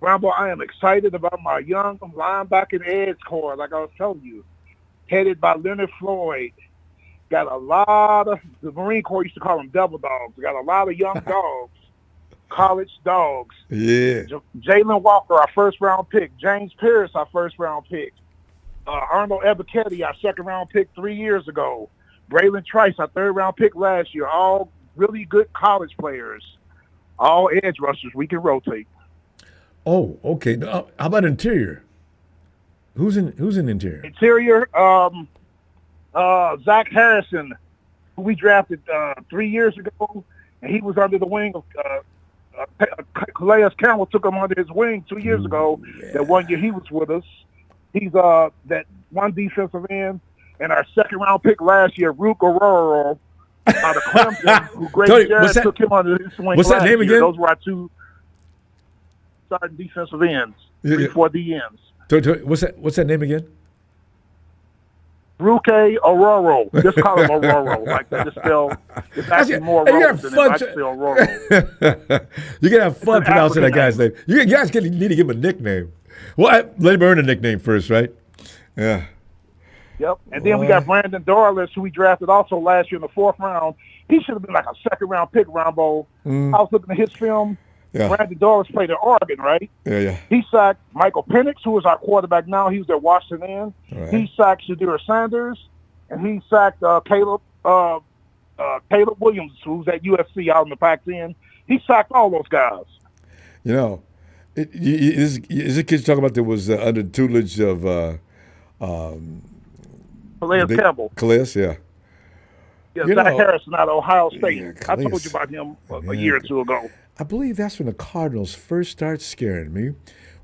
F: Rambo, I am excited about my young linebacker edge core, like I was telling you, headed by Leonard Floyd. Got a lot of, the Marine Corps used to call them devil dogs. We got a lot of young dogs, college dogs.
A: Yeah.
F: Jalen Walker, our first-round pick. James Pierce, our first-round pick. Arnold Ebiketie, our second-round pick 3 years ago. Braylon Trice, our third-round pick last year. All really good college players. All edge rushers. We can rotate.
A: Oh, okay. Now, how about interior? Who's in interior?
F: Interior, Zach Harrison, who we drafted 3 years ago, and he was under the wing of Calais Campbell took him under his wing 2 years ago.
A: Yeah.
F: That 1 year he was with us. He's that one defensive end, and our second-round pick last year, Rook Aurora, out of Clemson, who Greg Jarrett took him under his wing.
A: What's that name again?
F: Those were our two starting defensive ends, 3-4 D ends.
A: What's that name again?
F: Ruke Aurora. Just call him Aurora. Like that. Just spell. It's actually more Aurora than it might spell Aurora.
A: You can have fun pronouncing that guy's name. You guys need to give him a nickname. Well, let him earn a nickname first, right? Yeah.
F: Yep. And then we got Brandon Dorless, who we drafted also last year in the 4th round. He should have been like a second-round pick, Ronbo. I was looking at his film.
A: Yeah.
L: Randy Doris played at Oregon, right?
A: Yeah.
L: He sacked Michael Penix, who is our quarterback now. He was at Washington.
A: Right.
L: He sacked Shedeur Sanders, and he sacked Caleb Williams, who's at USC out in the Pac-10. He sacked all those guys.
A: You know, is the kid talking about that was under the tutelage of
L: Calais Campbell.
A: Calais, yeah.
L: Yeah, Zach Harrison out of Ohio State.
A: Yeah,
L: I told you about him a year or two ago.
A: I believe that's when the Cardinals first started scaring me.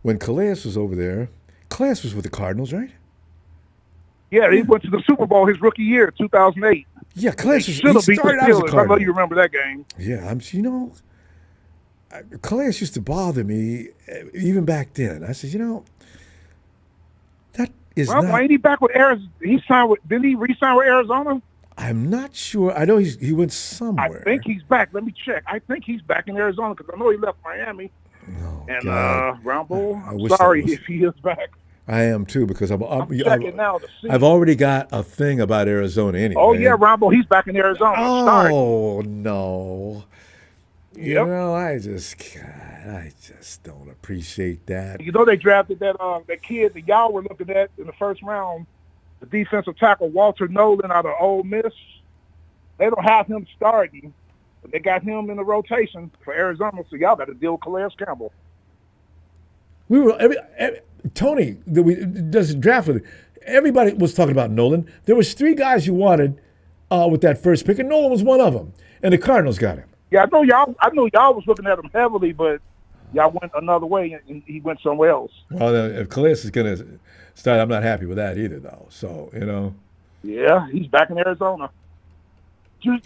A: When Calais was over there. Calais was with the Cardinals, right?
L: Yeah, he went to the Super Bowl his rookie year, 2008.
A: Yeah, Calais
L: should have beat the Steelers. I know you remember that game.
A: Yeah, Calais used to bother me even back then. I said, that is not.
L: Why ain't he back with Arizona? Didn't he re-sign with Arizona?
A: I'm not sure. I know he went somewhere.
L: I think he's back. Let me check. I think he's back in Arizona because I know he left Miami.
A: Oh,
L: and
A: Ronbo,
L: sorry if he is back.
A: I am too because I'm
L: checking now to see.
A: I've already got a thing about Arizona anyway.
L: Oh yeah, Ronbo, he's back in Arizona.
A: Oh no.
L: Yep.
A: I just don't appreciate that.
L: They drafted that kid that y'all were looking at in the first round, the defensive tackle Walter Nolan out of Ole Miss. They don't have him starting, but they got him in the rotation for Arizona. So y'all got to deal with Calais Campbell.
A: We were Tony that does the draft with it. Everybody was talking about Nolan. There was 3 guys you wanted with that first pick, and Nolan was one of them. And the Cardinals got him.
L: Yeah, I know y'all was looking at him heavily, but y'all went another way, and he went somewhere else.
A: Well, if Calais is going to start, I'm not happy with that either, though. So,
L: Yeah, he's back in Arizona. You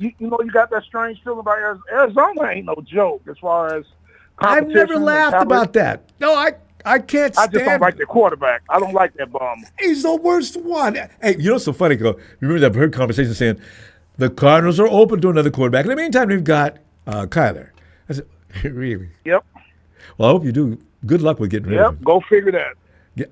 L: got that strange feeling about Arizona. Arizona ain't no joke as far as
A: I've never laughed about that. No, I can't stand
L: I just don't like their quarterback. I don't like that bum.
A: He's the worst one. Hey, what's so funny? Remember that Bird conversation saying the Cardinals are open to another quarterback. In the meantime, we've got Kyler. I said, really?
L: Yep.
A: Well, I hope you do. Good luck with getting rid of him.
L: Yep, go figure that.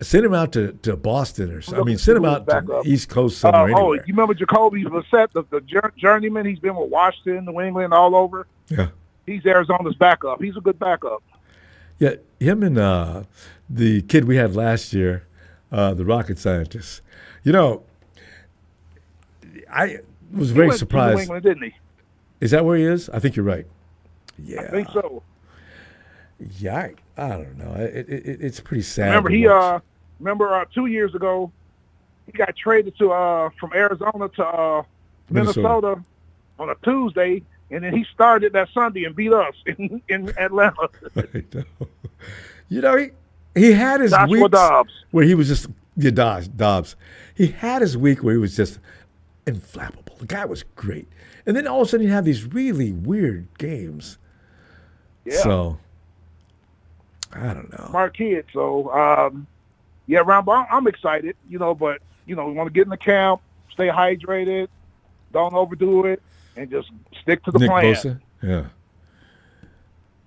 A: Send him out to Boston or something. Send him out to the East Coast somewhere.
L: You remember Jacoby Brissett, the journeyman? He's been with Washington, New England, all over.
A: Yeah.
L: He's Arizona's backup. He's a good backup.
A: Yeah, him and the kid we had last year, the rocket scientist. I was very surprised.
L: To New England, didn't he?
A: Is that where he is? I think you're right. Yeah,
L: I think so.
A: Yeah, I don't know. It's pretty sad.
L: Remember 2 years ago, he got traded to from Arizona to Minnesota on a Tuesday, and then he started that Sunday and beat us in Atlanta.
A: He had his week
L: where
A: he was just Dobbs. He had his week where he was just inflammable. The guy was great, and then all of a sudden you have these really weird games.
L: Yeah.
A: So I don't know.
L: Smart kid. So Ronbo, I'm excited. But we want to get in the camp, stay hydrated, don't overdo it, and just stick to the plan.
A: Bosa? Yeah.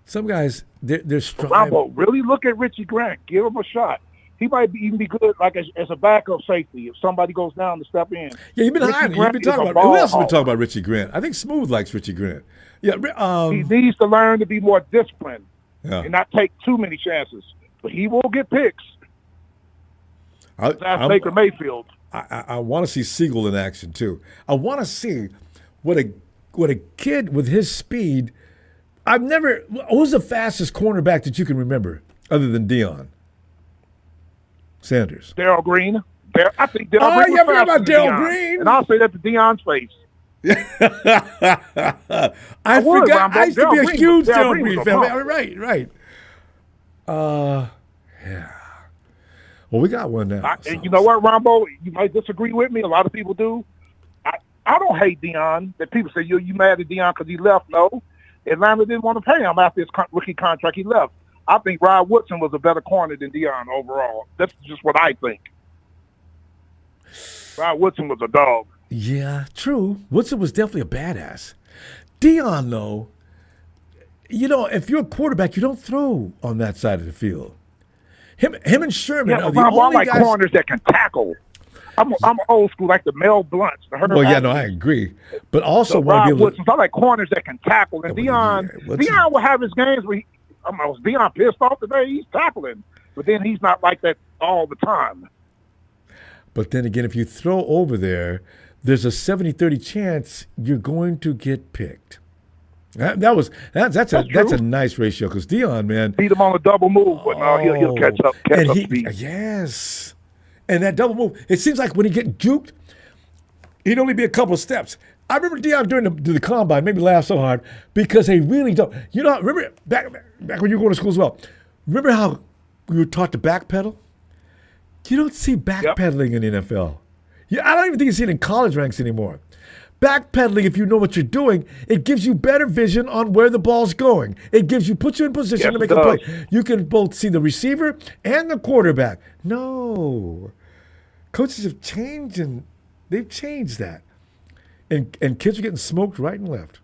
A: Some guys, they're strong.
L: Ronbo, really look at Richie Grant. Give him a shot. He might even be good, like as a backup safety, if somebody goes down to step in.
A: Yeah, you've been hiding. You've been talking about. Who else has been talking about Richie Grant? I think Smooth likes Richie Grant. Yeah,
L: he needs to learn to be more disciplined and not take too many chances. But he will get picks. That's Baker Mayfield.
A: I want to see Siegel in action too. I want to see what a kid with his speed. Who's the fastest cornerback that you can remember other than Deion Sanders?
L: Darryl Green. I think Darryl Green was faster
A: about
L: than
A: Darryl
L: Deion.
A: Green.
L: And I'll say that to Deion's face.
A: I forgot. I used to be a huge Darryl Green fan. Right. Yeah. Well, we got one now.
L: And you know what, Ronbo? You might disagree with me. A lot of people do. I don't hate Deion. That people say you mad at Deion because he left. No, Atlanta didn't want to pay him after his rookie contract. He left. I think Rod Woodson was a better corner than Deion overall. That's just what I think. Rod Woodson was a dog.
A: Yeah, true. Woodson was definitely a badass. Deion, though, if you're a quarterback, you don't throw on that side of the field. Him and Sherman are the only guys.
L: Corners that can tackle. I'm old school, like the Mel Blunts.
A: I agree. But also,
L: Rod Woodson, I like corners that can tackle. And Deion will have his games where Was Deion pissed off today? He's tackling, but then he's not like that all the time.
A: But then again, if you throw over there, there's a 70-30 chance you're going to get picked. That's a nice ratio because Deion, man,
L: beat him on a double move, but no, he'll catch up. Speed.
A: Yes, and that double move. It seems like when he get juked, he'd only be a couple of steps. I remember Deion during the combine made me laugh so hard because they really don't. You know, remember back when you were going to school as well. Remember how we were taught to backpedal? You don't see backpedaling in the NFL. I don't even think you see it in college ranks anymore. Backpedaling, if you know what you're doing, it gives you better vision on where the ball's going. It puts you in position to make a play. You can both see the receiver and the quarterback. No. Coaches have changed, and they've changed that. And kids are getting smoked right and left.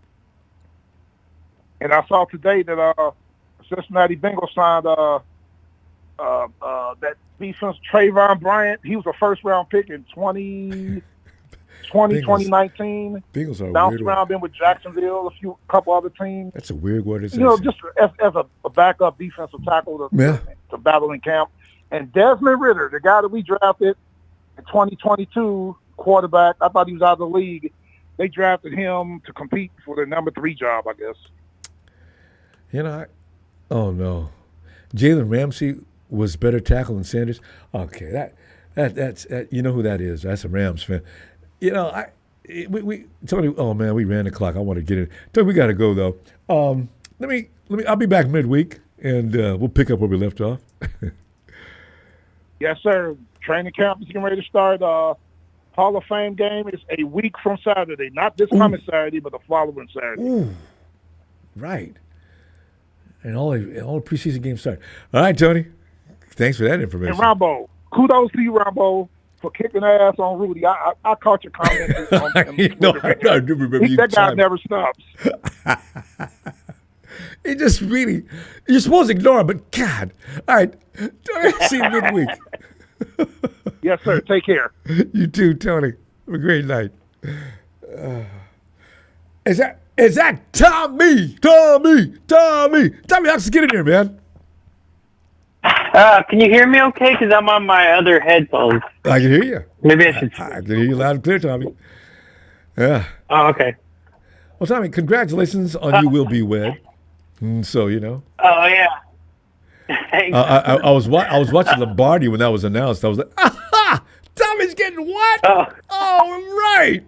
L: And I saw today that Cincinnati Bengals signed that defense Trayvon Bryant. He was a first-round pick in 2019.
A: Bengals are
L: bounced
A: weird.
L: Around, been with Jacksonville, couple other teams.
A: That's a weird organization.
L: You know, just as a backup defensive tackle to battle in camp. And Desmond Ridder, the guy that we drafted in 2022, quarterback, I thought he was out of the league. They drafted him to compete for the number 3 job, I guess.
A: You know, oh no, Jalen Ramsey was better tackle than Sanders. Okay, that's you know who that is? That's a Rams fan. You know, Tony. Oh man, we ran the clock. I want to get in. Tony, we got to go though. Let me. I'll be back midweek, and we'll pick up where we left off.
L: Yes, sir. Training camp is getting ready to start. Hall of Fame game is a week from Saturday. Not this coming Saturday, but the following Saturday.
A: Ooh, right. And all the preseason games start. All right, Tony. Thanks for that information.
L: And Ronbo, kudos to you, Ronbo, for kicking ass on Rudy. I caught your comments.
A: I do remember you.
L: That guy never stops.
A: It just really, you're supposed to ignore him, but God. All right. See you midweek.
L: Yes, sir. Take care.
A: You too, Tony. Have a great night. Is that Tommy? Tommy, let's get in here, man.
M: Can you hear me okay? Because I'm on my other headphones.
A: I can hear you.
M: Maybe I should.
A: I can hear you loud and clear, Tommy. Yeah.
M: Oh, okay.
A: Well, Tommy, congratulations on You Will Be Wed. So, you know.
M: Oh, yeah.
A: I was watching Lombardi when that was announced. I was like, aha! Tommy's getting what? Oh, right.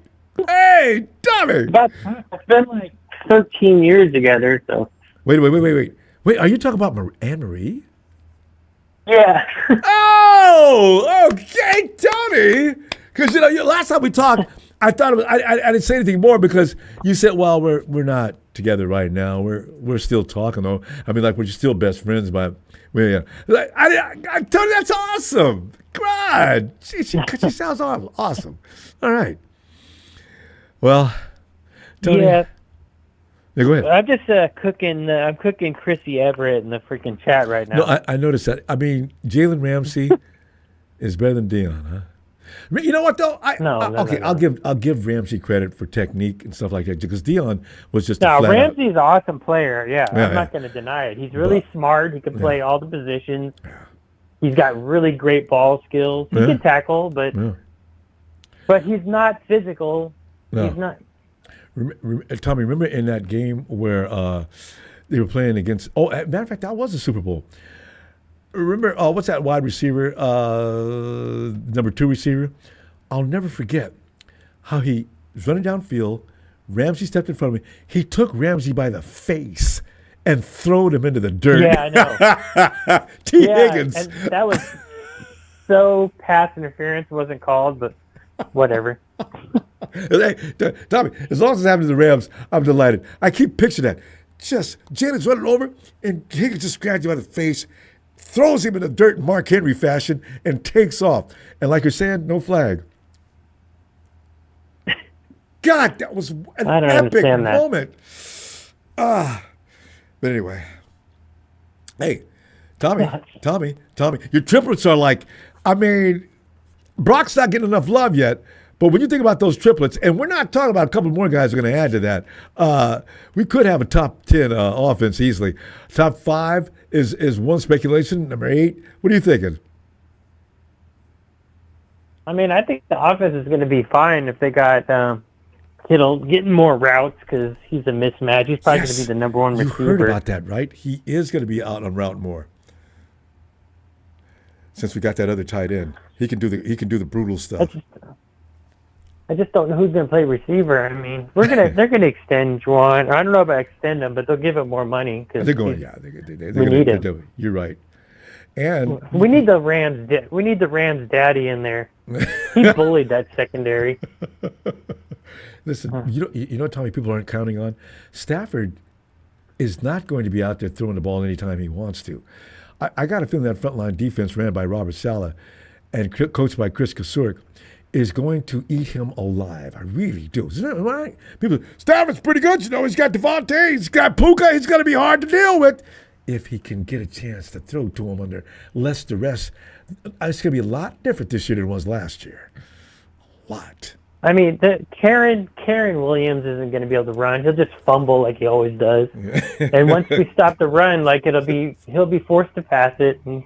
A: Hey, Tommy.
M: It's been like 13 years together, so.
A: Wait. Wait, are you talking about Anne Marie?
M: Yeah.
A: Oh, okay, Tony. Because, you know, last time we talked, I thought it was, I didn't say anything more because you said, well, we're not together right now. We're still talking, though. I mean, like, we're still best friends, but I Tony, that's awesome. God, she sounds awesome. All right. Well, Tony.
M: Yeah.
A: Yeah, go ahead.
M: I'm just cooking. I'm cooking Chrissy Everett in the freaking chat right now.
A: No, I noticed that. I mean, Jalen Ramsey is better than Deion, huh? You know what though? No. I'll give Ramsey credit for technique and stuff like that because Deion was just
M: Ramsey's an awesome player. Yeah, I'm not going to deny it. He's really smart. He can play all the positions. He's got really great ball skills. He can tackle, but he's not physical.
A: No.
M: He's not.
A: Tommy, remember in that game where they were playing against? Oh, matter of fact, that was a Super Bowl. Remember, what's that wide receiver, number 2 receiver? I'll never forget how he was running downfield. Ramsey stepped in front of me. He took Ramsey by the face and throwed him into the dirt.
M: Yeah, I know.
A: Higgins.
M: And that was so pass interference wasn't called, but whatever.
A: Hey, Tommy, as long as it's happening to the Rams, I'm delighted. I keep picturing that. Just Janet's running over, and Higgins just grabs him by the face, throws him in the dirt in Mark Henry fashion, and takes off. And like you're saying, no flag. God, that was an epic moment. But anyway. Hey, Tommy, your triplets are like, I mean, Brock's not getting enough love yet, But when you think about those triplets, and we're not talking about a couple more guys are going to add to that, we could have a top 10 offense easily. Top 5 is one speculation. Number 8, what are you thinking?
M: I mean, I think the offense is going to be fine if they got Kittle getting more routes because he's a mismatch. He's probably going to be the number one receiver.
A: You heard about that, right? He is going to be out on route more. Since we got that other tight end, he can do the brutal stuff.
M: I just don't know who's going to play receiver. I mean, they're going to extend Jauan. I don't know about extend him, but they'll give him more money because
A: they're going. Yeah, we
M: need him.
A: You're right. And
M: we need the Rams. We need the Rams daddy in there. He bullied that secondary.
A: Listen, you know, Tommy, people aren't counting on Stafford is not going to be out there throwing the ball anytime he wants to. I got a feeling that frontline defense ran by Robert Saleh and coached by Chris Kasurk is going to eat him alive. I really do. Isn't that right? People, Stafford's pretty good. You know, he's got Devontae, he's got Puka. He's going to be hard to deal with. If he can get a chance to throw to him under less duress, it's going to be a lot different this year than it was last year. A lot.
M: I mean, Karen Williams isn't going to be able to run. He'll just fumble like he always does. And once we stop the run, like he'll be forced to pass it, and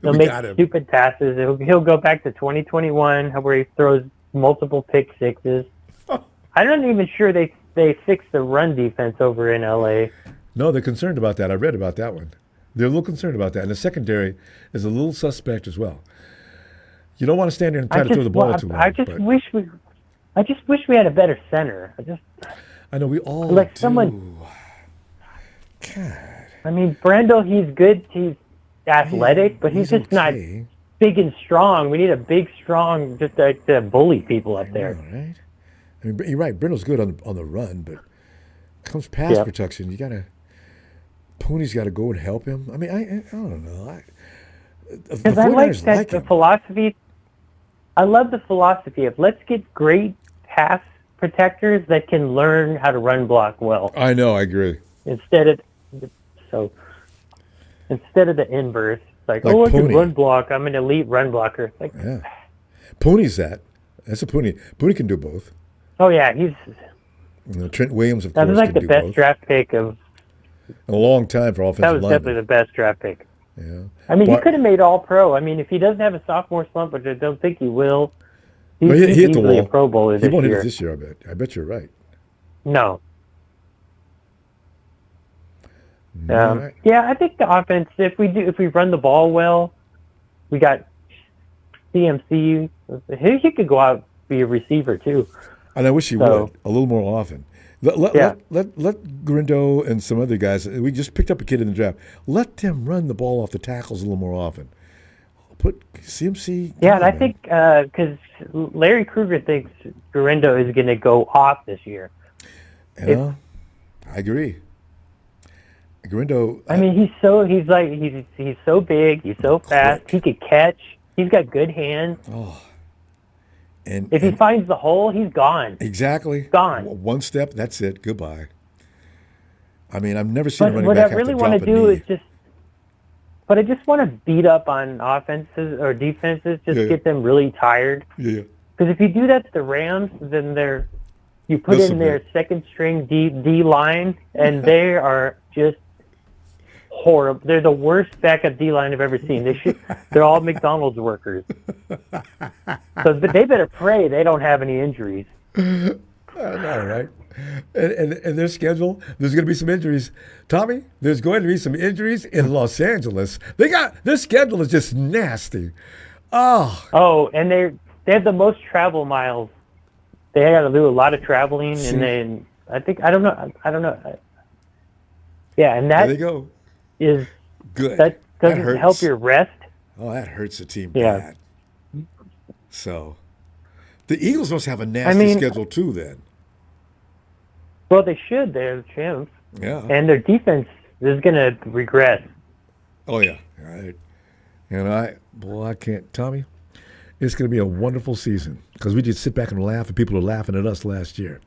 M: he'll make stupid passes. He'll go back to 2021 where he throws multiple pick sixes. I'm not even sure they fixed the run defense over in LA.
A: No, they're concerned about that. I read about that one. They're a little concerned about that. And the secondary is a little suspect as well. You don't want to stand there and try to throw the ball too long.
M: I just wish we had a better center.
A: I know we all
M: like
A: do.
M: Someone.
A: God.
M: I mean, Brando, he's good. He's athletic, but he's just not big and strong. We need a big, strong, just to bully people up there.
A: Know, right? I mean, you're right. Brando's good on the run, but comes pass protection, you gotta. Pony's got to go and help him. I mean, I don't know.
M: Because I like the philosophy. I love the philosophy of let's get great pass protectors that can learn how to run block well.
A: I know, I agree.
M: Instead of the inverse, like I can run block. I'm an elite run blocker. Like,
A: Pony's that's a Pony. Pony can do both.
M: Oh yeah, he's.
A: Trent Williams, of course,
M: that was like the best draft pick of
A: a long time for offensive linemen.
M: That was definitely the best draft pick.
A: Yeah.
M: I mean, he could have made All-Pro. I mean, if he doesn't have a sophomore slump, which I don't think he will, he's easily a Pro Bowler this year.
A: He won't hit it this year, I bet. I bet you're right.
M: No.
A: Right.
M: Yeah, I think the offense, if we run the ball well, we got CMC. He could go out and be a receiver, too.
A: And I wish he would a little more often. Let Grindo and some other guys. We just picked up a kid in the draft. Let them run the ball off the tackles a little more often. Put CMC.
M: Yeah, and I think because Larry Kruger thinks Grindo is going to go off this year.
A: I agree. Grindo.
M: I mean, he's so big. He's so fast. He could catch. He's got good hands.
A: Oh.
M: And if he finds the hole, he's gone.
A: Exactly.
M: Gone.
A: One step, that's it. Goodbye. I mean, I've never seen a running
M: back
A: back
M: have to drop a knee.
A: What I really want to do is
M: I just want to beat up on offenses or defenses, get them really tired.
A: Yeah.
M: Because if you do that to the Rams, then you put in their second string D line, and they are just horrible. They're the worst backup D line I've ever seen. They're all McDonald's workers. So they better pray they don't have any injuries.
A: I know, right? And their schedule, there's going to be some injuries. Tommy, there's going to be some injuries in Los Angeles. Their schedule is just nasty.
M: Oh, and they have the most travel miles. They got to do a lot of traveling, and then I don't know. Yeah, and that
A: there they go.
M: Is
A: good.
M: That doesn't help your rest.
A: Oh, that hurts the team bad. So, the Eagles must have a nasty schedule too. Then.
M: Well, they should. They're the champs.
A: Yeah.
M: And their defense is going to regress.
A: Oh yeah, right. And I can't, Tommy. It's going to be a wonderful season because we just sit back and laugh, and people are laughing at us last year.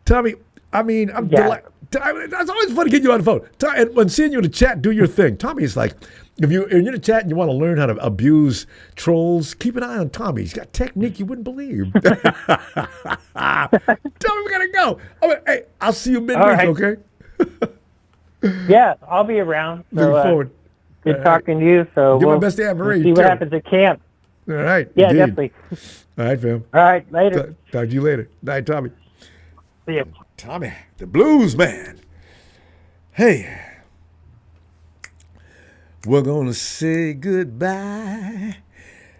A: Tommy, I mean, I'm
M: Yeah.
A: delighted. It's always fun to get you on the phone. And when seeing you in the chat, do your thing. Tommy's like, if you're in the chat and you want to learn how to abuse trolls, keep an eye on Tommy. He's got technique you wouldn't believe. Tommy, we gotta go. Hey, I'll see you midweek,
M: right.
A: okay?
M: Yeah, I'll be around. So,
A: Looking forward.
M: Good talking to you. So
A: Give my
M: we'll
A: best to Anne Marie,
M: see what
A: too.
M: happens at camp.
A: All right.
M: Yeah,
A: indeed.
M: definitely.
A: All right, fam.
M: All right, later.
A: Talk to you later. Night, Tommy.
M: See ya.
A: Tommy, the blues man. Hey, we're gonna say goodbye.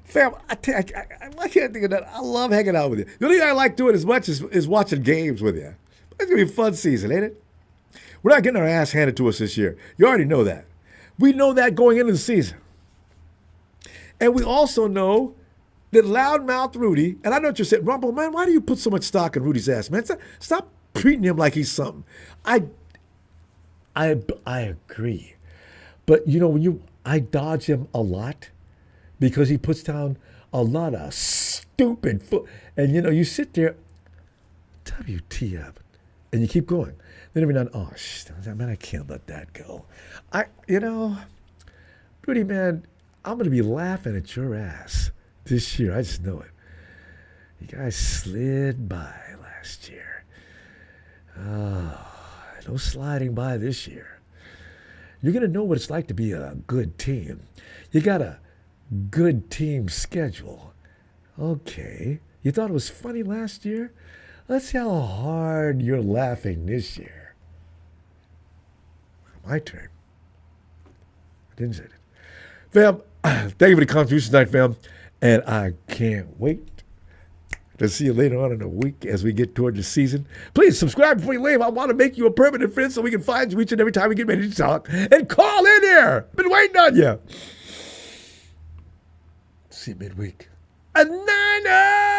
A: Fam, I can't think of that. I love hanging out with you. The only thing I like doing as much is watching games with you. It's gonna be a fun season, ain't it? We're not getting our ass handed to us this year. You already know that. We know that going into the season. And we also know that loudmouth Rudy, and I know what you're saying, Ronbo, man, why do you put so much stock in Rudy's ass, man? Stop treating him like he's something. I agree. But, you know, I dodge him a lot because he puts down a lot of stupid and, you know, you sit there, WTF, and you keep going. Then every now and then, man, I can't let that go. Rudy, man, I'm going to be laughing at your ass this year. I just know it. You guys slid by last year. Oh, no sliding by this year. You're going to know what it's like to be a good team. You got a good team schedule. Okay. You thought it was funny last year? Let's see how hard you're laughing this year. My turn. I didn't say that. Fam, thank you for the contribution tonight, fam. And I can't wait to see you later on in the week as we get toward the season. Please subscribe before you leave. I want to make you a permanent friend so we can find you each and every time we get ready to talk. And call in here. Been waiting on you. See you midweek. A Niner!